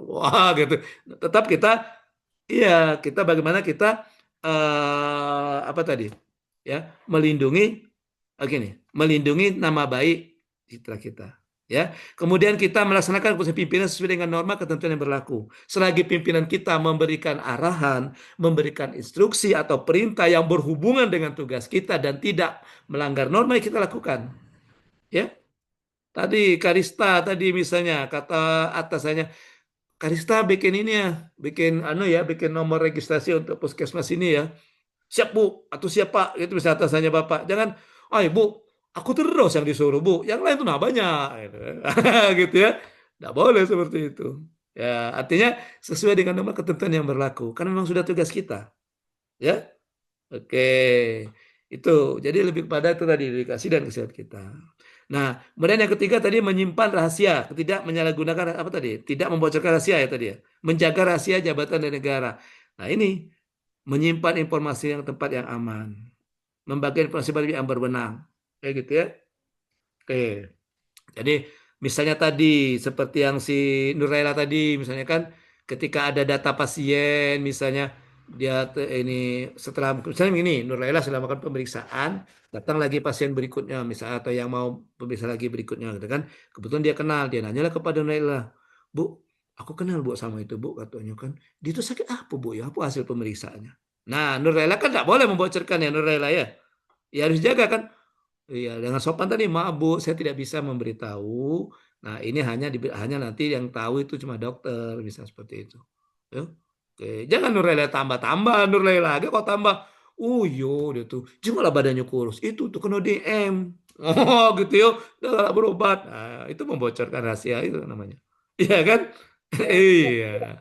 [SPEAKER 1] wah gitu. Tetap kita, iya kita bagaimana kita apa tadi? Ya melindungi, melindungi nama baik citra kita. Ya, kemudian kita melaksanakan fungsi pimpinan sesuai dengan norma ketentuan yang berlaku. Selagi pimpinan kita memberikan arahan, memberikan instruksi atau perintah yang berhubungan dengan tugas kita dan tidak melanggar norma yang kita lakukan. Ya, tadi Karista tadi misalnya kata atasannya, Karista bikin ini ya, bikin bikin nomor registrasi untuk puskesmas ini ya. Siap Bu, atau siapa? Itu bisa atasannya Bapak. Jangan, Bu, aku terus yang disuruh Bu, yang lain tuh nah banyak, gitu ya. Nggak boleh seperti itu. Ya, artinya sesuai dengan norma ketentuan yang berlaku. Karena memang sudah tugas kita. Ya, oke. Itu, jadi lebih kepada itu tadi, dedikasi dan kesehatan kita. Nah, kemudian yang ketiga tadi menyimpan rahasia, tidak menyalahgunakan apa tadi? Tidak membocorkan rahasia ya tadi ya. Menjaga rahasia jabatan dan negara. Nah, ini menyimpan informasi yang tempat yang aman, membagikan informasi yang berwenang, kayak gitu ya. Oke, jadi misalnya tadi seperti yang si Nuraila tadi, misalnya kan ketika ada data pasien, misalnya dia ini setelah misalnya ini Nuraila sudah melakukan pemeriksaan, datang lagi pasien berikutnya misalnya atau yang mau pemeriksaan lagi berikutnya, gitu kan? Kebetulan dia kenal, dia nanyalah kepada Nuraila, Bu, aku kenal Bu sama itu Bu, katanya kan. Dia itu sakit apa Bu ya? Apa hasil pemeriksaannya? Nah, Nuraila kan tidak boleh membocorkan ya Nuraila ya. Ya harus jaga kan. Iya, dengan sopan tadi, maaf Bu, saya tidak bisa memberitahu. Nah, ini hanya nanti yang tahu itu cuma dokter, bisa seperti itu. Ya. Oke, jangan Nuraila tambah-tambah Nuraila lagi kok tambah. Oh yo, dia tuh malah badannya kurus. Itu tuh kena DM. Oh, gitu yo. Udah berobat. Nah, itu membocorkan rahasia itu namanya. Iya kan? Iya.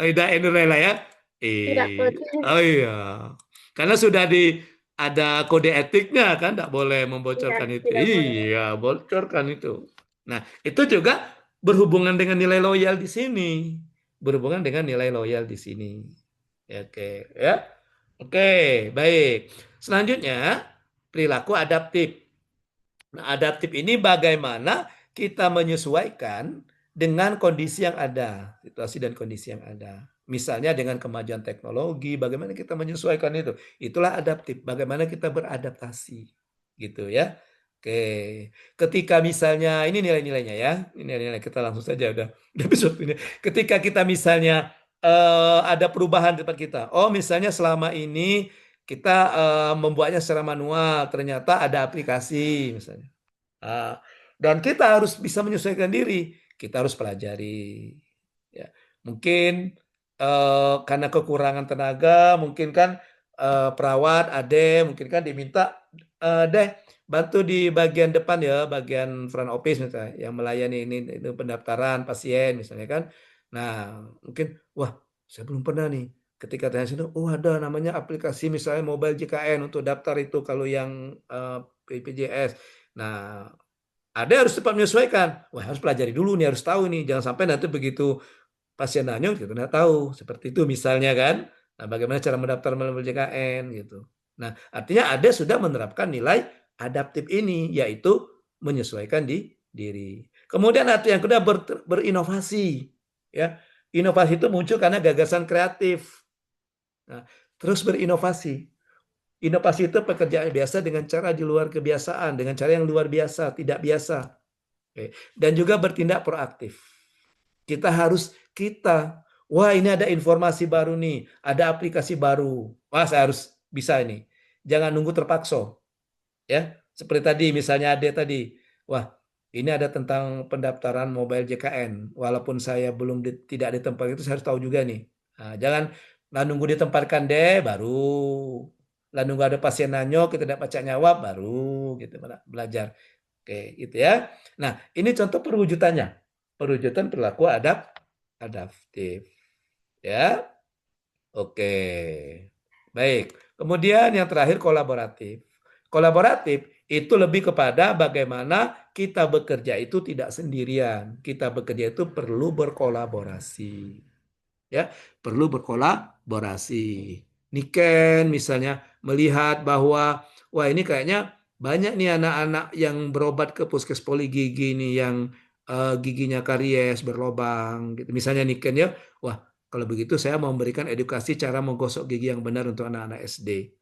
[SPEAKER 1] Tidak Nuraila ya? Oh iya. Karena sudah ada kode etiknya kan, tidak boleh membocorkan itu. Iya, bocorkan itu. Nah, itu juga berhubungan dengan nilai loyal di sini. Berhubungan dengan nilai loyal di sini. Oke, ya. Oke, baik. Selanjutnya, perilaku adaptif. Nah, adaptif ini bagaimana kita menyesuaikan dengan kondisi yang ada, situasi dan kondisi yang ada. Misalnya dengan kemajuan teknologi, bagaimana kita menyesuaikan itu. Itulah adaptif, bagaimana kita beradaptasi. Gitu ya. Oke. Ketika misalnya, ini nilai-nilainya ya. Ini nilai-nilai, kita langsung saja udah besok ini. Ketika kita misalnya ada perubahan di tempat kita. Oh, misalnya selama ini kita membuatnya secara manual, ternyata ada aplikasi misalnya. Dan kita harus bisa menyesuaikan diri. Kita harus pelajari. Ya, mungkin karena kekurangan tenaga, mungkin kan perawat, ade, mungkin kan diminta deh bantu di bagian depan ya, bagian front office misalnya, yang melayani ini itu pendaftaran pasien misalnya kan. Nah, mungkin wah saya belum pernah nih. Ketika tanya sini, oh ada namanya aplikasi misalnya mobile JKN untuk daftar itu kalau yang BPJS. Nah, ada harus cepat menyesuaikan. Wah harus pelajari dulu nih, harus tahu nih. Jangan sampai nanti begitu pasien nanya kita nggak tahu seperti itu misalnya kan. Nah, bagaimana cara mendaftar melalui JKN gitu. Nah, artinya ada sudah menerapkan nilai adaptif ini, yaitu menyesuaikan di diri. Kemudian yang kedua berinovasi, ya. Inovasi itu muncul karena gagasan kreatif. Nah, terus berinovasi. Inovasi itu pekerjaan biasa dengan cara di luar kebiasaan, dengan cara yang luar biasa, tidak biasa. Oke. Dan juga bertindak proaktif. Wah ini ada informasi baru nih, ada aplikasi baru. Wah saya harus bisa ini. Jangan nunggu terpaksa. Ya, seperti tadi misalnya Ade tadi. Wah, ini ada tentang pendaftaran mobile JKN. Walaupun saya tidak di tempat itu, saya harus tahu juga nih. Nah, jangan nunggu ditempatkan deh, baru. Lah nunggu ada pasien nanyo, kita dapat baca nyawab, baru gitu belajar. Oke, gitu ya. Nah, ini contoh perwujudannya. Perwujudan perilaku adaptif. Ya. Oke. Baik. Kemudian yang terakhir kolaboratif. Kolaboratif itu lebih kepada bagaimana kita bekerja itu tidak sendirian. Kita bekerja itu perlu berkolaborasi. Ya, perlu berkolaborasi. Niken misalnya melihat bahwa wah ini kayaknya banyak nih anak-anak yang berobat ke puskes poligigi nih yang giginya karies berlobang gitu. Misalnya Niken ya, wah kalau begitu saya mau memberikan edukasi cara menggosok gigi yang benar untuk anak-anak SD.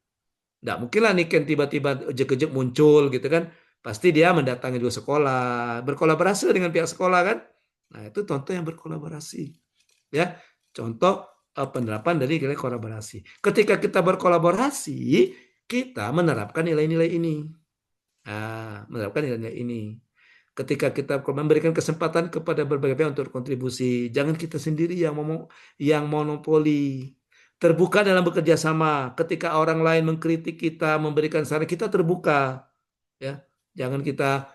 [SPEAKER 1] Nggak mungkin lah Niken tiba-tiba ejek-ejek muncul gitu kan. Pasti dia mendatangi dua sekolah, berkolaborasi dengan pihak sekolah kan. Nah itu contoh yang berkolaborasi. Ya, contoh penerapan dari nilai kolaborasi. Ketika kita berkolaborasi, kita menerapkan nilai-nilai ini. Nah, menerapkan nilai-nilai ini. Ketika kita memberikan kesempatan kepada berbagai pihak untuk kontribusi, jangan kita sendiri yang monopoli. Terbuka dalam bekerja sama. Ketika orang lain mengkritik kita, memberikan saran, kita terbuka. Ya, jangan kita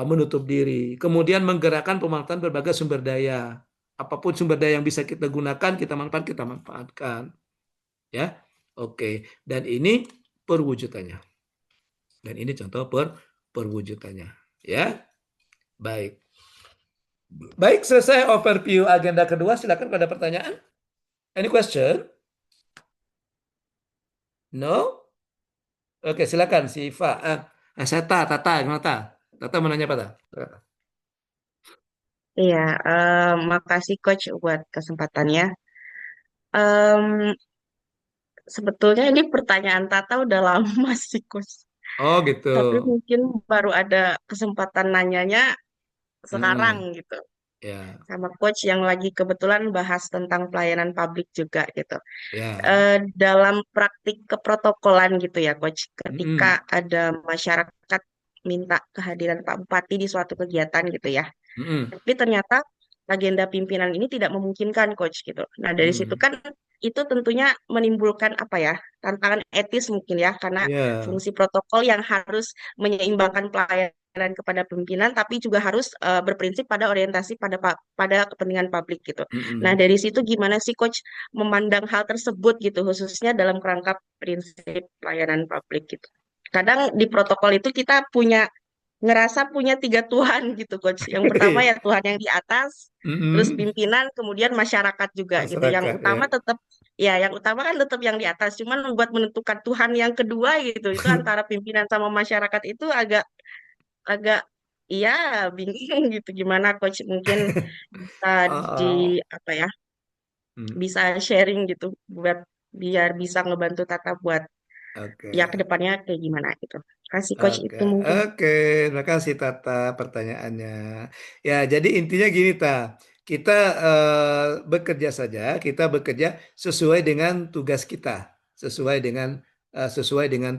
[SPEAKER 1] menutup diri. Kemudian menggerakkan pemanfaatan berbagai sumber daya. Apapun sumber daya yang bisa kita gunakan, kita manfaatkan. Ya, oke. Dan ini perwujudannya. Dan ini contoh perwujudannya. Ya, baik. Baik, selesai overview agenda kedua. Silakan pada pertanyaan. Any question? No? Oke, silakan si Iva. Saya Tata, gimana Tata? Tata mau nanya apa Tata?
[SPEAKER 10] Iya, makasih Coach buat kesempatannya. Sebetulnya ini pertanyaan Tata udah lama sih Coach.
[SPEAKER 1] Oh gitu.
[SPEAKER 10] Tapi mungkin baru ada kesempatan nanyanya sekarang gitu.
[SPEAKER 1] Ya.
[SPEAKER 10] Sama Coach yang lagi kebetulan bahas tentang pelayanan publik juga gitu.
[SPEAKER 1] Ya.
[SPEAKER 10] Dalam praktik keprotokolan gitu ya Coach, ketika ada masyarakat minta kehadiran Pak Bupati di suatu kegiatan gitu ya. Tapi ternyata agenda pimpinan ini tidak memungkinkan Coach gitu. Nah dari situ kan itu tentunya menimbulkan apa ya, tantangan etis mungkin ya, karena fungsi protokol yang harus menyeimbangkan pelayanan kepada pimpinan tapi juga harus berprinsip pada orientasi pada kepentingan publik gitu. Nah dari situ gimana sih Coach memandang hal tersebut gitu, khususnya dalam kerangka prinsip pelayanan publik gitu. Kadang di protokol itu kita ngerasa punya 3 Tuhan gitu Coach. Yang pertama ya Tuhan yang di atas, terus pimpinan, kemudian masyarakat juga gitu. Yang utama yang utama kan tetap yang di atas. Cuman buat menentukan Tuhan yang kedua gitu, itu antara pimpinan sama masyarakat itu agak iya bingung gitu. Gimana Coach mungkin bisa bisa sharing gitu buat biar bisa ngebantu Tata buat ya kedepannya kayak gimana gitu. Kasih Coach itu mungkin.
[SPEAKER 1] Oke, terima kasih Tata pertanyaannya. Ya, jadi intinya gini kita bekerja saja, kita bekerja sesuai dengan tugas kita, sesuai dengan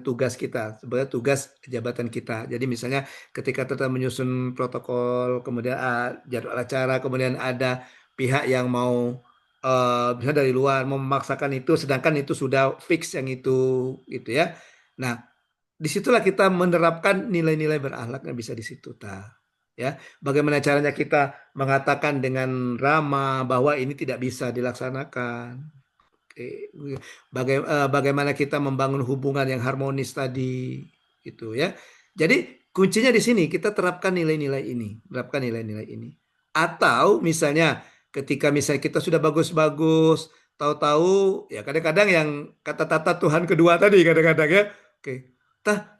[SPEAKER 1] tugas kita, sebagai tugas jabatan kita. Jadi misalnya ketika Tata menyusun protokol, kemudian jadwal acara, kemudian ada pihak yang mau misalnya dari luar mau memaksakan itu, sedangkan itu sudah fix yang itu gitu ya. Nah, disitulah kita menerapkan nilai-nilai berakhlak yang bisa di situ ya. Bagaimana caranya kita mengatakan dengan ramah bahwa ini tidak bisa dilaksanakan. Bagaimana kita membangun hubungan yang harmonis tadi gitu ya. Jadi kuncinya di sini kita terapkan nilai-nilai ini, Atau misalnya ketika misalnya kita sudah bagus-bagus, tahu-tahu ya kadang-kadang yang kata tata Tuhan kedua tadi kadang-kadang ya. Oke.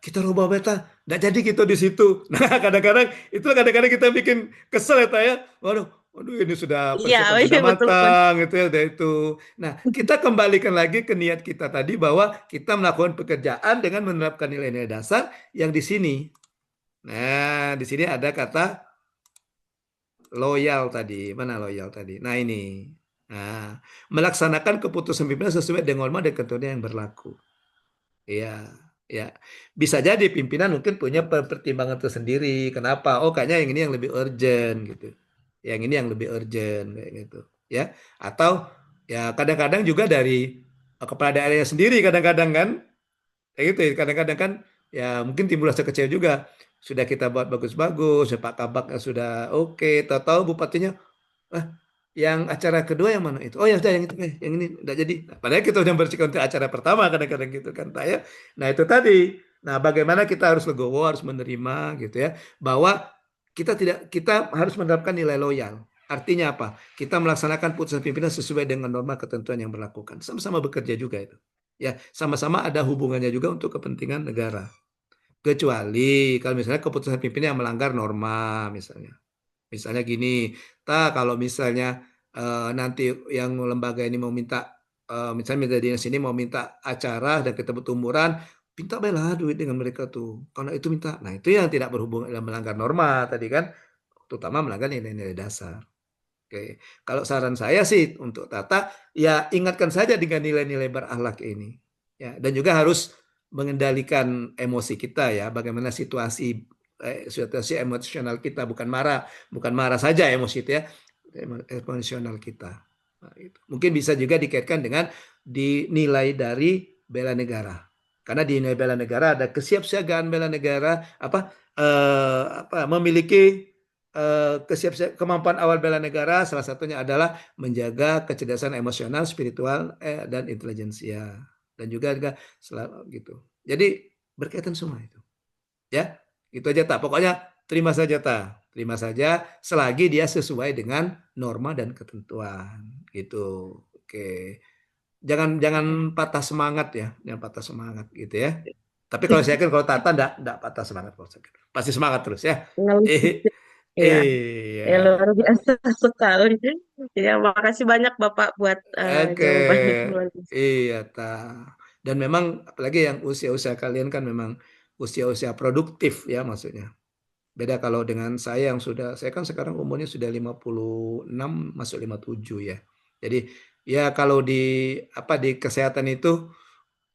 [SPEAKER 1] Kita rubah beta, nggak jadi gitu di situ. Nah kadang-kadang kita bikin kesel ya. Waduh ini sudah
[SPEAKER 10] Iya,
[SPEAKER 1] persiapan sudah
[SPEAKER 10] betul Coach.
[SPEAKER 1] matang gitu ya, udah itu. Nah kita kembalikan lagi ke niat kita tadi bahwa kita melakukan pekerjaan dengan menerapkan nilai-nilai dasar yang di sini. Nah di sini ada kata loyal tadi. Mana loyal tadi? Nah ini. Nah, melaksanakan keputusan pimpinan sesuai dengan norma dan ketentuan yang berlaku. Iya, ya. Bisa jadi pimpinan mungkin punya pertimbangan tersendiri. Kenapa? Oh, kayaknya yang ini yang lebih urgent gitu. Yang ini yang lebih urgent kayak gitu, ya. Atau ya kadang-kadang juga dari kepala daerahnya sendiri kadang-kadang kan. Kayak gitu ya. Kadang-kadang kan ya mungkin timbul rasa kecewa juga. Sudah kita buat bagus-bagus, ya Pak Kabaknya sudah oke, tahu-tahu bupatinya yang acara kedua yang mana itu? Oh ya sudah yang itu, yang ini enggak jadi. Nah, padahal kita udah bersihkan untuk acara pertama kadang-kadang gitu kan, Pak ya. Nah itu tadi. Nah bagaimana kita harus legowo, harus menerima gitu ya, bahwa kita harus menerapkan nilai loyal. Artinya apa? Kita melaksanakan putusan pimpinan sesuai dengan norma ketentuan yang berlakukan. Sama-sama bekerja juga itu. Ya, sama-sama ada hubungannya juga untuk kepentingan negara. Kecuali kalau misalnya keputusan pimpinan yang melanggar norma misalnya. Misalnya gini, kalau misalnya nanti yang lembaga ini mau minta, misalnya minta dinas ini mau minta acara dan kita bertumuran, minta bela duit dengan mereka tuh. Karena itu minta. Nah itu yang tidak berhubungan dengan melanggar norma tadi kan, terutama melanggar nilai-nilai dasar. Oke, kalau saran saya sih untuk Tata, ya ingatkan saja dengan nilai-nilai berakhlak ini. Ya, dan juga harus mengendalikan emosi kita ya, bagaimana situasi emosional kita, bukan marah saja emosi itu ya, emosional kita. Nah, itu. Mungkin bisa juga dikaitkan dengan dinilai dari bela negara. Karena di nilai bela negara ada kesiapsiagaan bela negara, memiliki kemampuan awal bela negara, salah satunya adalah menjaga kecerdasan emosional, spiritual, dan intelijensia, dan juga gitu. Jadi berkaitan semua itu, ya. Itu aja tak. Pokoknya terima saja selagi dia sesuai dengan norma dan ketentuan gitu. Oke. Jangan patah semangat ya, jangan patah semangat gitu ya. Tapi kalau saya yakin kalau Tata enggak patah semangat kalau saya yakin. Pasti semangat terus ya.
[SPEAKER 10] Iya,
[SPEAKER 1] Iya.
[SPEAKER 10] luar biasa sekali. Ya, makasih banyak Bapak buat
[SPEAKER 1] Oke.
[SPEAKER 10] jawabannya.
[SPEAKER 1] Iya, dan memang apalagi yang usia-usia kalian kan memang usia-usia produktif ya maksudnya. Beda kalau dengan saya kan sekarang umurnya sudah 56 masuk 57 ya. Jadi ya kalau di kesehatan itu,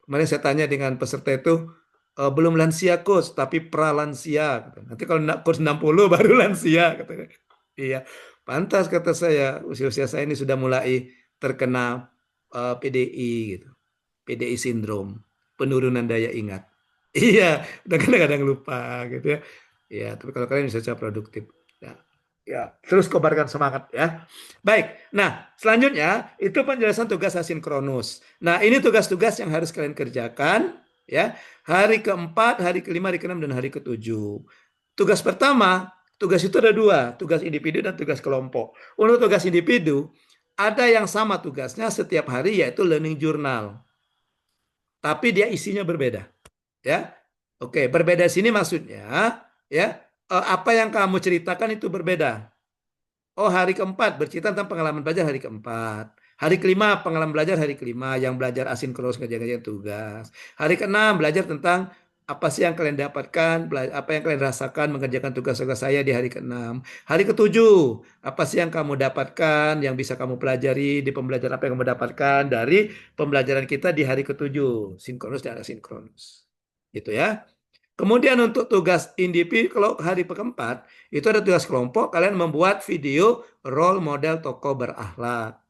[SPEAKER 1] kemarin saya tanya dengan peserta itu, belum lansia coach tapi pralansia. Nanti kalau coach 60 baru lansia katanya. Iya, pantas kata saya, usia-usia saya ini sudah mulai terkena PDI gitu. PDI sindrom, penurunan daya ingat. Iya, udah kadang-kadang lupa gitu ya. Ya, tapi kalau kalian bisa secara produktif. Ya, terus kobarkan semangat ya. Baik, nah selanjutnya itu penjelasan tugas asinkronus. Nah ini tugas-tugas yang harus kalian kerjakan ya. Hari keempat, hari kelima, hari keenam, dan hari ketujuh. Tugas pertama, tugas itu ada dua, tugas individu dan tugas kelompok. Untuk tugas individu, ada yang sama tugasnya setiap hari yaitu learning journal. Tapi dia isinya berbeda. Ya. Oke, berbeda sini maksudnya ya, apa yang kamu ceritakan itu berbeda. Oh, hari keempat bercerita tentang pengalaman belajar hari keempat. Hari kelima pengalaman belajar hari kelima yang belajar asinkronus ngerjain tugas. Hari keenam belajar tentang apa sih yang kalian dapatkan, apa yang kalian rasakan mengerjakan tugas-tugas saya di hari keenam. Hari ketujuh, apa sih yang kamu dapatkan, yang bisa kamu pelajari di pembelajaran apa yang kamu dapatkan dari pembelajaran kita di hari ketujuh, sinkronus dan asinkronus. Gitu ya. Kemudian untuk tugas individu, kalau hari keempat, itu ada tugas kelompok, kalian membuat video role model tokoh berakhlak.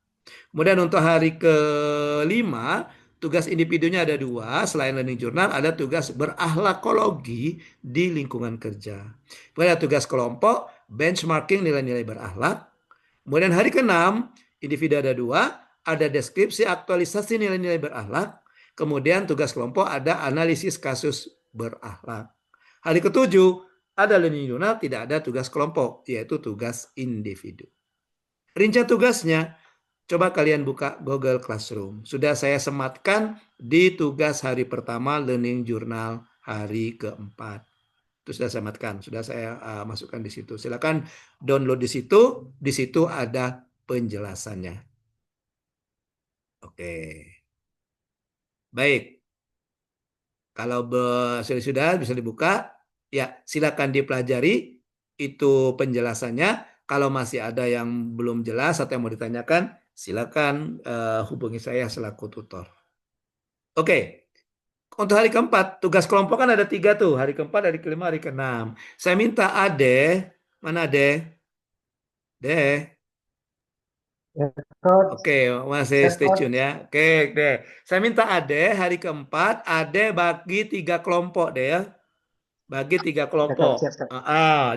[SPEAKER 1] Kemudian untuk hari kelima, tugas individunya ada dua, selain learning journal, ada tugas berakhlakologi di lingkungan kerja. Kemudian ada tugas kelompok, benchmarking nilai-nilai berakhlak. Kemudian hari keenam, individu ada dua, ada deskripsi aktualisasi nilai-nilai berakhlak. Kemudian tugas kelompok ada analisis kasus berakhlak. Hari ketujuh, ada learning journal, tidak ada tugas kelompok, yaitu tugas individu. Rincian tugasnya, coba kalian buka Google Classroom. Sudah saya sematkan di tugas hari pertama learning journal hari keempat. Itu sudah saya sematkan, sudah saya masukkan di situ. Silakan download di situ. Di situ ada penjelasannya. Oke. Baik. Kalau sudah bisa dibuka, ya silakan dipelajari. Itu penjelasannya. Kalau masih ada yang belum jelas atau yang mau ditanyakan, silakan hubungi saya selaku tutor. Oke. Untuk hari keempat, tugas kelompok kan ada 3 tuh. Hari keempat, hari kelima, hari keenam. Saya minta Ade, mana Ade? Deh.
[SPEAKER 4] Ya, Coach.
[SPEAKER 1] Oke, masih
[SPEAKER 4] Siap,
[SPEAKER 1] stay
[SPEAKER 4] Coach.
[SPEAKER 1] tune ya. Oke, deh. Saya minta Ade hari keempat, Ade bagi 3 kelompok deh ya. Bagi 3
[SPEAKER 4] Ya, Coach.
[SPEAKER 1] kelompok.
[SPEAKER 4] Siap, siap.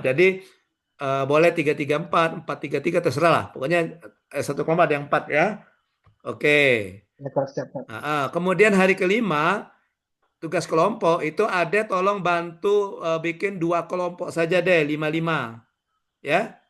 [SPEAKER 1] Jadi boleh 3-3-4, 4-3-3 terserah lah. Pokoknya satu kelompok ada yang 4 ya. Oke.
[SPEAKER 4] Ya, Coach. Siap, siap.
[SPEAKER 1] Kemudian hari kelima, tugas kelompok itu Ade tolong bantu bikin 2 kelompok saja deh, 5-5. Ya.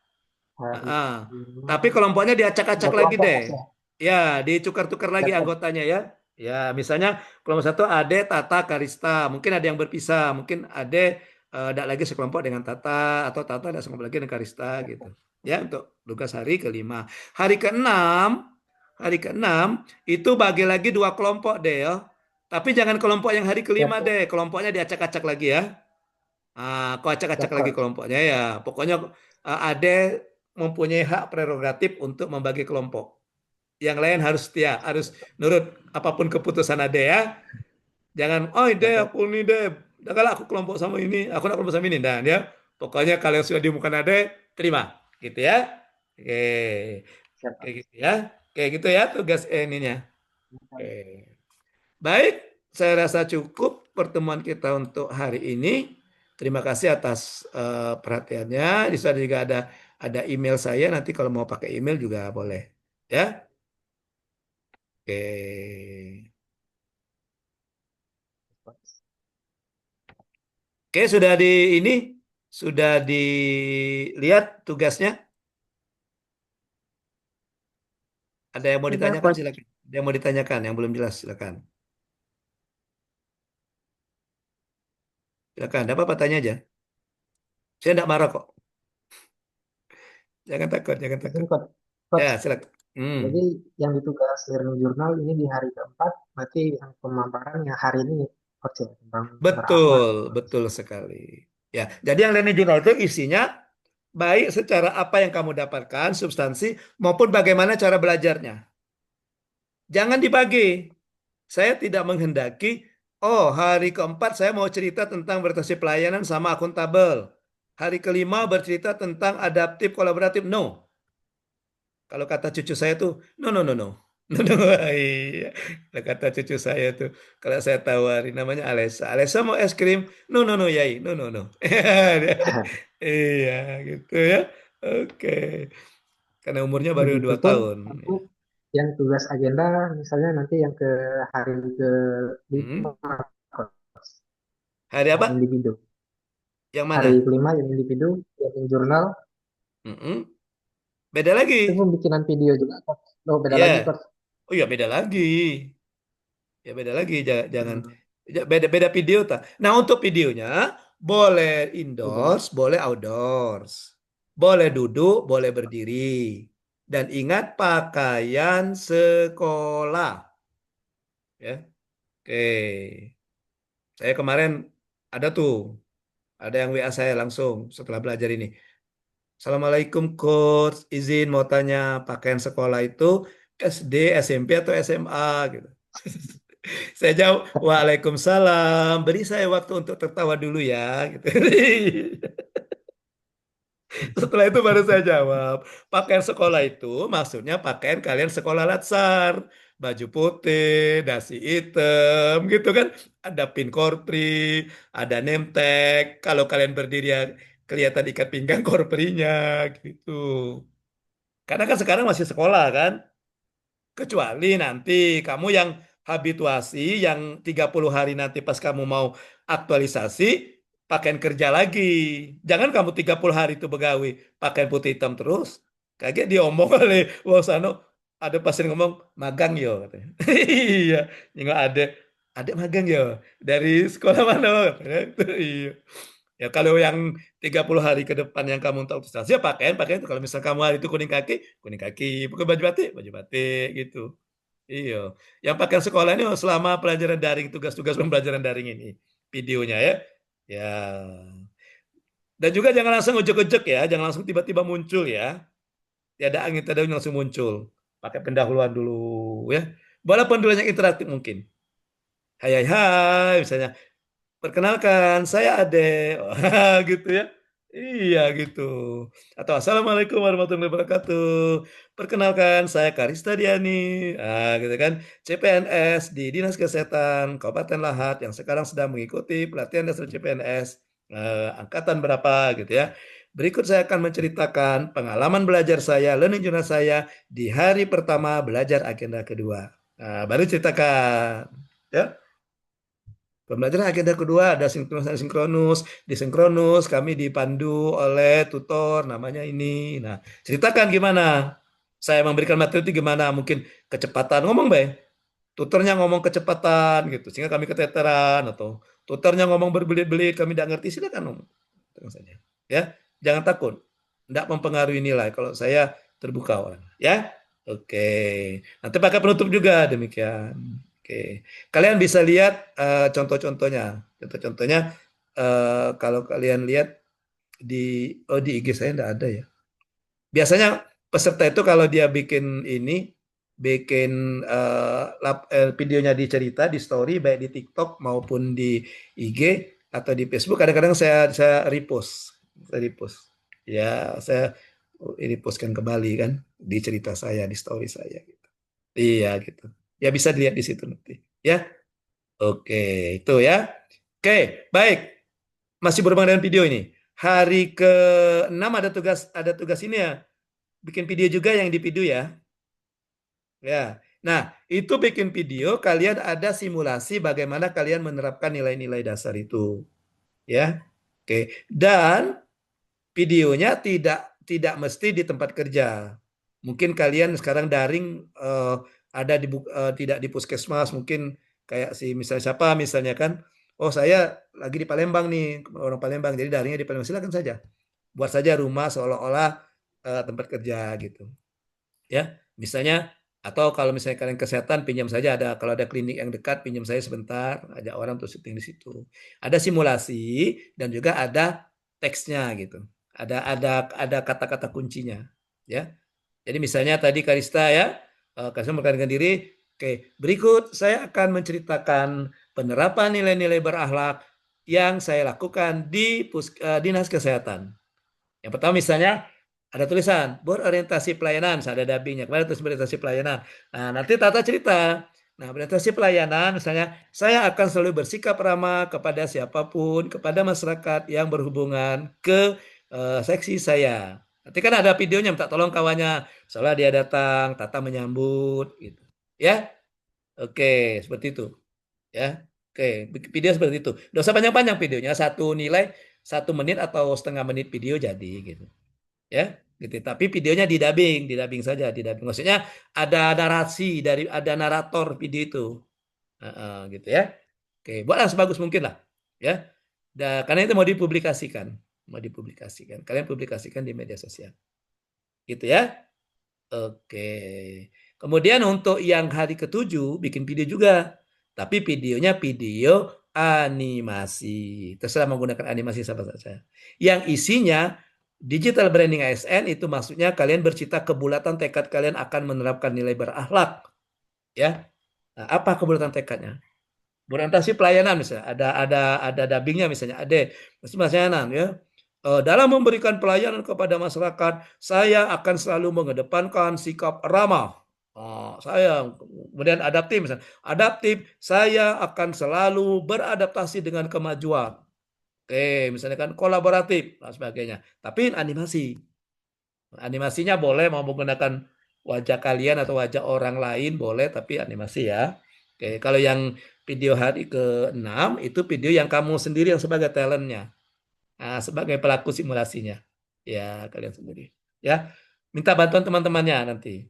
[SPEAKER 1] Tapi kelompoknya diacak-acak
[SPEAKER 4] 2
[SPEAKER 1] lagi
[SPEAKER 4] kelompok,
[SPEAKER 1] deh.
[SPEAKER 4] Coach, ya.
[SPEAKER 1] Ya, ditukar-tukar lagi
[SPEAKER 4] Siap, Coach.
[SPEAKER 1] anggotanya ya. Ya, misalnya kelompok 1 Ade, Tata, Karista. Mungkin ada yang berpisah. Mungkin Ade tidak lagi sekelompok dengan Tata atau Tata tidak sekelompok lagi dengan Karista gitu. Ya, untuk tugas hari kelima. Hari keenam itu bagi lagi 2 kelompok deh ya. Tapi jangan kelompok yang hari kelima deh. Kelompoknya diacak-acak lagi ya. Kau acak-acak lagi kelompoknya ya. Pokoknya Ade mempunyai hak prerogatif untuk membagi kelompok. Yang lain harus setia, harus nurut apapun keputusan Ade ya. Jangan, oh ide aku ini deh, kalau aku kelompok sama ini, aku nak kelompok sama ini, dan ya. Pokoknya kalau sudah diumumkan Ade, terima, gitu ya. Oke, kayak gitu ya, kayak gitu ya tugas ininya. Oke. Baik, saya rasa cukup pertemuan kita untuk hari ini. Terima kasih atas perhatiannya. Di sana juga ada email saya. Nanti kalau mau pakai email juga boleh, ya. Oke. Oke, sudah dilihat tugasnya. Ada yang mau ditanyakan silakan. Ada yang mau ditanyakan yang belum jelas silakan. Silakan, ada apa-apa tanya aja. Saya tidak marah kok. Jangan takut, jangan takut.
[SPEAKER 4] Coach.
[SPEAKER 1] Ya, silakan.
[SPEAKER 4] Jadi yang di tugas learning journal ini di hari keempat, berarti yang pemaparan yang hari ini, Coach, ya, tentang berakhlak.
[SPEAKER 1] Betul sekali. Ya, jadi yang learning journal itu isinya baik secara apa yang kamu dapatkan, substansi, maupun bagaimana cara belajarnya. Jangan dibagi. Saya tidak menghendaki, oh hari keempat saya mau cerita tentang berorientasi pelayanan sama akuntabel. Hari kelima bercerita tentang adaptif kolaboratif. No. Kalau kata cucu saya tuh, no. No, iya. Kata cucu saya tuh, kalau saya tawari namanya Alessa. Alessa mau es krim? No, yai. No. Iya, gitu ya. Oke. Karena umurnya baru 2 tahun.
[SPEAKER 4] Yang tugas agenda, misalnya nanti yang ke hari ke 5.
[SPEAKER 1] Hari apa?
[SPEAKER 4] Individu.
[SPEAKER 1] Yang mana?
[SPEAKER 4] Hari kelima yang individu, yang jurnal.
[SPEAKER 1] Beda lagi.
[SPEAKER 4] Itu pembikinan video juga, Coach. Oh, beda lagi, Coach.
[SPEAKER 1] Oh iya, beda lagi. Ya beda lagi, jangan beda video tak. Nah, untuk videonya boleh indoors, boleh outdoors. Boleh duduk, boleh berdiri. Dan ingat pakaian sekolah. Ya. Oke. Saya kemarin ada yang WA saya langsung setelah belajar ini. Assalamualaikum coach, izin mau tanya pakaian sekolah itu SD, SMP atau SMA gitu. Saya jawab, Waalaikumsalam. Beri saya waktu untuk tertawa dulu ya. Gitu. Setelah itu baru saya jawab, pakaian sekolah itu maksudnya pakaian kalian sekolah latsar, baju putih, dasi hitam, gitu kan. Ada pin korpri, ada name tag. Kalau kalian berdiri ya kelihatan ikat pinggang korprinya, gitu. Karena kan sekarang masih sekolah kan. Kecuali nanti kamu yang habituasi, yang 30 hari nanti pas kamu mau aktualisasi, pakaian kerja lagi. Jangan kamu 30 hari itu begawi, pakaian putih hitam terus. Kaget diomong oleh Wong Sano, ada pasien ngomong, magang yo. Katanya. Iya, nggak ada magang yo. Dari sekolah mana? Katanya. Iya. Ya kalau yang 30 hari ke depan yang kamu untuk aktualisasi, ya pakaian itu. Kalau misal kamu hari itu kuning kaki, pakai baju batik gitu. Iya. Yang pakaian sekolah ini selama pelajaran daring, tugas-tugas pembelajaran daring ini. Videonya ya. Ya. Dan juga jangan langsung ujek-ujek ya. Jangan langsung tiba-tiba muncul ya. Tiada angin, tiada hujan langsung muncul. Pakai pendahuluan dulu ya. Walaupun dulunya interaktif mungkin. Hai hai hai misalnya. Perkenalkan, saya Ade. Wah, gitu ya. Iya gitu. Atau Assalamualaikum warahmatullahi wabarakatuh. Perkenalkan, saya Karista Diani. Gitu kan. CPNS di Dinas Kesehatan Kabupaten Lahat yang sekarang sedang mengikuti pelatihan dasar CPNS. Angkatan berapa gitu ya. Berikut saya akan menceritakan pengalaman belajar saya, learning journey saya di hari pertama belajar agenda kedua. Baru ceritakan. Ya. Pembelajaran agenda kedua ada sinkronus dan sinkronus. Di sinkronus kami dipandu oleh tutor namanya ini. Nah, ceritakan gimana saya memberikan materi itu gimana, mungkin kecepatan ngomong baik. Tutornya ngomong kecepatan gitu sehingga kami keteteran, atau tutornya ngomong berbelit-belit kami tidak ngerti, silakan ngomong. Tenang saja. Ya, jangan takut. Tidak mempengaruhi nilai kalau saya terbuka orang, ya. Oke. Nanti pakai penutup juga demikian. Oke, kalian bisa lihat contoh-contohnya. Contoh-contohnya kalau kalian lihat di IG saya tidak ada ya. Biasanya peserta itu kalau dia bikin videonya di cerita di story baik di TikTok maupun di IG atau di Facebook, kadang-kadang saya repost. Ya, saya ini postkan kembali kan di cerita saya, di story saya gitu. Iya gitu. Ya bisa dilihat di situ nanti. Ya. Oke, itu ya. Oke, baik. Masih berhubungan dengan video ini. Hari ke-6 ada tugas ini ya. Bikin video juga yang di video ya. Ya. Nah, itu bikin video, kalian ada simulasi bagaimana kalian menerapkan nilai-nilai dasar itu. Ya. Oke. Dan videonya tidak mesti di tempat kerja. Mungkin kalian sekarang daring ada tidak di puskesmas, mungkin kayak misalnya siapa misalnya kan, oh saya lagi di Palembang nih, orang Palembang, jadi daringnya di Palembang, silakan saja buat saja rumah seolah-olah tempat kerja gitu ya, misalnya. Atau kalau misalnya kalian kesehatan, pinjam saja, kalau ada klinik yang dekat, pinjam saya sebentar, ajak orang untuk syuting di situ. Ada simulasi dan juga ada teksnya gitu, ada kata-kata kuncinya ya. Jadi misalnya tadi Karista ya, Karista memperkenalkan diri. Oke, berikut saya akan menceritakan penerapan nilai-nilai berakhlak yang saya lakukan di Dinas Kesehatan. Yang pertama misalnya ada tulisan berorientasi pelayanan, ada dubbingnya. Kemarin tulis berorientasi pelayanan. Nah, nanti Tata cerita. Nah, berorientasi pelayanan misalnya, saya akan selalu bersikap ramah kepada siapapun, kepada masyarakat yang berhubungan ke seksi saya. Nanti kan ada videonya, minta tolong kawannya. Soalnya dia datang, Tata menyambut, gitu. Ya, oke, seperti itu. Ya, oke, video seperti itu. Nggak usah panjang-panjang videonya, 1 nilai 1 menit atau setengah menit video jadi, gitu. Ya, gitu. Tapi videonya di dubbing saja, di dubbing. Maksudnya ada narasi ada narator video itu, gitu ya. Oke, buatlah sebagus mungkin lah, ya. Karena itu mau dipublikasikan. Kalian publikasikan di media sosial. Gitu ya. Oke. Kemudian untuk yang hari ke-7 bikin video juga. Tapi videonya video animasi. Terserah menggunakan animasi apa saja. Yang isinya digital branding ASN itu maksudnya kalian bercita kebulatan tekad kalian akan menerapkan nilai berakhlak. Ya. Nah, apa keberatan tekadnya? Berorientasi pelayanan misalnya, ada dubbingnya misalnya, pelayanan ya. Dalam memberikan pelayanan kepada masyarakat, saya akan selalu mengedepankan sikap ramah. Saya kemudian adaptif misalnya. Adaptif, saya akan selalu beradaptasi dengan kemajuan. Oke, misalnya kan kolaboratif dan sebagainya. Tapi animasi. Animasinya boleh mau menggunakan wajah kalian atau wajah orang lain boleh, tapi animasi ya. Oke, kalau yang video hari ke-6 itu video yang kamu sendiri yang sebagai talentnya. Nah, sebagai pelaku simulasinya. Ya, kalian sendiri. Ya, minta bantuan teman-temannya nanti.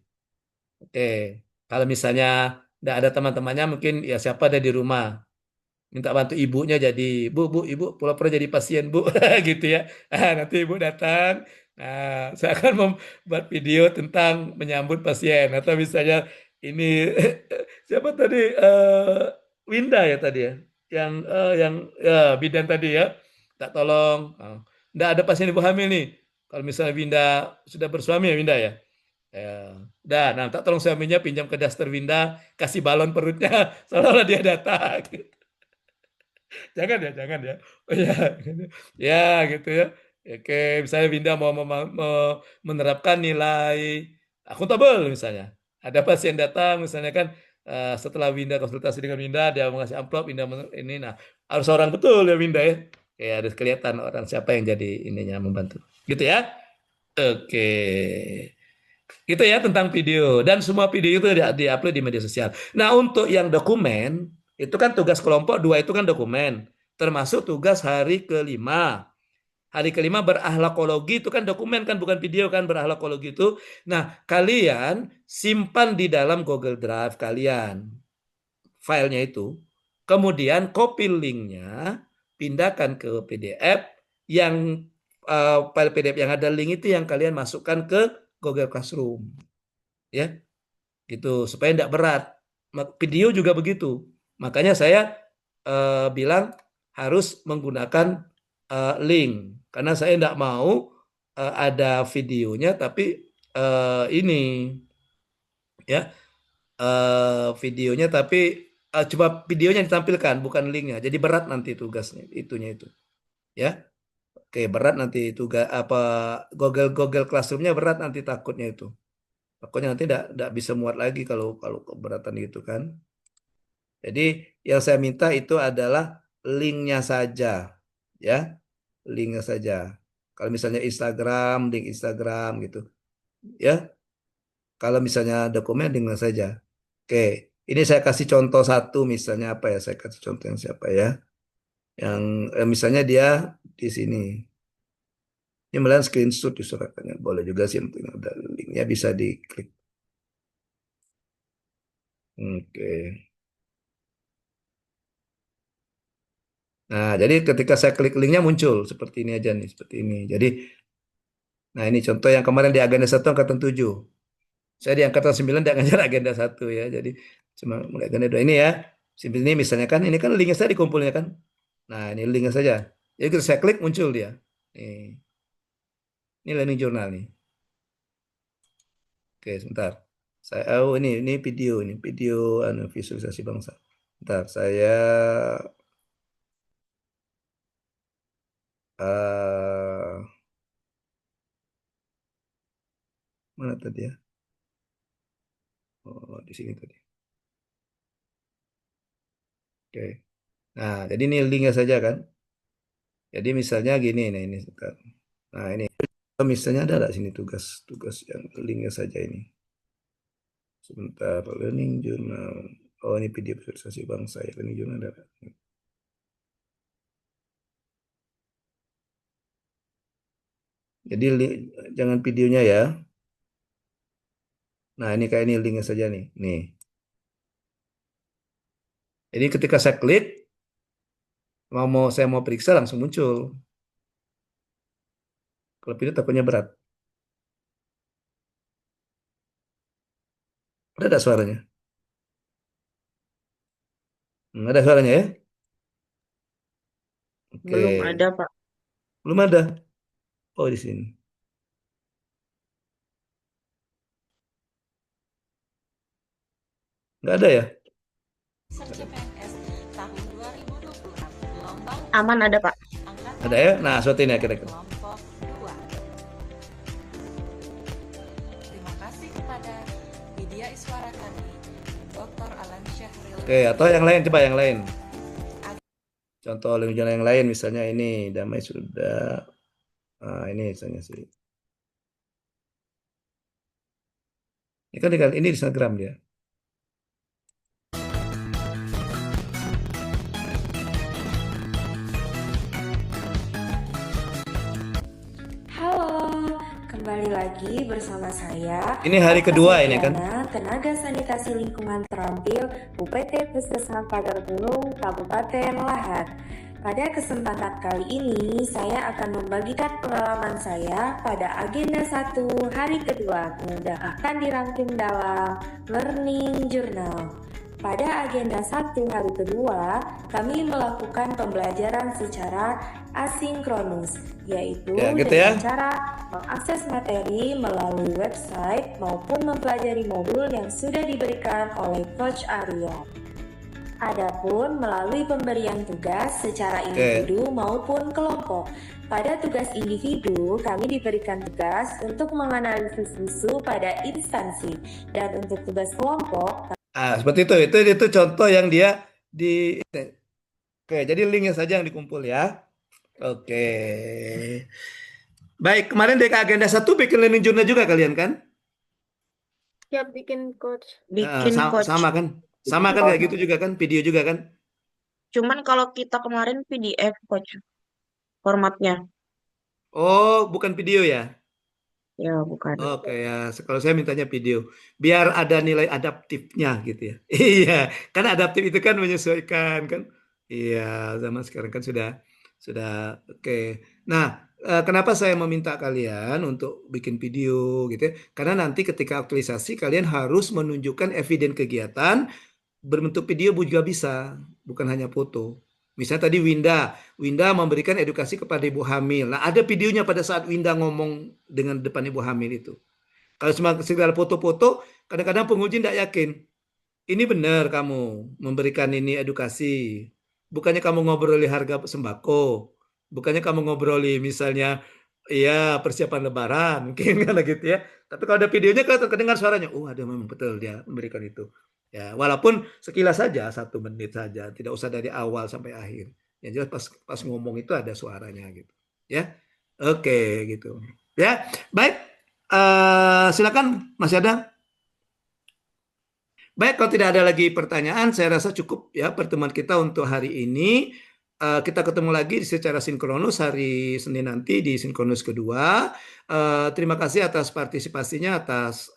[SPEAKER 1] Oke, kalau misalnya tidak ada teman-temannya mungkin ya siapa ada di rumah. Minta bantu ibunya jadi ibu pura-pura jadi pasien bu gitu ya. Nanti ibu datang, nah saya akan membuat video tentang menyambut pasien atau misalnya ini siapa tadi Winda ya tadi ya yang ya, bidan tadi ya tak tolong. Nggak ada pasien ibu hamil nih, kalau misalnya Winda sudah bersuami ya Winda ya. Ya, udah, nah tak tolong suaminya pinjam ke daster Winda, kasih balon perutnya, seolah-olah dia datang. Jangan ya. Oh ya, ya gitu ya. Oke, misalnya Winda mau menerapkan nilai akuntabel misalnya. Ada pasien datang misalnya kan setelah Winda konsultasi dengan Winda dia mengasih amplop Winda ini nah harus orang betul ya Winda ya. Ya harus kelihatan orang siapa yang jadi ininya membantu. Gitu ya. Oke. Gitu ya tentang video dan semua video itu di-upload di media sosial. Nah, untuk yang dokumen itu kan tugas kelompok 2 itu kan dokumen, termasuk tugas hari kelima. Hari kelima berakhlakologi itu kan dokumen kan bukan video kan berakhlakologi itu. Nah, kalian simpan di dalam Google Drive kalian filenya itu. Kemudian copy linknya, pindahkan ke PDF yang file PDF yang ada link itu yang kalian masukkan ke Google Classroom. Ya, gitu supaya tidak berat. Video juga begitu. Makanya saya bilang harus menggunakan link karena saya tidak mau ada videonya tapi ini ya videonya tapi coba videonya ditampilkan bukan linknya. Jadi berat nanti tugasnya itunya itu. Ya. Oke, berat nanti tugas apa Google Classroom-nya berat nanti takutnya itu. Takutnya nanti tidak bisa muat lagi kalau kalau keberatan gitu kan. Jadi yang saya minta itu adalah linknya saja, ya, linknya saja. Kalau misalnya Instagram, link Instagram gitu, ya. Kalau misalnya dokumen linknya saja. Oke, ini saya kasih contoh satu, misalnya apa ya? Saya kasih contoh yang siapa ya? Yang misalnya dia di sini. Ini melihat screenshot di suratnya. Boleh juga sih, ada linknya bisa diklik. Oke. Nah, jadi ketika saya klik linknya muncul seperti ini aja nih, seperti ini. Jadi, nah ini contoh yang kemarin di agenda 1 angkatan 7. Saya di angkatan 9 tidak ngajar agenda 1 ya. Jadi cuma mulai agenda 2 ini ya. Seperti ini misalnya kan, ini kan linknya saya dikumpulnya kan. Nah, ini linknya saja. Jadi kalau saya klik muncul dia. Ini learning journal nih. Oke, sebentar. Ini video visualisasi bangsa. Bentar, saya mana tadi ya? Oh, di sini tadi. Oke. Nah, jadi ini linknya saja kan. Jadi misalnya gini nih, ini sebentar. Nah, ini misalnya ada nggak sini tugas yang linknya saja ini. Sebentar, learning journal. Oh, ini video visualisasi bangsa ya, learning journal ada. Jadi jangan videonya ya. Nah, ini kayak ini linknya saja nih. Nih. Jadi ketika saya klik, saya mau periksa langsung muncul. Kalau video takutnya berat. Ada suaranya? Ada suaranya ya? Oke.
[SPEAKER 10] Belum ada, Pak.
[SPEAKER 1] Belum ada. Oh, di sini. Nggak ada ya?
[SPEAKER 12] CPNS tahun 2026. Gelombang
[SPEAKER 10] Aman ada, Pak.
[SPEAKER 1] Ada ya? Nah, suatin ya kira-kira.
[SPEAKER 12] kelompok 2. Terima kasih kepada Widya Iswaratani, Dr. Alan Syahril.
[SPEAKER 1] Oke, atau yang lain, coba yang lain. Contoh yang lain misalnya ini damai sudah. Ini misalnya sih. Ini kan ini di Instagram dia.
[SPEAKER 13] Halo, kembali lagi bersama saya.
[SPEAKER 1] Ini hari kedua ini kan.
[SPEAKER 13] Tenaga Sanitasi Lingkungan Terampil UPT Puskesmas Pagargunung, Kabupaten Lahat. Pada kesempatan kali ini, saya akan membagikan pengalaman saya pada agenda 1 hari kedua yang akan dirangkum dalam Learning Journal. Pada agenda 1 hari kedua, kami melakukan pembelajaran secara asinkronus, yaitu
[SPEAKER 1] gitu ya.
[SPEAKER 13] dengan cara mengakses materi melalui website maupun mempelajari modul yang sudah diberikan oleh Coach Arya. Adapun melalui pemberian tugas secara individu maupun kelompok. Pada tugas individu, kami diberikan tugas untuk menganalisis isu pada instansi, dan untuk tugas kelompok
[SPEAKER 1] Seperti itu contoh yang dia di. Oke, jadi linknya saja yang dikumpul ya. Oke. Baik, kemarin dari agenda 1 bikin learning journal juga kalian kan?
[SPEAKER 8] Siap bikin, Coach.
[SPEAKER 10] Bikin, Coach.
[SPEAKER 1] Sama kan? Sama kan kayak gitu juga kan? Video juga kan?
[SPEAKER 10] Cuman kalau kita kemarin PDF, Coach, formatnya.
[SPEAKER 1] Oh, bukan video ya?
[SPEAKER 10] Ya, bukan.
[SPEAKER 1] Oke ya, kalau saya mintanya video, biar ada nilai adaptifnya gitu ya. Iya, kan adaptif itu kan menyesuaikan kan. Iya, zaman sekarang kan sudah oke. Nah, kenapa saya meminta kalian untuk bikin video gitu ya? Karena nanti ketika aktualisasi kalian harus menunjukkan eviden kegiatan berbentuk video juga bisa, bukan hanya foto. Misalnya tadi Winda memberikan edukasi kepada ibu hamil. Nah, ada videonya pada saat Winda ngomong dengan depan ibu hamil itu. Kalau cuma sekedar foto-foto, kadang-kadang penguji tidak yakin. Ini benar kamu memberikan ini edukasi. Bukannya kamu ngobroli harga sembako. Bukannya kamu ngobroli misalnya ya persiapan lebaran. Mungkin kan gitu ya. Tapi kalau ada videonya kan terdengar suaranya. Oh, ada memang betul dia memberikan itu. Ya, walaupun sekilas saja 1 menit saja, tidak usah dari awal sampai akhir. Yang jelas pas ngomong itu ada suaranya gitu. Ya, oke gitu. Ya, baik. Silakan, masih ada? Baik, kalau tidak ada lagi pertanyaan, saya rasa cukup ya pertemuan kita untuk hari ini. Kita ketemu lagi secara sinkronus hari Senin nanti di sinkronus kedua. Terima kasih atas partisipasinya, atas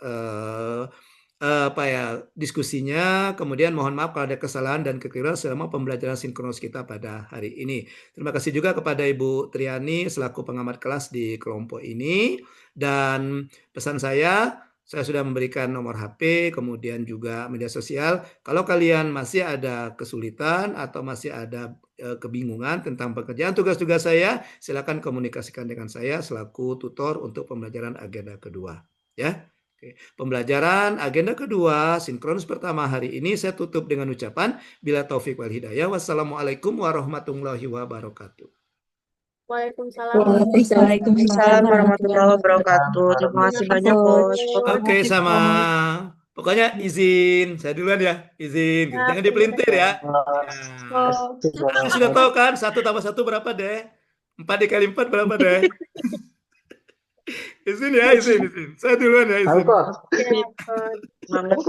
[SPEAKER 1] diskusinya. Kemudian mohon maaf kalau ada kesalahan dan kekeliruan selama pembelajaran sinkronus kita pada hari ini. Terima kasih juga kepada Ibu Triani selaku pengamat kelas di kelompok ini. Dan pesan saya sudah memberikan nomor HP, kemudian juga media sosial. Kalau kalian masih ada kesulitan atau masih ada kebingungan tentang pekerjaan tugas-tugas saya, silakan komunikasikan dengan saya selaku tutor untuk pembelajaran agenda kedua. Ya. Pembelajaran agenda kedua sinkronus pertama hari ini saya tutup dengan ucapan bila taufik wal hidayah. Wassalamualaikum warahmatullahi wabarakatuh.
[SPEAKER 8] Waalaikumsalam.
[SPEAKER 10] Waalaikumsalam warahmatullahi wabarakatuh. Terima kasih banyak, Coach.
[SPEAKER 1] Oke, sama. Pokoknya izin, saya duluan ya, izin. Jangan dipelintir ya. Nah, sudah tahu kan 1 tambah 1 berapa deh? 4 dikali 4 berapa deh? Izin ya, izin. Saya duluan ya, izin.
[SPEAKER 10] Banget.